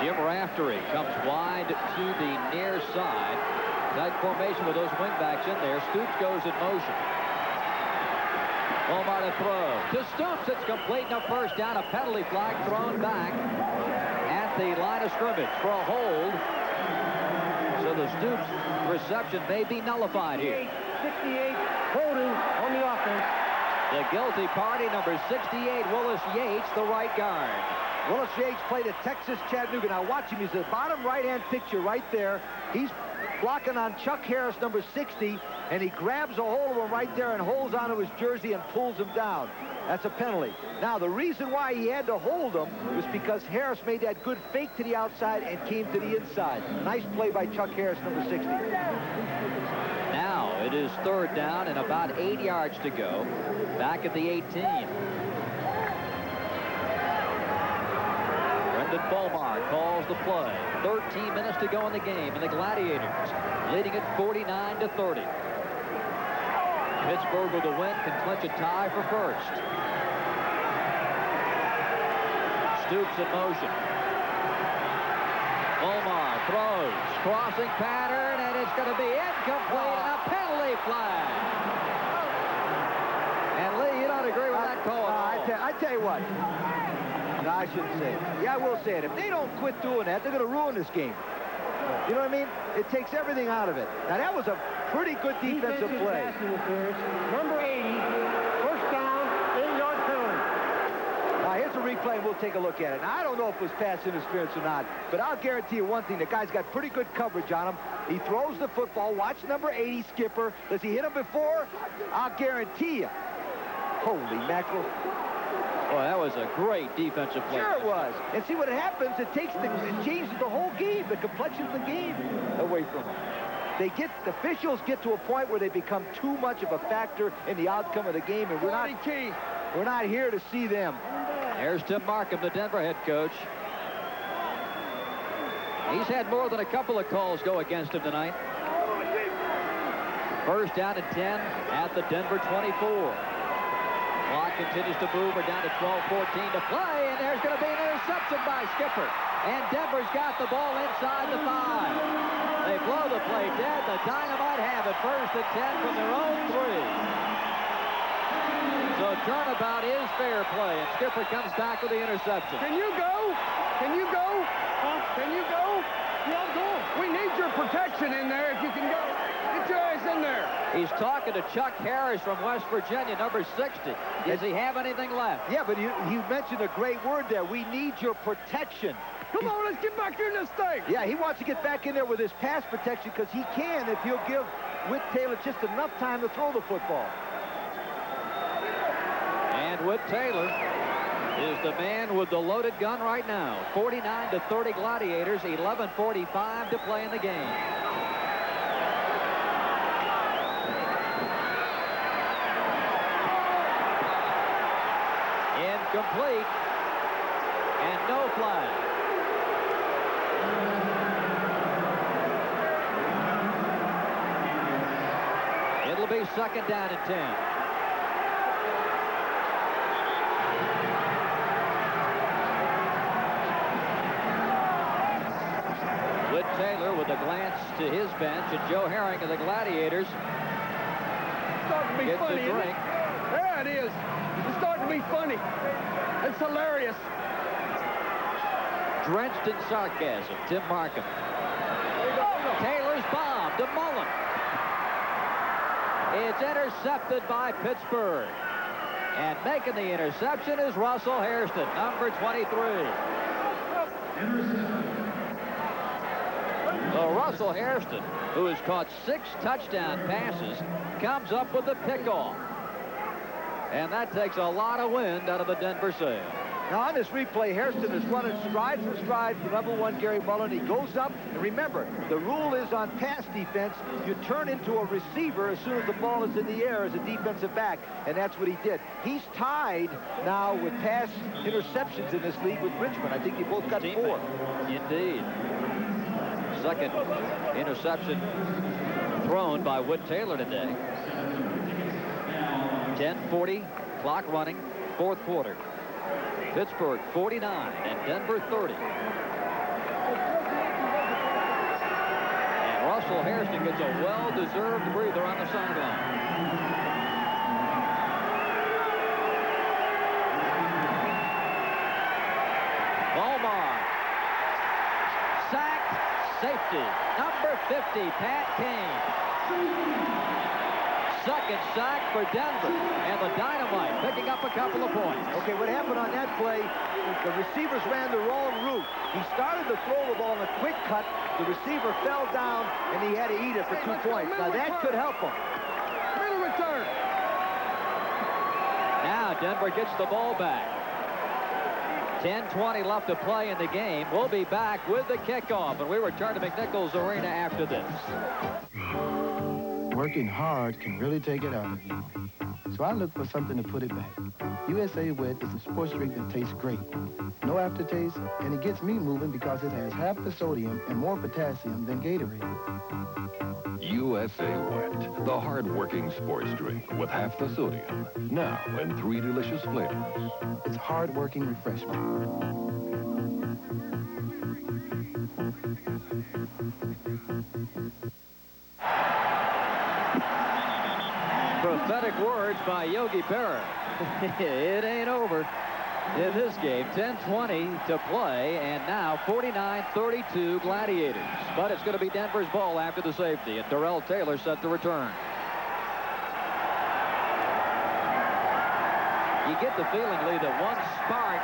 Jim Raftery comes wide to the near side. Tight formation with those wingbacks in there. Stoops goes in motion. Volmar to throw. To Stoops, it's complete and a first down. A penalty flag thrown back at the line of scrimmage for a hold. So the Stoops reception may be nullified here. 68 holding on the offense. The guilty party, number 68, Willis Yates, the right guard. Willis Yates played at Texas Chattanooga. Now watch him. He's the bottom right-hand picture right there. He's blocking on Chuck Harris, number 60, and he grabs a hold of him right there and holds onto his jersey and pulls him down. That's a penalty. Now, the reason why he had to hold him was because Harris made that good fake to the outside and came to the inside. Nice play by Chuck Harris, number 60. Now, it is third down and about 8 yards to go. Back at the 18. Volmar calls the play. 13 minutes to go in the game, and the Gladiators leading it 49-30. Pittsburgh with a win can clinch a tie for first. Stoops in motion. Volmar throws. Crossing pattern, and it's going to be incomplete, and a penalty flag. And Lee, you don't agree with that call at all. I tell you what. No, I shouldn't say it. Yeah, I will say it. If they don't quit doing that, they're going to ruin this game. You know what I mean? It takes everything out of it. Now, that was a pretty good defensive play. Number 80, first down, 8-yard penalty. Now, here's a replay, and we'll take a look at it. Now, I don't know if it was pass interference or not, but I'll guarantee you one thing. The guy's got pretty good coverage on him. He throws the football. Watch number 80, Skipper. Does he hit him before? I'll guarantee you. Holy mackerel. Well, that was a great defensive play. Sure it was. And see what happens, it changes the whole game, the complexion of the game away from them. The officials get to a point where they become too much of a factor in the outcome of the game, and we're not here to see them. There's Tim Markham, the Denver head coach. He's had more than a couple of calls go against him tonight. First down and 10 at the Denver 24. Clock continues to move. We're down to 12-14 to play, and there's going to be an interception by Skipper. And Denver's got the ball inside the 5. They blow the play dead. The Dynamite have it first and 10 from their own 3. So turnabout is fair play, and Skipper comes back with the interception. Can you go? Can you go? Can you go? Yeah, I'm going. We need your protection in there if you can go. Get your ass in there. He's talking to Chuck Harris from West Virginia, number 60. Does he have anything left? Yeah, but you mentioned a great word there. We need your protection. Come on, let's get back in this thing. Yeah, he wants to get back in there with his pass protection because he can if he'll give Whit Taylor just enough time to throw the football. And Whit Taylor is the man with the loaded gun right now. 49-30 Gladiators, 11:45 to play in the game. Incomplete, and no flag. It'll be second down and 10. Whit Taylor with a glance to his bench, and Joe Herring of the Gladiators Starting to be gets funny, a drink. There it is. It's starting to be funny. It's hilarious. drenched in sarcasm, Tim Markham. Taylor's bomb to Mullen. It's intercepted by Pittsburgh. And making the interception is Russell Hairston, number 23. So Russell Hairston, who has caught 6 touchdown passes, comes up with the pickoff. And that takes a lot of wind out of the Denver sail. Now on this replay, Hairston is running stride for stride for number 1 Gary Mullen. He goes up, and remember, the rule is on pass defense, you turn into a receiver as soon as the ball is in the air as a defensive back, and that's what he did. He's tied now with pass interceptions in this league with Richmond. I think they both got 4. Indeed. Second interception thrown by Whit Taylor today. 10:40, clock running, 4th quarter. Pittsburgh 49 and Denver 30. And Russell Hairston gets a well-deserved breather on the sideline. Omar. Sacked. Safety. Number 50, Pat Kane. Second sack for Denver, and the Dynamite picking up a couple of points. Okay, what happened on that play, the receivers ran the wrong route. He started to throw the ball in a quick cut. The receiver fell down, and he had to eat it for 2 points. Now, that could help him. Middle return. Now, Denver gets the ball back. 10:20 left to play in the game. We'll be back with the kickoff, and we return to McNichols Arena after this. Working hard can really take it out of you. So I look for something to put it back. USA Wet is a sports drink that tastes great. No aftertaste, and it gets me moving because it has half the sodium and more potassium than Gatorade. USA Wet, the hard-working sports drink with half the sodium. Now in 3 delicious flavors. It's hard-working refreshment. Prophetic words by Yogi Berra. It ain't over in this game. 10:20 to play, and now 49-32 Gladiators. But it's going to be Denver's ball after the safety, and Darrell Taylor set to return. You get the feeling, Lee, that one spark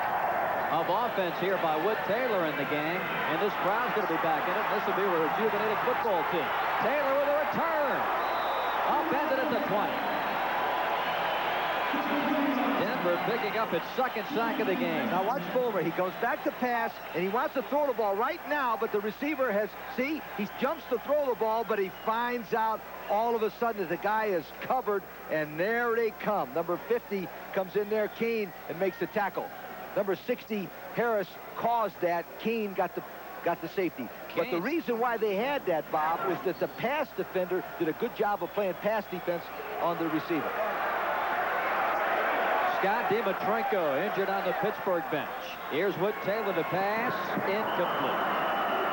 of offense here by Whit Taylor and the gang, and this crowd's going to be back in it. This will be a rejuvenated football team. Taylor with a return. Upended at the 20. Denver picking up its second sack of the game. Now watch Fulmer. He goes back to pass, and he wants to throw the ball right now, but the receiver has, see, he jumps to throw the ball, but he finds out all of a sudden that the guy is covered, and there they come. Number 50 comes in there, Keene, and makes the tackle. Number 60, Harris, caused that. Keene got the safety. But the reason why they had that, Bob, was that the pass defender did a good job of playing pass defense on the receiver. Scott Dimitrenko injured on the Pittsburgh bench. Here's Whit Taylor to pass. Incomplete.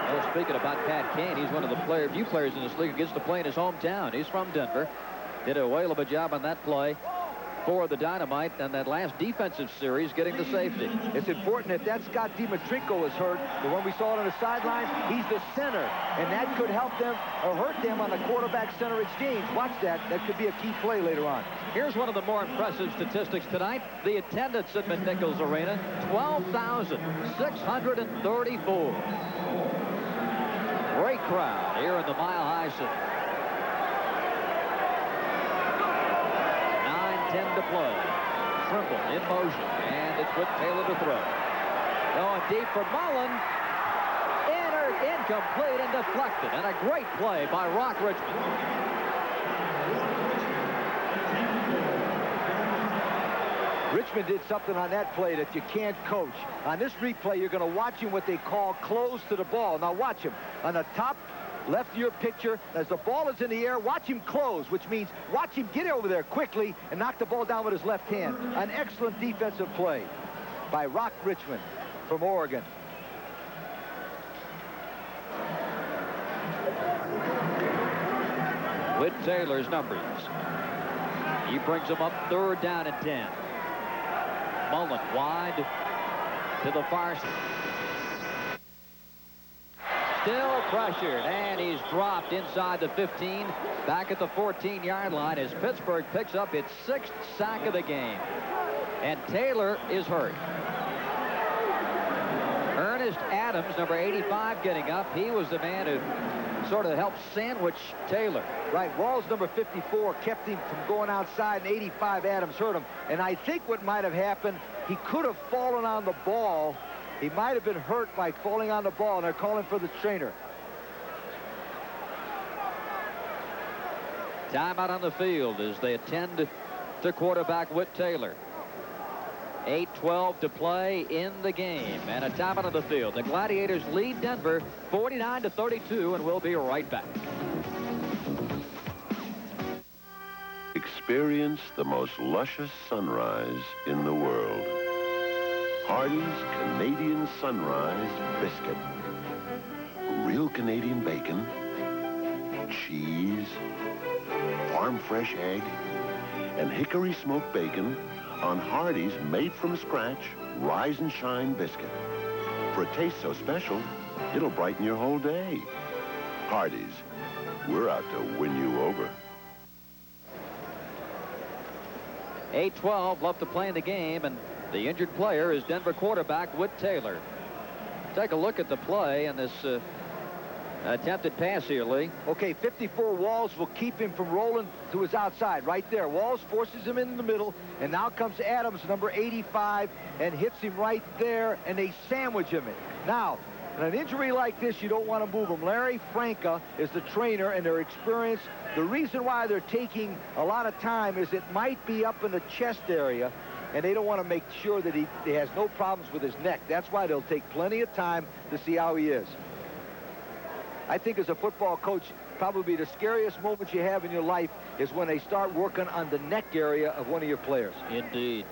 Well, speaking about Pat Kane, he's one of the few players in this league who gets to play in his hometown. He's from Denver. Did a whale of a job on that play for the Dynamite and that last defensive series getting the safety. It's important that Scott Dimitrenko is hurt. The one we saw on the sideline, he's the center, and that could help them or hurt them on the quarterback-center exchange. Watch that. That could be a key play later on. Here's one of the more impressive statistics tonight. The attendance at McNichols Arena, 12,634. Great crowd here in the Mile High City. 9:10 to play. Trimble in motion, and it's with Taylor to throw. Going deep for Mullen. Incomplete and deflected, and a great play by Rock Richmond. Richmond did something on that play that you can't coach. On this replay, you're going to watch him what they call close to the ball. Now watch him. On the top left of your picture, as the ball is in the air, watch him close, which means watch him get over there quickly and knock the ball down with his left hand. An excellent defensive play by Rock Richmond from Oregon. With Taylor's numbers. He brings them up 3rd down and 10. Mullen wide to the far side. Still pressured, and he's dropped inside the 15, back at the 14-yard line as Pittsburgh picks up its 6th sack of the game. And Taylor is hurt. Ernest Adams, number 85, getting up. He was the man who sort of helped sandwich Taylor. Right, Wall's number 54 kept him from going outside, and 85 Adams hurt him. And I think what might have happened, he could have fallen on the ball. He might have been hurt by falling on the ball, and they're calling for the trainer. Timeout on the field as they attend to quarterback Whit Taylor. 8:12 to play in the game, and a timeout on the field. The Gladiators lead Denver 49-32, and we'll be right back. Experience the most luscious sunrise in the world. Hardee's Canadian Sunrise Biscuit. Real Canadian bacon, cheese, farm fresh egg, and hickory smoked bacon on Hardee's made from scratch Rise and Shine biscuit. For a taste so special, it'll brighten your whole day. Hardee's, we're out to win you over. 8:12 left to play in the game, and the injured player is Denver quarterback Whit Taylor. Take a look at the play and this attempted pass here, Lee. Okay, 54 Walls will keep him from rolling to his outside right there. Walls forces him in the middle, and now comes Adams, number 85, and hits him right there, and they sandwich him. Now, in an injury like this, you don't want to move him. Larry Franca is the trainer, and their experience. The reason why they're taking a lot of time is it might be up in the chest area, and they don't want to make sure that he has no problems with his neck. That's why they'll take plenty of time to see how he is. I think as a football coach, probably the scariest moment you have in your life is when they start working on the neck area of one of your players. Indeed.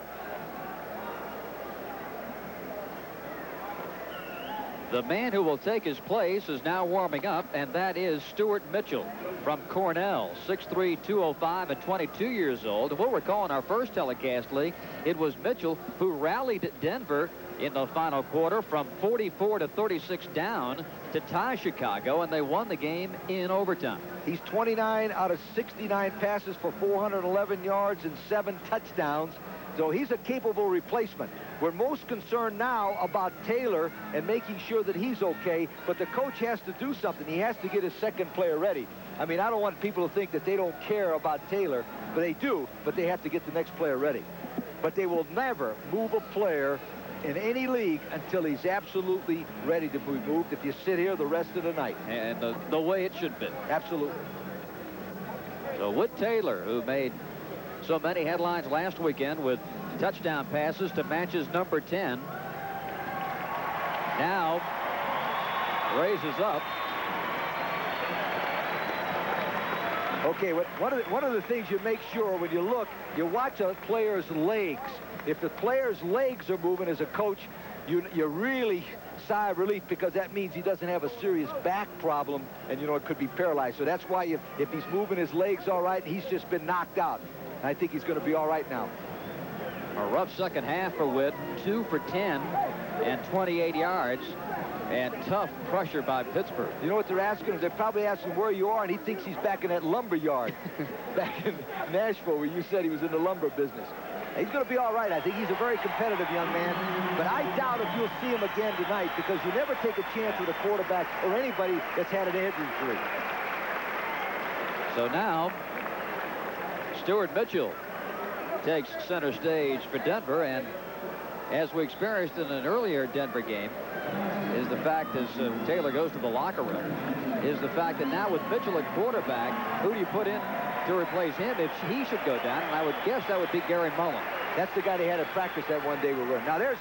The man who will take his place is now warming up, and that is Stuart Mitchell from Cornell, 6'3", 205, and 22 years old. We'll recall in our first telecast, Lee, it was Mitchell who rallied Denver in the final quarter from 44-36 down to tie Chicago, and they won the game in overtime. He's 29 out of 69 passes for 411 yards and 7 touchdowns. So he's a capable replacement. We're most concerned now about Taylor and making sure that he's okay, but the coach has to do something. He has to get his second player ready. I mean, I don't want people to think that they don't care about Taylor, but they do, but they have to get the next player ready. But they will never move a player in any league until he's absolutely ready to be moved if you sit here the rest of the night. And the way it should be. Absolutely. So Whit Taylor, who made so many headlines last weekend with touchdown passes to match his number 10, now raises up. Okay, one of the things you make sure when you look, you watch a player's legs. If the player's legs are moving as a coach, you really sigh of relief, because that means he doesn't have a serious back problem, and you know it could be paralyzed. So that's why if he's moving his legs all right, he's just been knocked out. I think he's going to be all right now. A rough second half for Whit, 2 for 10 and 28 yards, and tough pressure by Pittsburgh. You know what they're asking him? They're probably asking where you are, and he thinks he's back in that lumber yard back in Nashville, where you said he was in the lumber business. He's going to be all right. I think he's a very competitive young man, but I doubt if you'll see him again tonight, because you never take a chance with a quarterback or anybody that's had an head injury. So now Stuart Mitchell takes center stage for Denver, and as we experienced in an earlier Denver game, is the fact as Taylor goes to the locker room, is the fact that now with Mitchell at quarterback, who do you put in to replace him if he should go down? And I would guess that would be Gary Mullen. That's the guy they had at practice that one day we were. Now there's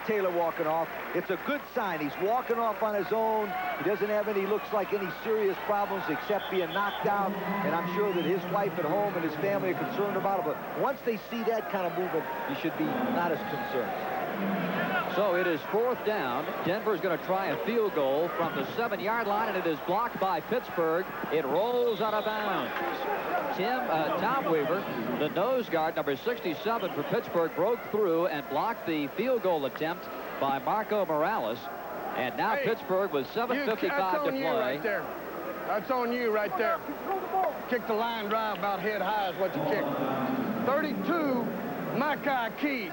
Taylor walking off. It's a good sign. He's walking off on his own. He doesn't have any, looks like any serious problems except being knocked out. And I'm sure that his wife at home and his family are concerned about it. But once they see that kind of movement, you should be not as concerned. So it is 4th down. Denver's going to try a field goal from the 7-yard line, and it is blocked by Pittsburgh. It rolls out of bounds. Tom Weaver, the nose guard, number 67 for Pittsburgh, broke through and blocked the field goal attempt by Marco Morales. And now Pittsburgh with 7:55 to play. Right there. That's on you right there. Kick the line drive about head high is what you kicked. 32, Mackay Key.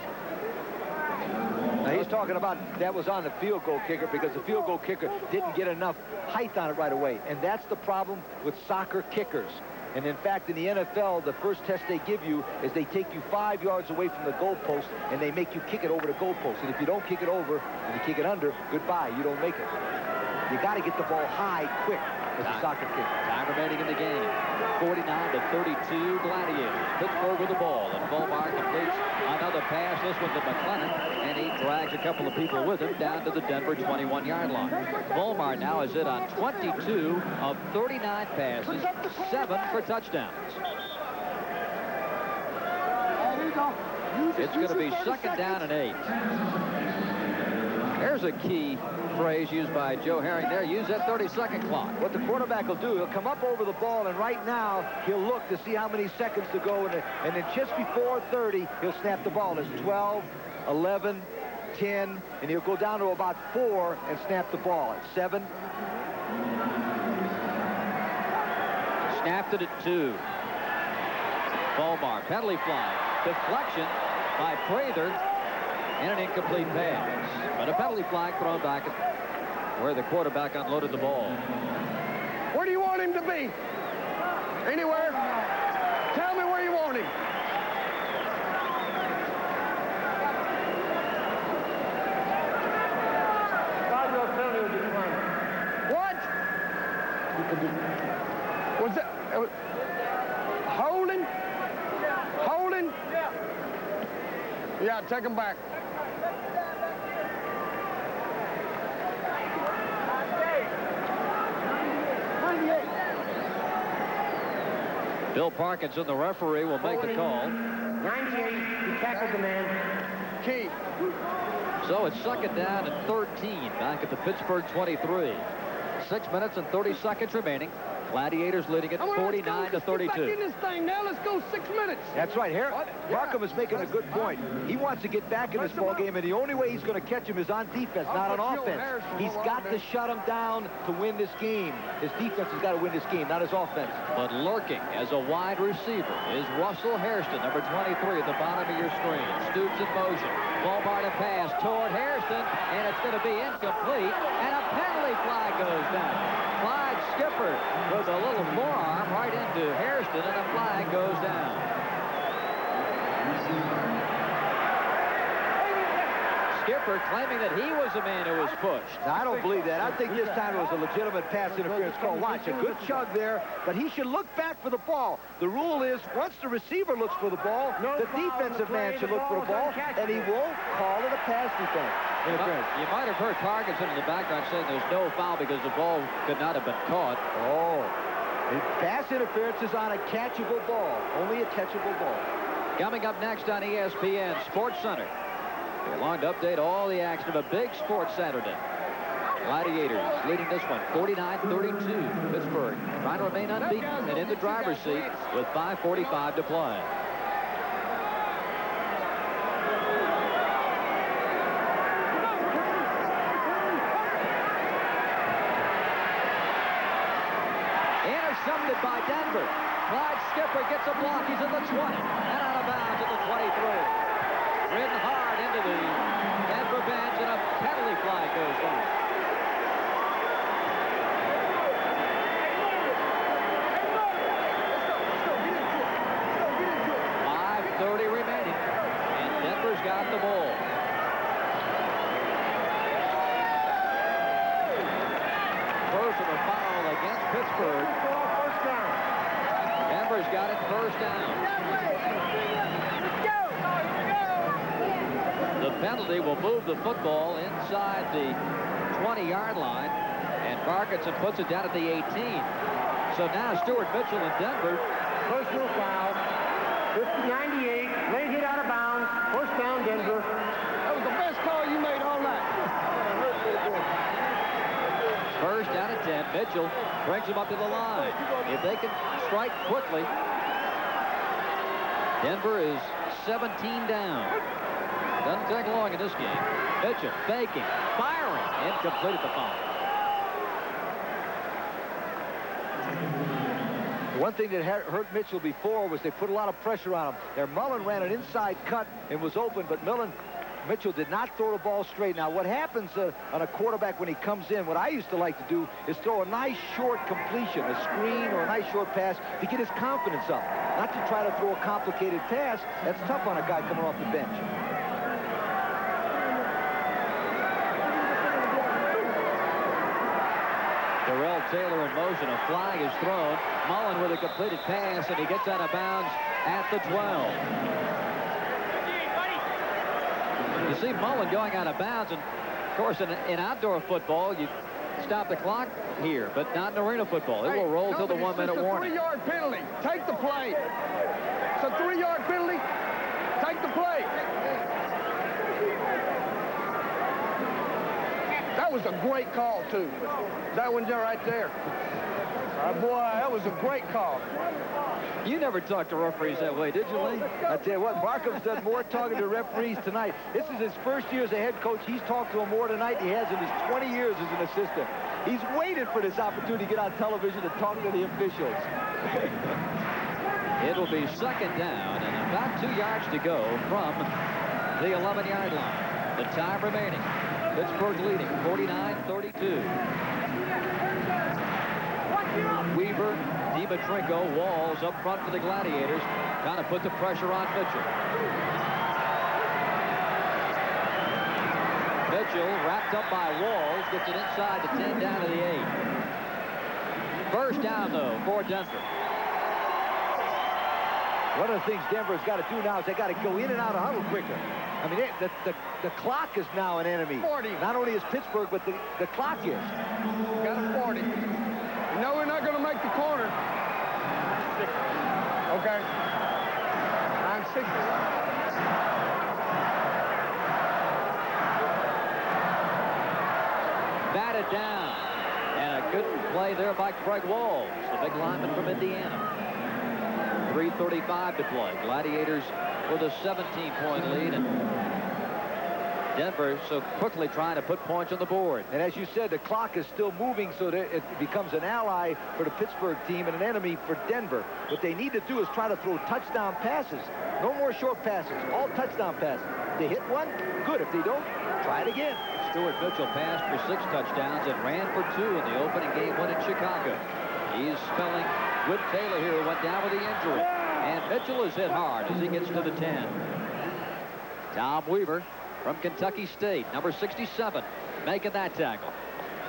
Now he's talking about that was on the field goal kicker because the field goal kicker didn't get enough height on it right away. And that's the problem with soccer kickers. And in fact, in the NFL, the first test they give you is they take you 5 yards away from the goalpost and they make you kick it over the goalpost. And if you don't kick it over and you kick it under, goodbye, you don't make it. You got to get the ball high quick as a soccer kicker. Time remaining in the game. 49-32 Gladiators. Pittsburgh with the ball. And Volmar completes another pass. This one to McLennan. And he drags a couple of people with him down to the Denver 21-yard line. Volmar now is in on 22 of 39 passes, 7 for touchdowns. It's going to be second down and 8. There's a key phrase used by Joe Herring there. Use that 30-second clock. What the quarterback will do, he'll come up over the ball, and right now he'll look to see how many seconds to go, and then just before 30, he'll snap the ball. It's 12, 11, 10, and he'll go down to about 4 and snap the ball. At 7. Snapped it at 2. Volmar, penalty flag. Deflection by Prather. And an incomplete pass. But a penalty flag thrown back at where the quarterback unloaded the ball. Where do you want him to be? Anywhere? Tell me where you want him. What? Was that? Holding? Holding? Yeah, take him back. Bill Parkinson, the referee, will make the call. 98, he tackled the man. Key. So it's second down and 13 back at the Pittsburgh 23. 6 minutes and 30 seconds remaining. Gladiators leading it 49-32. Get back in this thing now. Let's go 6 minutes. That's right. Markham is making a good point. He wants to get back in this ball game, and the only way he's going to catch him is on defense, not on offense. He's got to shut him down to win this game. His defense has got to win this game, not his offense. But lurking as a wide receiver is Russell Hairston, number 23 at the bottom of your screen. Stoops in motion. Volmar to pass toward Hairston, and it's going to be incomplete, and a penalty flag goes down. Clyde Skipper with a little forearm right into Hairston, and a flag goes down. Skipper claiming that he was the man who was pushed. Now, I don't believe that. I think this time it was a legitimate pass interference call. Watch, a good chug there, but he should look back for the ball. The rule is once the receiver looks for the ball, the defensive man should look for the ball, and he won't call it a pass defense. You might have heard Parkinson in the background saying there's no foul because the ball could not have been caught. Oh, pass interference is on a catchable ball, only a catchable ball. Coming up next on ESPN Sports Center, we're along to update all the action of a big sports Saturday. Gladiators leading this one 49-32. Pittsburgh trying to remain unbeaten and in the driver's seat with 5:45 to play. Intercepted by Denver. Clyde Skipper gets a block. He's in the 20 and out of bounds at the 23. Ridden hard into the Denver bench, and a penalty flag goes down. 5:30 remaining, and Denver's got the ball. Personal foul against Pittsburgh. First down. Denver's got it first down. The penalty will move the football inside the 20-yard line, and Parkinson puts it down at the 18. So now Stuart Mitchell in Denver. Personal foul. 98, late hit out of bounds. First down, Denver. That was the best call you made all night. First down at 10. Mitchell brings him up to the line. If they can strike quickly, Denver is 17 down. Doesn't take long in this game. Mitchell faking, firing, incomplete at the fumble. One thing that hurt Mitchell before was they put a lot of pressure on him. There, Mullen ran an inside cut and was open, but Mitchell did not throw the ball straight. Now, what happens on a quarterback when he comes in, what I used to like to do is throw a nice short completion, a screen or a nice short pass to get his confidence up. Not to try to throw a complicated pass. That's tough on a guy coming off the bench. Darrell Taylor in motion. A flag is thrown. Mullen with a completed pass, and he gets out of bounds at the 12. You see Mullen going out of bounds, and of course in outdoor football you stop the clock here, but not in arena football. It will roll till the 1 minute warning. It's a 3-yard penalty. Take the play. It's a 3-yard penalty. Take the play. That was a great call too. That one right there. Boy, that was a great call. You never talked to referees that way, did you, Lee? I tell you what, Markham's done more talking to referees tonight. This is his first year as a head coach. He's talked to them more tonight than he has in his 20 years as an assistant. He's waited for this opportunity to get on television and talk to the officials. It'll be second down and about 2 yards to go from the 11-yard line. The time remaining. Pittsburgh leading 49-32. Weaver, Dimitrenko, Walls up front for the Gladiators, trying to put the pressure on Mitchell. Mitchell wrapped up by Walls, gets it inside the 10 down to the 8. First down, though, for Denver. One of the things Denver's got to do now is they got to go in and out of huddle quicker. I mean, the clock is now an enemy. 40. Not only is Pittsburgh, but the clock is. Got a 40. No, we're not going to make the corner. 60. Okay. 960. Batted down. And a good play there by Craig Walls, the big lineman from Indiana. 3:35 to play. Gladiators with a 17-point lead, and Denver so quickly trying to put points on the board. And as you said, the clock is still moving, so that it becomes an ally for the Pittsburgh team and an enemy for Denver. What they need to do is try to throw touchdown passes. No more short passes, all touchdown passes. If they hit one, good. If they don't, try it again. Stuart Mitchell passed for 6 touchdowns and ran for 2 in the opening game win in Chicago. He's spelling with Taylor here, who went down with the injury. And Mitchell is hit hard as he gets to the 10. Tom Weaver from Kentucky State, number 67, making that tackle.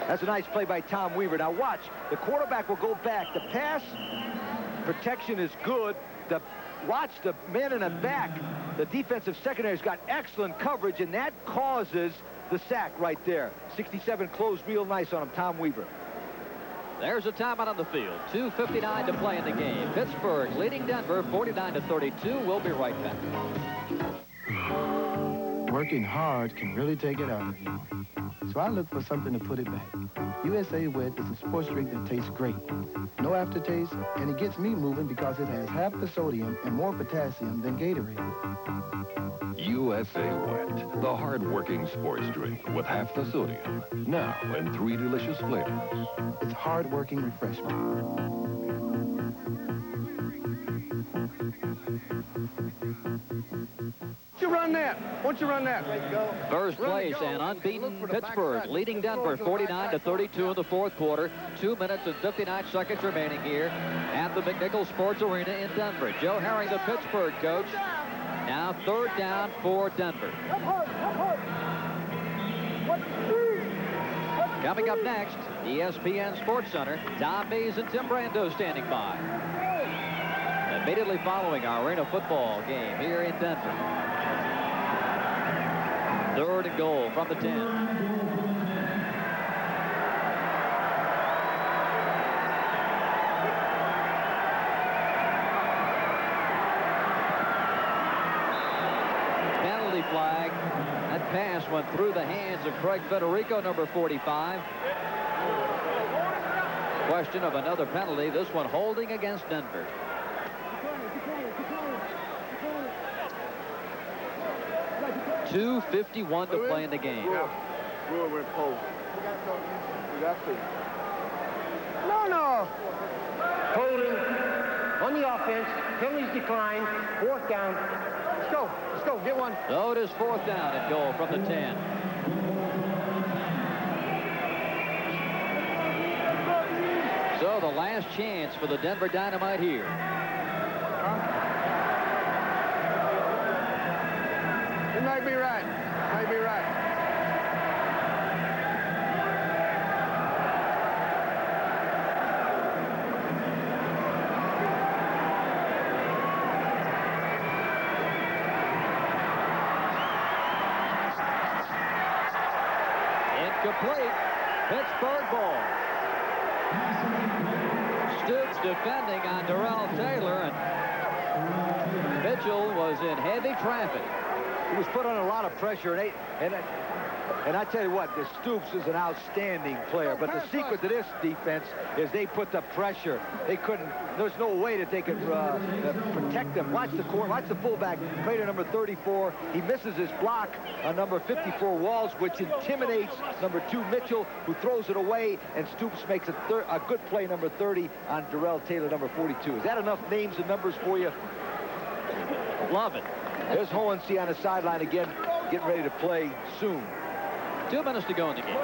That's a nice play by Tom Weaver. Now watch, the quarterback will go back. The pass protection is good. Watch the men in the back. The defensive secondary's got excellent coverage, and that causes the sack right there. 67 closed real nice on him, Tom Weaver. There's a timeout on the field. 2:59 to play in the game. Pittsburgh leading Denver 49-32. We'll be right back. Working hard can really take it out of you. So I look for something to put it back. USA Wet is a sports drink that tastes great. No aftertaste, and it gets me moving because it has half the sodium and more potassium than Gatorade. USA Wet, the hard-working sports drink with half the sodium. Now in 3 delicious flavors. It's hard-working refreshment. Run that. Why don't you run that? First place and unbeaten Pittsburgh leading Denver 49-32 in the fourth quarter. 2 minutes and 59 seconds remaining here at the McNichols Sports Arena in Denver. Joe Herring, the Pittsburgh coach. Now third down for Denver. Coming up next, ESPN Sports Center, Tom Mees and Tim Brando standing by. Immediately following our arena football game here in Denver. Third and goal from the 10. Penalty flag. That pass went through the hands of Craig Federico, number 45. Question of another penalty. This one holding against Denver. 2:51 to play in the game. Rule with Poe. We got to. No. Holding on the offense. Penalties decline. 4th down. Let's go. Get one. So it is 4th down and goal from the 10. So the last chance for the Denver Dynamite here. It might be right. Incomplete. Pittsburgh ball. Stoops defending on Darrell Taylor, and Mitchell was in heavy traffic. He was put under a lot of pressure, and I tell you what, the Stoops is an outstanding player. But the secret to this defense is they put the pressure. There's no way that they could protect them. Watch the fullback, play to number 34. He misses his block on number 54, Walls, which intimidates number 2, Mitchell, who throws it away, and Stoops makes a good play, number 30, on Darrell Taylor, number 42. Is that enough names and numbers for you? Love it. There's Hohensee on the sideline again, getting ready to play soon. 2 minutes to go in the game.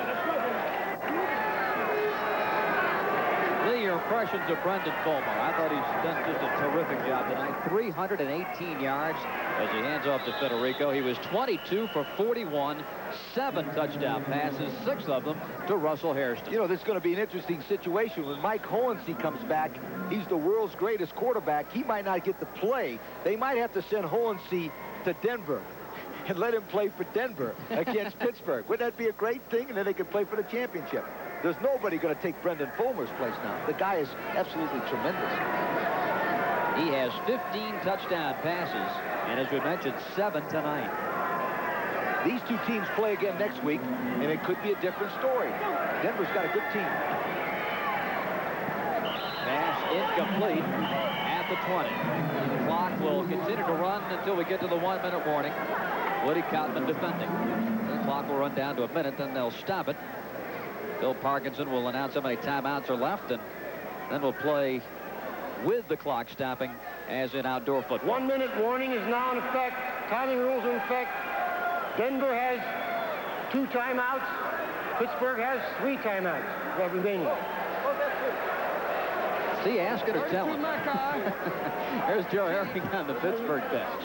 Lee, your impressions of Brendan Fulmer. I thought he's done just a terrific job tonight. 318 yards as he hands off to Federico. He was 22 for 41, 7 touchdown passes, 6 of them to Russell Hairston. You know, this is going to be an interesting situation. When Mike Hohensee comes back, he's the world's greatest quarterback. He might not get to play. They might have to send Hohensee to Denver and let him play for Denver against Pittsburgh. Wouldn't that be a great thing? And then they could play for the championship. There's nobody going to take Brendan Fulmer's place now. The guy is absolutely tremendous. He has 15 touchdown passes, and as we mentioned, 7 tonight. These two teams play again next week, and it could be a different story. Denver's got a good team. Pass incomplete at the 20. The clock will continue to run until we get to the 1-minute warning. Woody Cotman defending. The clock will run down to a minute, then they'll stop it. Bill Parkinson will announce how many timeouts are left, and then we'll play with the clock stopping as in outdoor football. 1-minute warning is now in effect. Timing rules in effect. Denver has 2 timeouts. Pittsburgh has 3 timeouts remaining. See, ask it or tell him. There's Joe Herring on the Pittsburgh bench.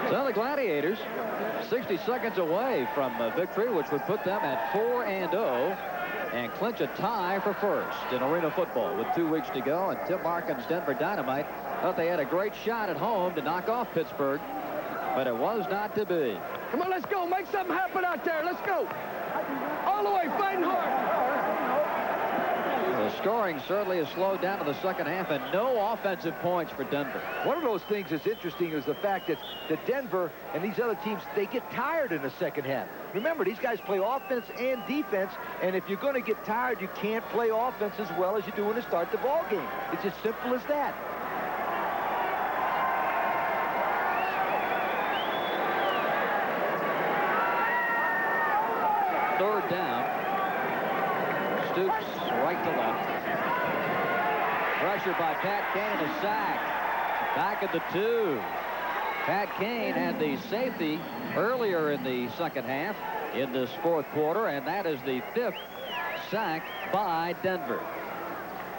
So the Gladiators 60 seconds away from victory, which would put them at 4-0 and clinch a tie for first in arena football with 2 weeks to go. And Tim Markin's Denver Dynamite thought they had a great shot at home to knock off Pittsburgh, but it was not to be. Come on, let's go. Make something happen out there. Let's go. All the way, fighting hard. The scoring certainly has slowed down to the second half, and no offensive points for Denver. One of those things that's interesting is the fact that Denver and these other teams, they get tired in the second half. Remember, these guys play offense and defense, and if you're going to get tired, you can't play offense as well as you do when you start the ball game. It's as simple as that. Third down. Stoops right to left. Pressure by Pat Kane and a sack. Back at the 2. Pat Kane had the safety earlier in the second half in this 4th quarter, and that is the 5th sack by Denver.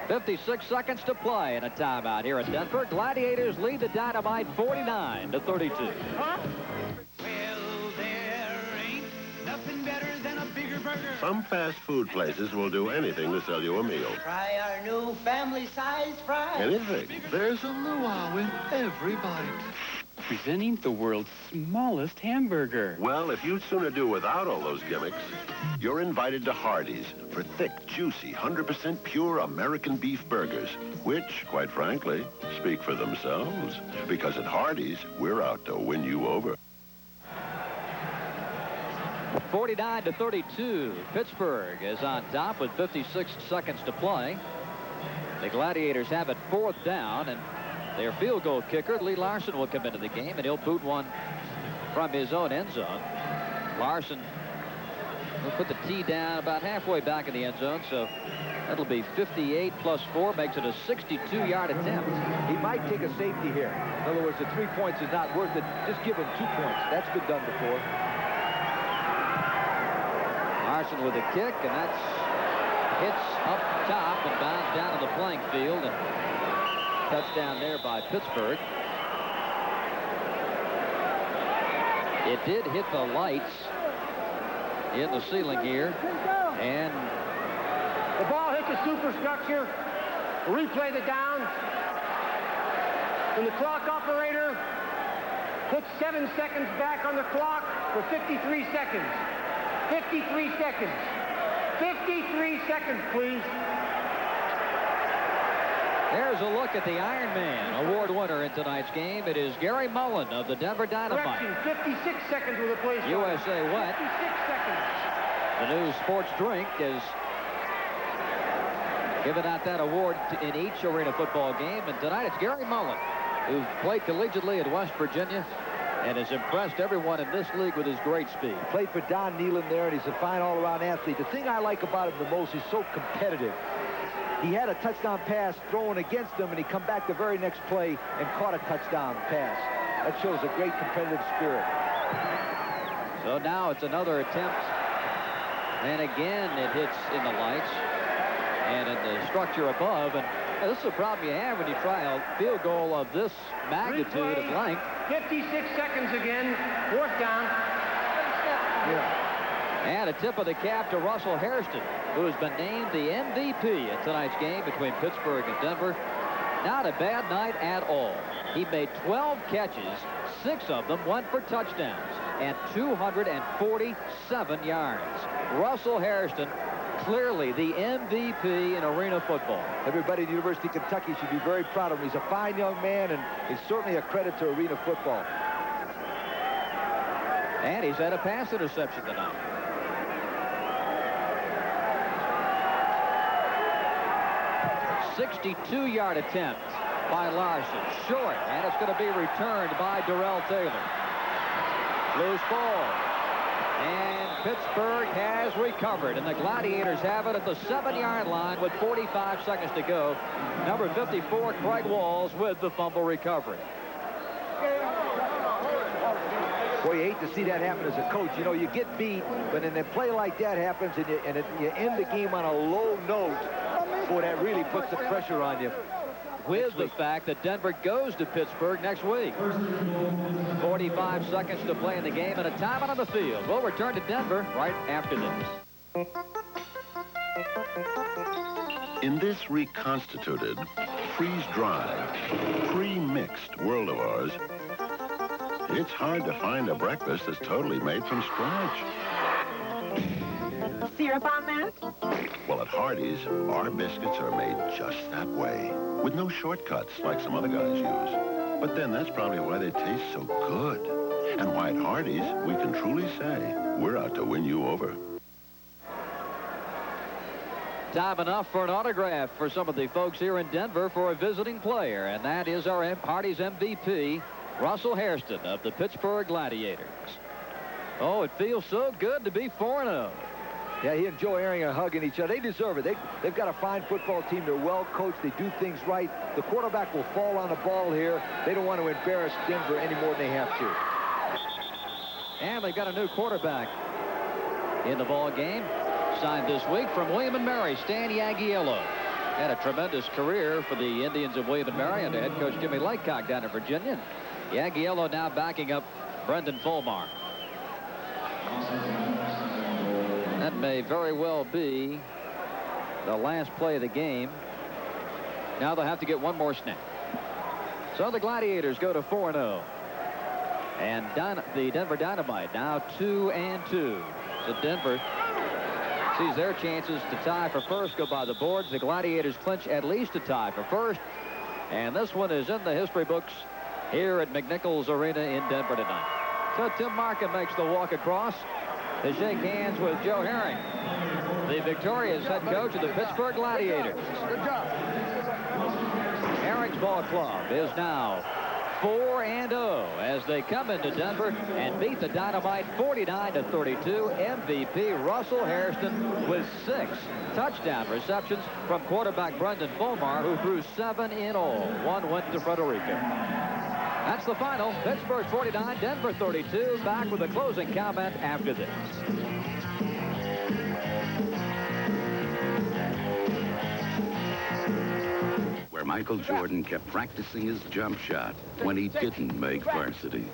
56 seconds to play in a timeout here at Denver. Gladiators lead the Dynamite 49-32. Some fast food places will do anything to sell you a meal. Try our new family-size fries. Anything. There's a luau in every bite. Presenting the world's smallest hamburger. Well, if you'd sooner do without all those gimmicks, you're invited to Hardee's for thick, juicy, 100% pure American beef burgers, which, quite frankly, speak for themselves. Because at Hardee's, we're out to win you over. 49-32. Pittsburgh is on top with 56 seconds to play. The Gladiators have it 4th down, and their field goal kicker, Lee Larson, will come into the game, and he'll boot one from his own end zone. Larson will put the tee down about halfway back in the end zone, so that'll be 58 plus 4, makes it a 62-yard attempt. He might take a safety here. In other words, the 3 points is not worth it. Just give him 2 points. That's been done before. Larson with a kick, and that's hits up top and bounds down to the playing field. And touchdown there by Pittsburgh. It did hit the lights in the ceiling here, and the ball hit the superstructure. Replay the down. And the clock operator puts 7 seconds back on the clock for 53 seconds. 53 seconds. 53 seconds, please. There's a look at the Iron Man award winner in tonight's game. It is Gary Mullen of the Denver Dynamite. Correction, 56 seconds with a play start. USA wet. 56 seconds. The new sports drink is giving out that award in each arena football game. And tonight it's Gary Mullen, who played collegiately at West Virginia and has impressed everyone in this league with his great speed. Played for Don Nealon there, and he's a fine all-around athlete. The thing I like about him the most, he's so competitive. He had a touchdown pass thrown against him, and he come back the very next play and caught a touchdown pass. That shows a great competitive spirit. So now it's another attempt, and again it hits in the lights and in the structure above. And this is a problem you have when you try a field goal of this magnitude of length. 56 seconds again, 4th down. And a tip of the cap to Russell Hairston, who has been named the MVP in tonight's game between Pittsburgh and Denver. Not a bad night at all. He made 12 catches, 6 of them went for touchdowns, and 247 yards. Russell Hairston, clearly the MVP in arena football. Everybody at the University of Kentucky should be very proud of him. He's a fine young man, and he's certainly a credit to arena football. And he's had a pass interception tonight. A 62-yard attempt by Larson. Short, and it's going to be returned by Darrell Taylor. Loose ball. And Pittsburgh has recovered, and the Gladiators have it at the 7-yard line with 45 seconds to go. Number 54, Craig Walls, with the fumble recovery. Boy, you hate to see that happen as a coach. You know, you get beat, but then a play like that happens, and you end the game on a low note. Boy, that really puts the pressure on you. With the fact that Denver goes to Pittsburgh next week. 45 seconds to play in the game and a timeout on the field. We'll return to Denver right after this. In this reconstituted, freeze-dried, pre-mixed world of ours, it's hard to find a breakfast that's totally made from scratch. Syrup on that? Well, at Hardee's, our biscuits are made just that way, with no shortcuts like some other guys use. But then that's probably why they taste so good, and why at Hardee's we can truly say we're out to win you over. Time enough for an autograph for some of the folks here in Denver for a visiting player, and that is our Hardee's MVP, Russell Hairston of the Pittsburgh Gladiators. Oh, it feels so good to be 4-0. Yeah, he and Joe Aaron are hugging each other. They deserve it. They've got a fine football team. They're well coached. They do things right. The quarterback will fall on the ball here. They don't want to embarrass Denver any more than they have to. And they've got a new quarterback in the ball game. Signed this week from William & Mary, Stan Yagiello. Had a tremendous career for the Indians of William & Mary under head coach Jimmy Laycock down in Virginia. Yagiello now backing up Brendan Fulmar. That may very well be the last play of the game. Now they'll have to get one more snap. So the Gladiators go to 4-0. And the Denver Dynamite now 2-2. So Denver sees their chances to tie for first go by the boards. The Gladiators clinch at least a tie for first. And this one is in the history books here at McNichols Arena in Denver tonight. So Tim Markin makes the walk across to shake hands with Joe Herring, the victorious head coach of the Pittsburgh Gladiators. Good job. Herring's ball club is now 4-0 as they come into Denver and beat the Dynamite 49-32. MVP Russell Hairston with 6 touchdown receptions from quarterback Brendan Fulmar, who threw 7 in all. 1 went to Frederica. That's the final. Pittsburgh 49, Denver 32. Back with a closing comment after this. Where Michael Jordan kept practicing his jump shot when he didn't make varsity.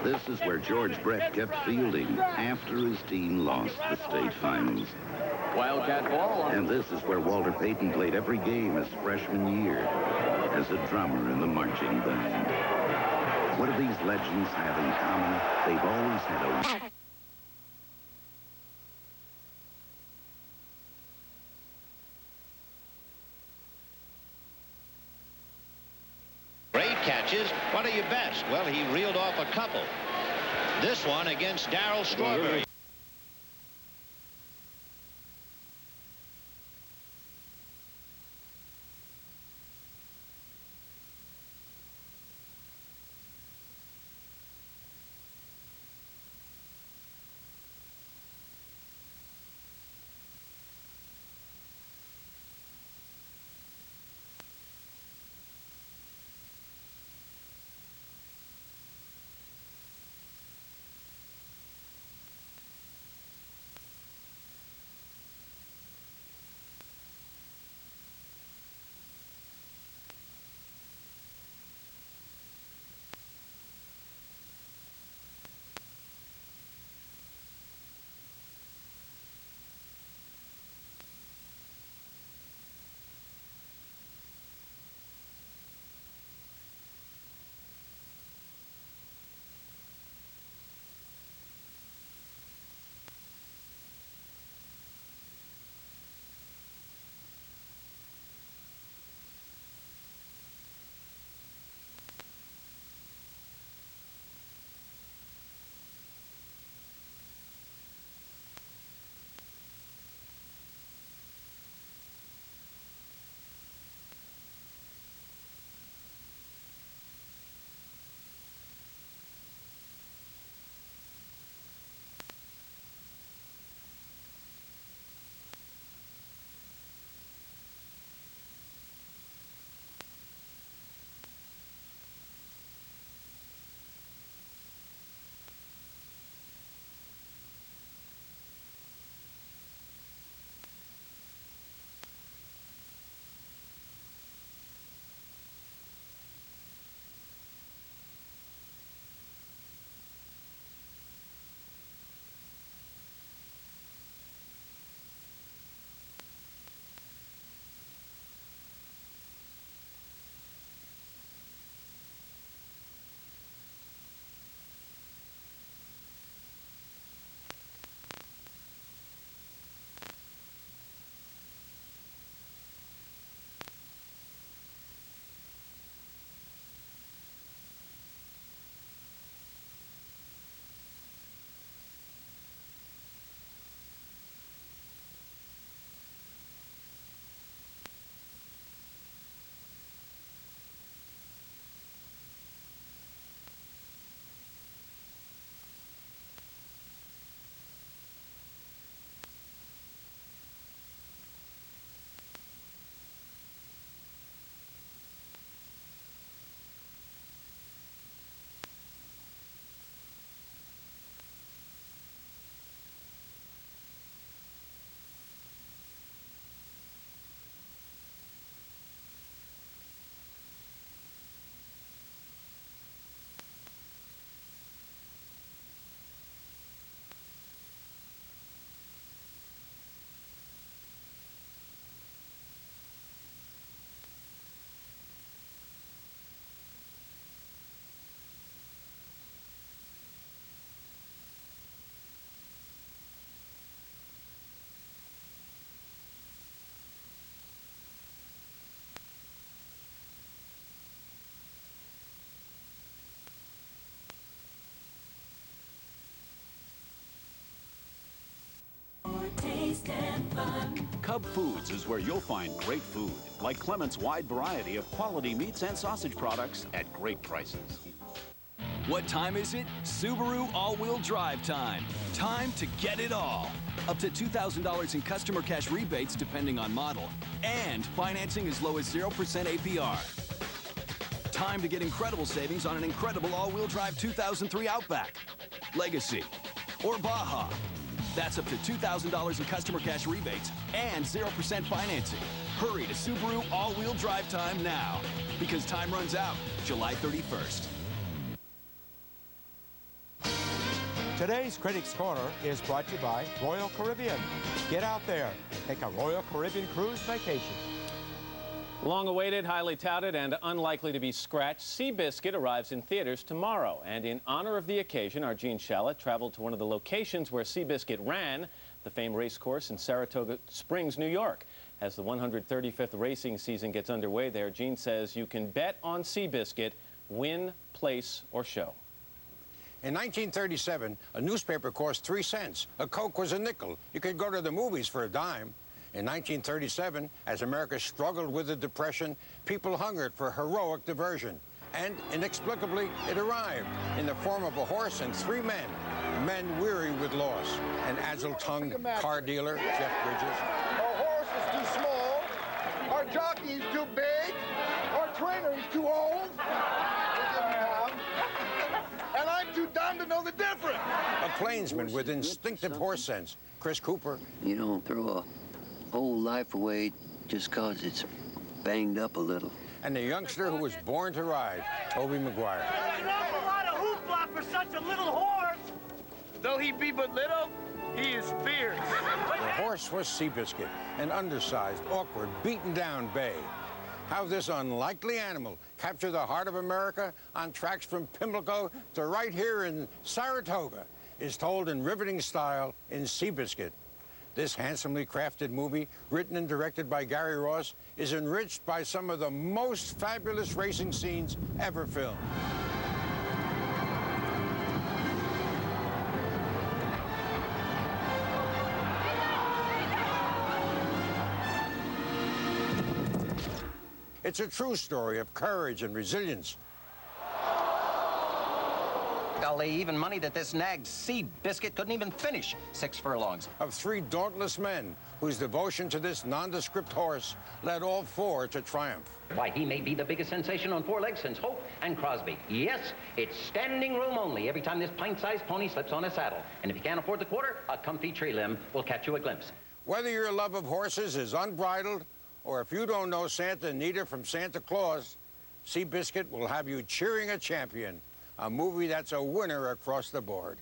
This is where George Brett kept fielding after his team lost the state finals. Wildcat ball. And this is where Walter Payton played every game his freshman year as a drummer in the marching band. What do these legends have in common? They've always had a... Great catches. What are your best? Well, he reeled off a couple. This one against Darryl Strawberry. Cub Foods is where you'll find great food, like Clement's wide variety of quality meats and sausage products at great prices. What time is it? Subaru all-wheel drive time. Time to get it all. Up to $2,000 in customer cash rebates depending on model, and financing as low as 0% APR. Time to get incredible savings on an incredible all-wheel drive 2003 Outback, Legacy, or Baja. That's up to $2,000 in customer cash rebates and 0% financing. Hurry to Subaru all-wheel drive time now, because time runs out July 31st. Today's Critics Corner is brought to you by Royal Caribbean. Get out there and take a Royal Caribbean cruise vacation. Long-awaited, highly touted, and unlikely to be scratched, Seabiscuit arrives in theaters tomorrow. And in honor of the occasion, our Gene Shalit traveled to one of the locations where Seabiscuit ran, the famed race course in Saratoga Springs, New York. As the 135th racing season gets underway there, Gene says you can bet on Seabiscuit, win, place, or show. In 1937, a newspaper cost 3 cents. A Coke was a nickel. You could go to the movies for a dime. In 1937, as America struggled with the Depression, people hungered for heroic diversion. And inexplicably, it arrived in the form of a horse and 3 men, men weary with loss. An agile-tongued car dealer, Jeff Bridges. Our horse is too small, our jockey is too big, our trainer is too old. And I'm too dumb to know the difference. A plainsman with instinctive horse sense, Chris Cooper. You don't throw a whole life away just cause it's banged up a little. And the youngster who was born to ride, Toby Maguire. An awful lot of hoopla for such a little horse. Though he be but little, he is fierce. The horse was Seabiscuit, an undersized, awkward, beaten-down bay. How this unlikely animal captured the heart of America on tracks from Pimlico to right here in Saratoga is told in riveting style in Seabiscuit. This handsomely crafted movie, written and directed by Gary Ross, is enriched by some of the most fabulous racing scenes ever filmed. It's a true story of courage and resilience. I'll lay even money that this nag Seabiscuit couldn't even finish 6 furlongs. Of 3 dauntless men whose devotion to this nondescript horse led all 4 to triumph. Why, he may be the biggest sensation on 4 legs since Hope and Crosby. Yes, it's standing room only every time this pint-sized pony slips on a saddle. And if you can't afford the quarter, a comfy tree limb will catch you a glimpse. Whether your love of horses is unbridled, or if you don't know Santa Anita from Santa Claus, Seabiscuit will have you cheering a champion, a movie that's a winner across the board.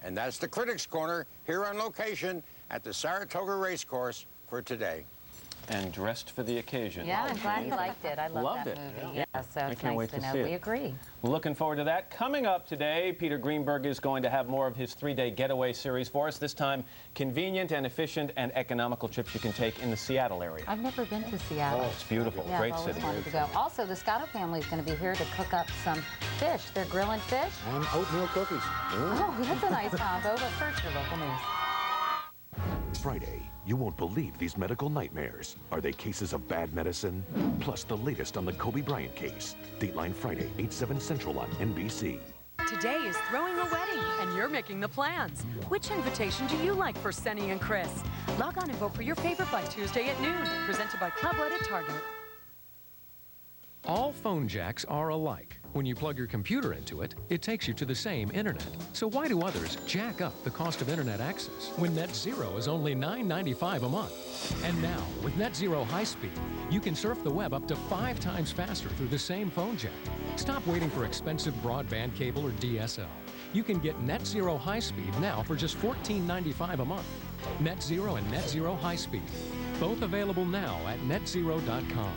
And that's the Critics Corner here on location at the Saratoga Racecourse for today. And dressed for the occasion. Yeah, I'm glad you liked it. I loved that movie. Yeah, so it's nice to know we agree. Looking forward to that. Coming up today, Peter Greenberg is going to have more of his 3-day getaway series for us. This time, convenient and efficient and economical trips you can take in the Seattle area. I've never been to Seattle. Oh, it's beautiful. Yeah, Great I've always city. wanted to go. Also, the Scotto family is going to be here to cook up some fish. They're grilling fish. And oatmeal cookies. Oh, that's a nice combo. But first, your local news. Friday, you won't believe these medical nightmares. Are they cases of bad medicine? Plus the latest on the Kobe Bryant case. Dateline Friday, 8/7 Central on NBC. Today is throwing a wedding, and you're making the plans. Which invitation do you like for Senny and Chris? Log on and vote for your favorite by Tuesday at noon. Presented by Club Wed at Target. All phone jacks are alike. When you plug your computer into it, it takes you to the same internet. So why do others jack up the cost of internet access when Net Zero is only $9.95 a month? And now, with Net Zero High Speed, you can surf the web up to 5 times faster through the same phone jack. Stop waiting for expensive broadband cable or DSL. You can get Net Zero High Speed now for just $14.95 a month. Net Zero and Net Zero High Speed. Both available now at netzero.com.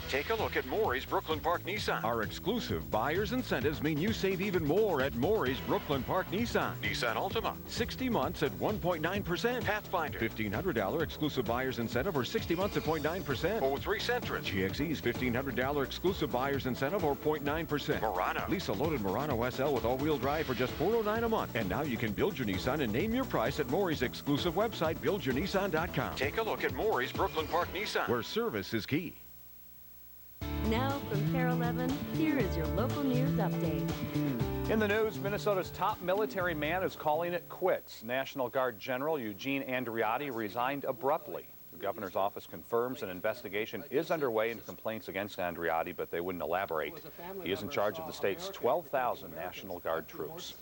Take a look at Maury's Brooklyn Park Nissan. Our exclusive buyer's incentives mean you save even more at Maury's Brooklyn Park Nissan. Nissan Altima, 60 months at 1.9%. Pathfinder, $1,500 exclusive buyer's incentive or 60 months at 0.9%. 03 Sentra. GXE's $1,500 exclusive buyer's incentive or 0.9%. Murano. Lease a loaded Murano SL with all-wheel drive for just $409 a month. And now you can build your Nissan and name your price at Maury's exclusive website, buildyournissan.com. Take a look at Maury's Brooklyn Park Nissan, where service is key. Now from KARE 11, here is your local news update. In the news, Minnesota's top military man is calling it quits. National Guard General Eugene Andreotti resigned abruptly. The governor's office confirms an investigation is underway into complaints against Andreotti, but they wouldn't elaborate. He is in charge of the state's 12,000 National Guard troops.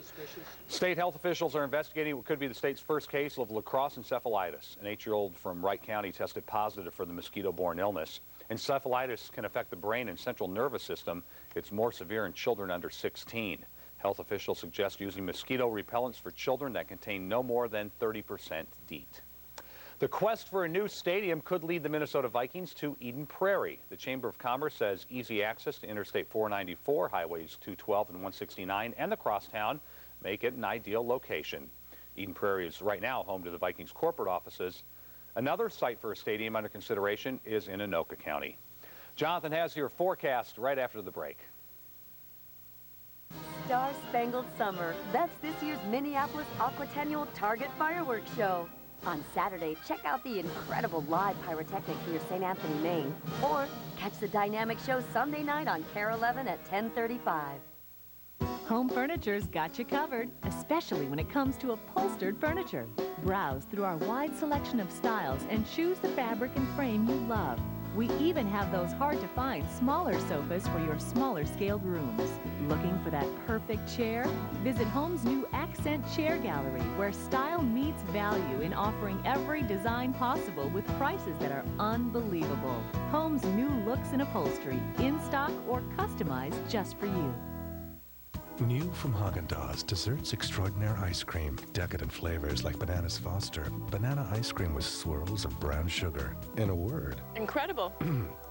State health officials are investigating what could be the state's first case of lacrosse encephalitis. An 8-year-old from Wright County tested positive for the mosquito-borne illness. Encephalitis can affect the brain and central nervous system. It's more severe in children under 16. Health officials suggest using mosquito repellents for children that contain no more than 30% DEET. The quest for a new stadium could lead the Minnesota Vikings to Eden Prairie. The Chamber of Commerce says easy access to Interstate 494, Highways 212 and 169, and the Crosstown make it an ideal location. Eden Prairie is right now home to the Vikings corporate offices. Another site for a stadium under consideration is in Anoka County. Jonathan has your forecast right after the break. Star-Spangled Summer. That's this year's Minneapolis Aquatennial Target Fireworks Show. On Saturday, check out the incredible live pyrotechnics near St. Anthony, Maine. Or catch the dynamic show Sunday night on KARE 11 at 10:35. Home Furniture's got you covered, especially when it comes to upholstered furniture. Browse through our wide selection of styles and choose the fabric and frame you love. We even have those hard-to-find smaller sofas for your smaller scaled rooms. Looking for that perfect chair? Visit Home's new Accent Chair Gallery, where style meets value in offering every design possible with prices that are unbelievable. Home's new looks in upholstery, in stock or customized just for you. New from Haagen-Dazs, Desserts Extraordinaire Ice Cream. Decadent flavors like Bananas Foster. Banana ice cream with swirls of brown sugar. In a word. Incredible.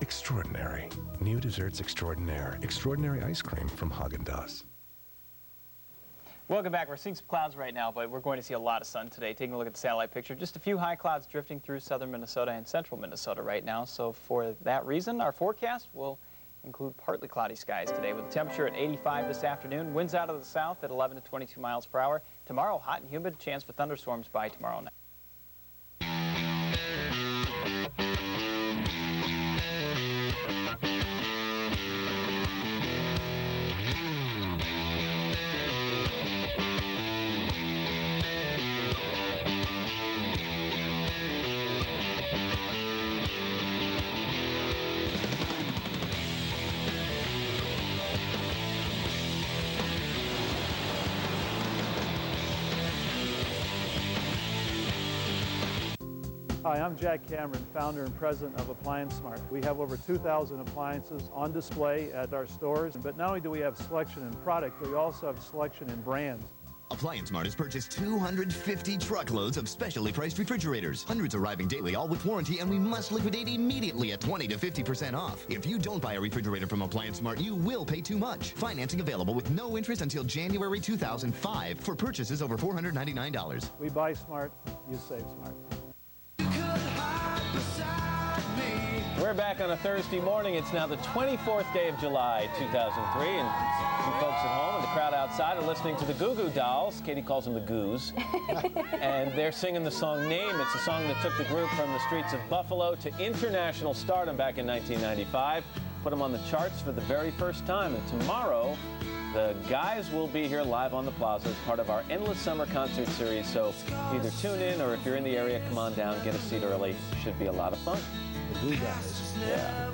Extraordinary. New Desserts Extraordinaire. Extraordinary ice cream from Haagen-Dazs. Welcome back. We're seeing some clouds right now, but we're going to see a lot of sun today. Taking a look at the satellite picture, just a few high clouds drifting through southern Minnesota and central Minnesota right now. So for that reason, our forecast will include partly cloudy skies today with a temperature at 85 this afternoon. Winds out of the south at 11 to 22 miles per hour. Tomorrow, hot and humid, chance for thunderstorms by tomorrow night. Hi, I'm Jack Cameron, founder and president of Appliance Smart. We have over 2,000 appliances on display at our stores, but not only do we have selection in product, we also have selection in brands. Appliance Mart has purchased 250 truckloads of specially priced refrigerators. Hundreds arriving daily, all with warranty, and we must liquidate immediately at 20 to 50% off. If you don't buy a refrigerator from Appliance Mart, you will pay too much. Financing available with no interest until January 2005 for purchases over $499. We buy smart, you save smart. We're back on a Thursday morning. It's now the 24th day of July, 2003, and some folks at home and the crowd outside are listening to the Goo Goo Dolls. Katie calls them the Goos. And they're singing the song Name. It's a song that took the group from the streets of Buffalo to international stardom back in 1995. Put them on the charts for the very first time. And tomorrow, the guys will be here live on the plaza as part of our Endless Summer Concert Series. So either tune in or if you're in the area, come on down, get a seat early. Should be a lot of fun. The Goo Guys. Yeah.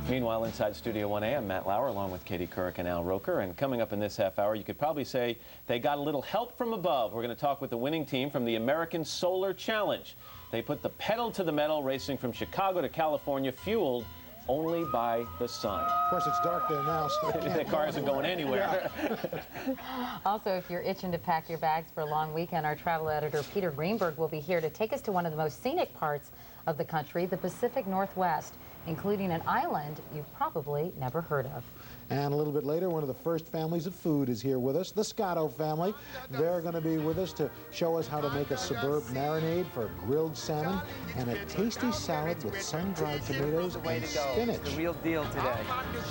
Meanwhile, inside Studio 1A, I'm Matt Lauer along with Katie Couric and Al Roker. And coming up in this half hour, you could probably say they got a little help from above. We're going to talk with the winning team from the American Solar Challenge. They put the pedal to the metal, racing from Chicago to California, fueled only by the sun. Of course, it's dark there now, so the car isn't going anywhere. Also, if you're itching to pack your bags for a long weekend, our travel editor Peter Greenberg will be here to take us to one of the most scenic parts of the country, the Pacific Northwest, including an island you've probably never heard of. And a little bit later, one of the first families of food is here with us, the Scotto family. They're going to be with us to show us how to make a suburb marinade for grilled salmon and a tasty salad with sun-dried tomatoes and spinach. The real deal today.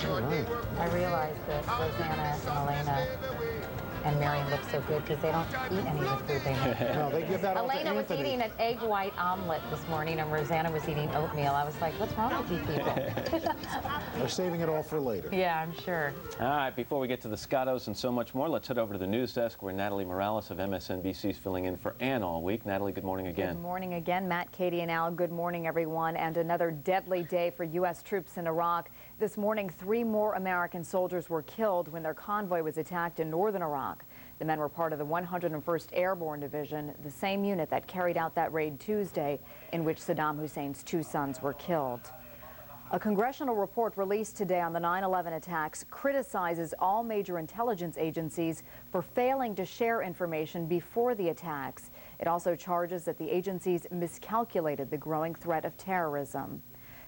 All right. I realize that Rosanna and Elena and Marion look so good because they don't eat any of the food they make. No, they give that all to Elena was Anthony. eating an egg white omelet this morning, and Rosanna was eating oatmeal. I was like, what's wrong with you people? They're saving it all for later. Yeah, I'm sure. All right, before we get to the Scottos and so much more, let's head over to the news desk where Natalie Morales of MSNBC is filling in for Ann all week. Natalie, good morning again. Good morning again, Matt, Katie, and Al. Good morning, everyone. And another deadly day for U.S. troops in Iraq. This morning, 3 more American soldiers were killed when their convoy was attacked in northern Iraq. The men were part of the 101st Airborne Division, the same unit that carried out that raid Tuesday in which Saddam Hussein's 2 sons were killed. A congressional report released today on the 9/11 attacks criticizes all major intelligence agencies for failing to share information before the attacks. It also charges that the agencies miscalculated the growing threat of terrorism.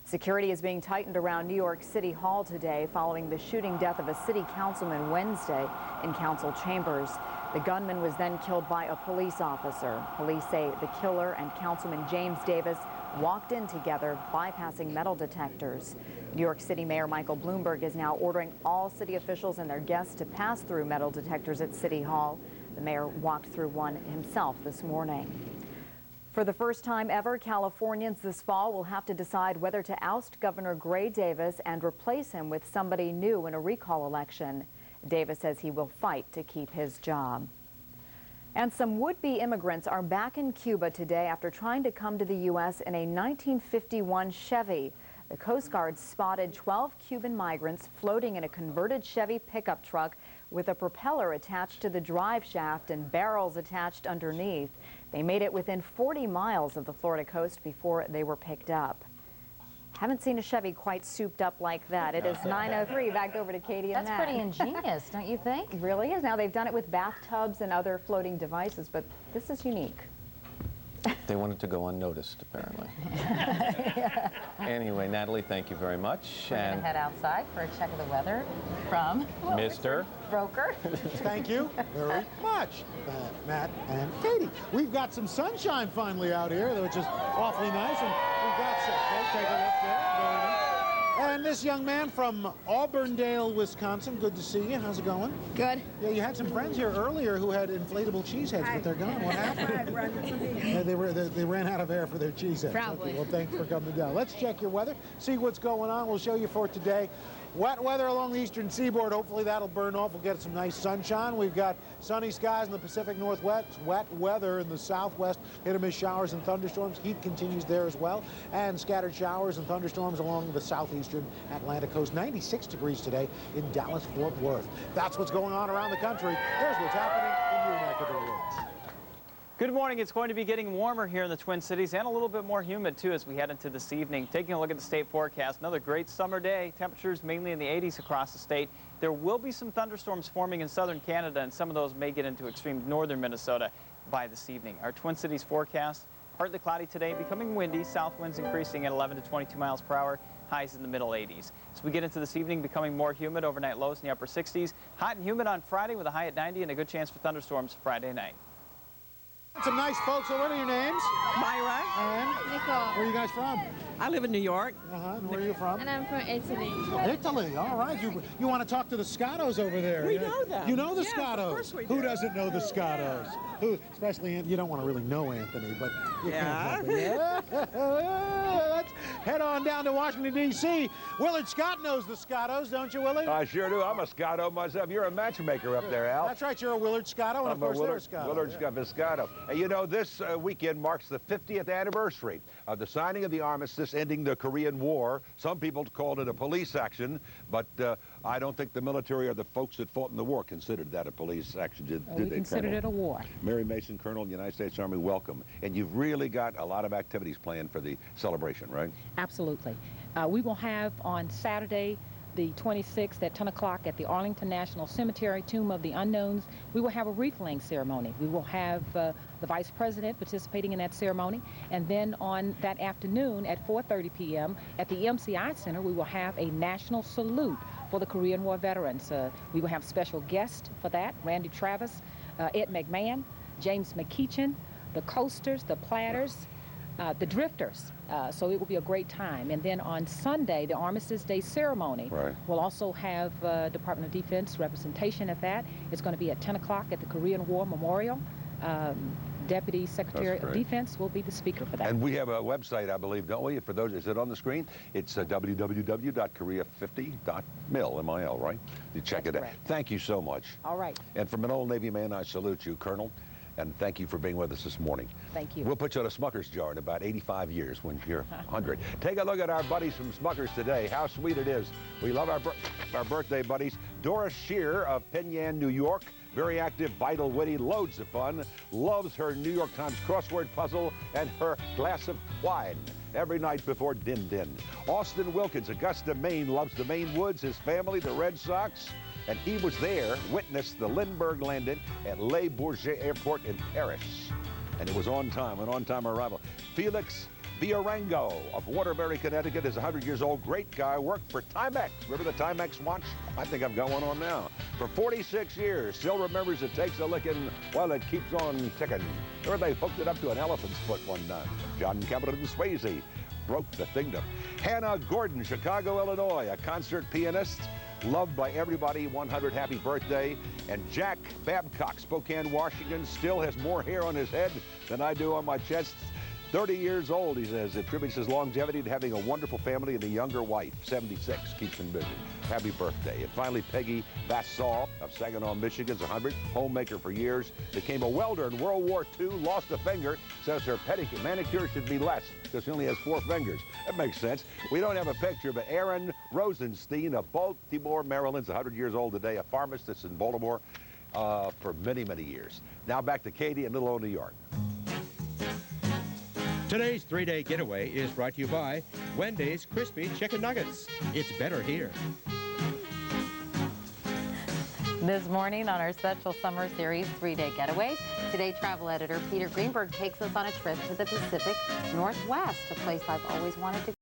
Security is being tightened around New York City Hall today following the shooting death of a city councilman Wednesday in council chambers. The gunman was then killed by a police officer. Police say the killer and Councilman James Davis walked in together, bypassing metal detectors. New York City Mayor Michael Bloomberg is now ordering all city officials and their guests to pass through metal detectors at City Hall. The mayor walked through one himself this morning. For the first time ever, Californians this fall will have to decide whether to oust Governor Gray Davis and replace him with somebody new in a recall election. Davis says he will fight to keep his job. And some would-be immigrants are back in Cuba today after trying to come to the U.S. in a 1951 Chevy. The Coast Guard spotted 12 Cuban migrants floating in a converted Chevy pickup truck with a propeller attached to the drive shaft and barrels attached underneath. They made it within 40 miles of the Florida coast before they were picked up. Haven't seen a Chevy quite souped up like that. It is 9:03. Back over to Katie and That's Matt. pretty ingenious, don't you think? It really is. Now, they've done it with bathtubs and other floating devices, but this is unique. They wanted to go unnoticed, apparently. Anyway, Natalie, thank you very much. We're going to head outside for a check of the weather from Mr. Broker. Thank you very much, Matt and Katie. We've got some sunshine finally out here, which is awfully nice. And we've got some, take a look there. Very nice. And this young man from Auburndale, Wisconsin. Good to see you. How's it going? Good. Yeah, you had some friends here earlier who had inflatable cheese heads, but they're gone. What happened? Yeah, they ran out of air for their cheese heads. Probably. Okay, well, thanks for coming down. Let's check your weather, see what's going on. We'll show you for today. Wet weather along the eastern seaboard. Hopefully that'll burn off. We'll get some nice sunshine. We've got sunny skies in the Pacific Northwest, wet weather in the southwest, hit or miss showers and thunderstorms. Heat continues there as well, and scattered showers and thunderstorms along the southeastern Atlantic coast. 96 degrees today in Dallas-Fort Worth. That's what's going on around the country. Here's what's happening in your neck of the woods. Good morning. It's going to be getting warmer here in the Twin Cities and a little bit more humid, too, as we head into this evening. Taking a look at the state forecast, another great summer day. Temperatures mainly in the 80s across the state. There will be some thunderstorms forming in southern Canada, and some of those may get into extreme northern Minnesota by this evening. Our Twin Cities forecast, partly cloudy today, becoming windy. South winds increasing at 11 to 22 miles per hour. Highs in the middle 80s. As we get into this evening, becoming more humid, overnight lows in the upper 60s. Hot and humid on Friday with a high at 90 and a good chance for thunderstorms Friday night. Some nice folks. So what are your names? Myra. And? Nicole. Where are you guys from? I live in New York. And where are you from? And I'm from Italy. Italy. All right. You want to talk to the Scottos over there? We know them. You know the Yeah, Scottos. of course we do. Who doesn't know the Scottos? Who, especially, you don't want to really know Anthony, but you can't help it. Let's head on down to Washington, D.C. Willard Scott knows the Scottos, don't you, Willie? I sure do. I'm a Scotto myself. You're a matchmaker up there, Al. That's right. You're a Willard Scotto, and of course they're a Scotto. Willard Scotto. Hey, you know, this weekend marks the 50th anniversary of the signing of the armistice ending the Korean War. Some people called it a police action, but I don't think the military or the folks that fought in the war considered that a police action, did they, Colonel? Considered it a war. Mary Mason, Colonel, United States Army, welcome. And you've really got a lot of activities planned for the celebration, right? Absolutely. We will have on Saturday the 26th at 10 o'clock at the Arlington National Cemetery, Tomb of the Unknowns, we will have a wreath-laying ceremony. We will have the Vice President participating in that ceremony. And then on that afternoon at 4:30 p.m. at the MCI Center, we will have a national salute for the Korean War veterans. We will have special guests for that, Randy Travis, Ed McMahon, James McKeechin, the Coasters, the Platters, the Drifters. So it will be a great time. And then on Sunday, the Armistice Day ceremony will also have Department of Defense representation at that. It's going to be at 10 o'clock at the Korean War Memorial. Deputy Secretary of Defense will be the speaker for that. And we have a website, I believe, don't we? For those, is it on the screen? It's www.korea50.mil, M-I-L, right? You check it out. Thank you so much. All right. And from an old Navy man, I salute you, Colonel. And thank you for being with us this morning. Thank you. We'll put you on a Smucker's jar in about 85 years when you're 100. Take a look at our buddies from Smucker's today. How sweet it is. We love our birthday buddies. Doris Shear of Penyan, New York. Very active, vital, witty, loads of fun. Loves her New York Times crossword puzzle and her glass of wine every night before din-din. Austin Wilkins, Augusta, Maine, loves the Maine woods, his family, the Red Sox. And he was there, witnessed the Lindbergh landing at Le Bourget Airport in Paris. And it was on time, an on-time arrival. Felix Villarengo of Waterbury, Connecticut is 100 years old. Great guy, worked for Timex. Remember the Timex watch? I think I've got one on now. For 46 years, still remembers it takes a licking while it keeps on ticking. Or they hooked it up to an elephant's foot one time. John Cameron Swayze broke the thing to Hannah Gordon, Chicago, Illinois, a concert pianist. Loved by everybody, 100 happy birthday. And Jack Babcock, Spokane, Washington, still has more hair on his head than I do on my chest. 30 years old, he says, attributes his longevity to having a wonderful family and a younger wife. 76, keeps him busy. Happy birthday. And finally, Peggy Bassall of Saginaw, Michigan's 100, homemaker for years, became a welder in World War II, lost a finger, says her manicure should be less because she only has 4 fingers. That makes sense. We don't have a picture, but Aaron Rosenstein of Baltimore, Maryland's 100 years old today, a pharmacist in Baltimore for many, many years. Now back to Katie in Little Old New York. Today's 3-day getaway is brought to you by Wendy's Crispy Chicken Nuggets. It's better here. This morning on our special summer series, 3-day getaways, today travel editor Peter Greenberg takes us on a trip to the Pacific Northwest, a place I've always wanted to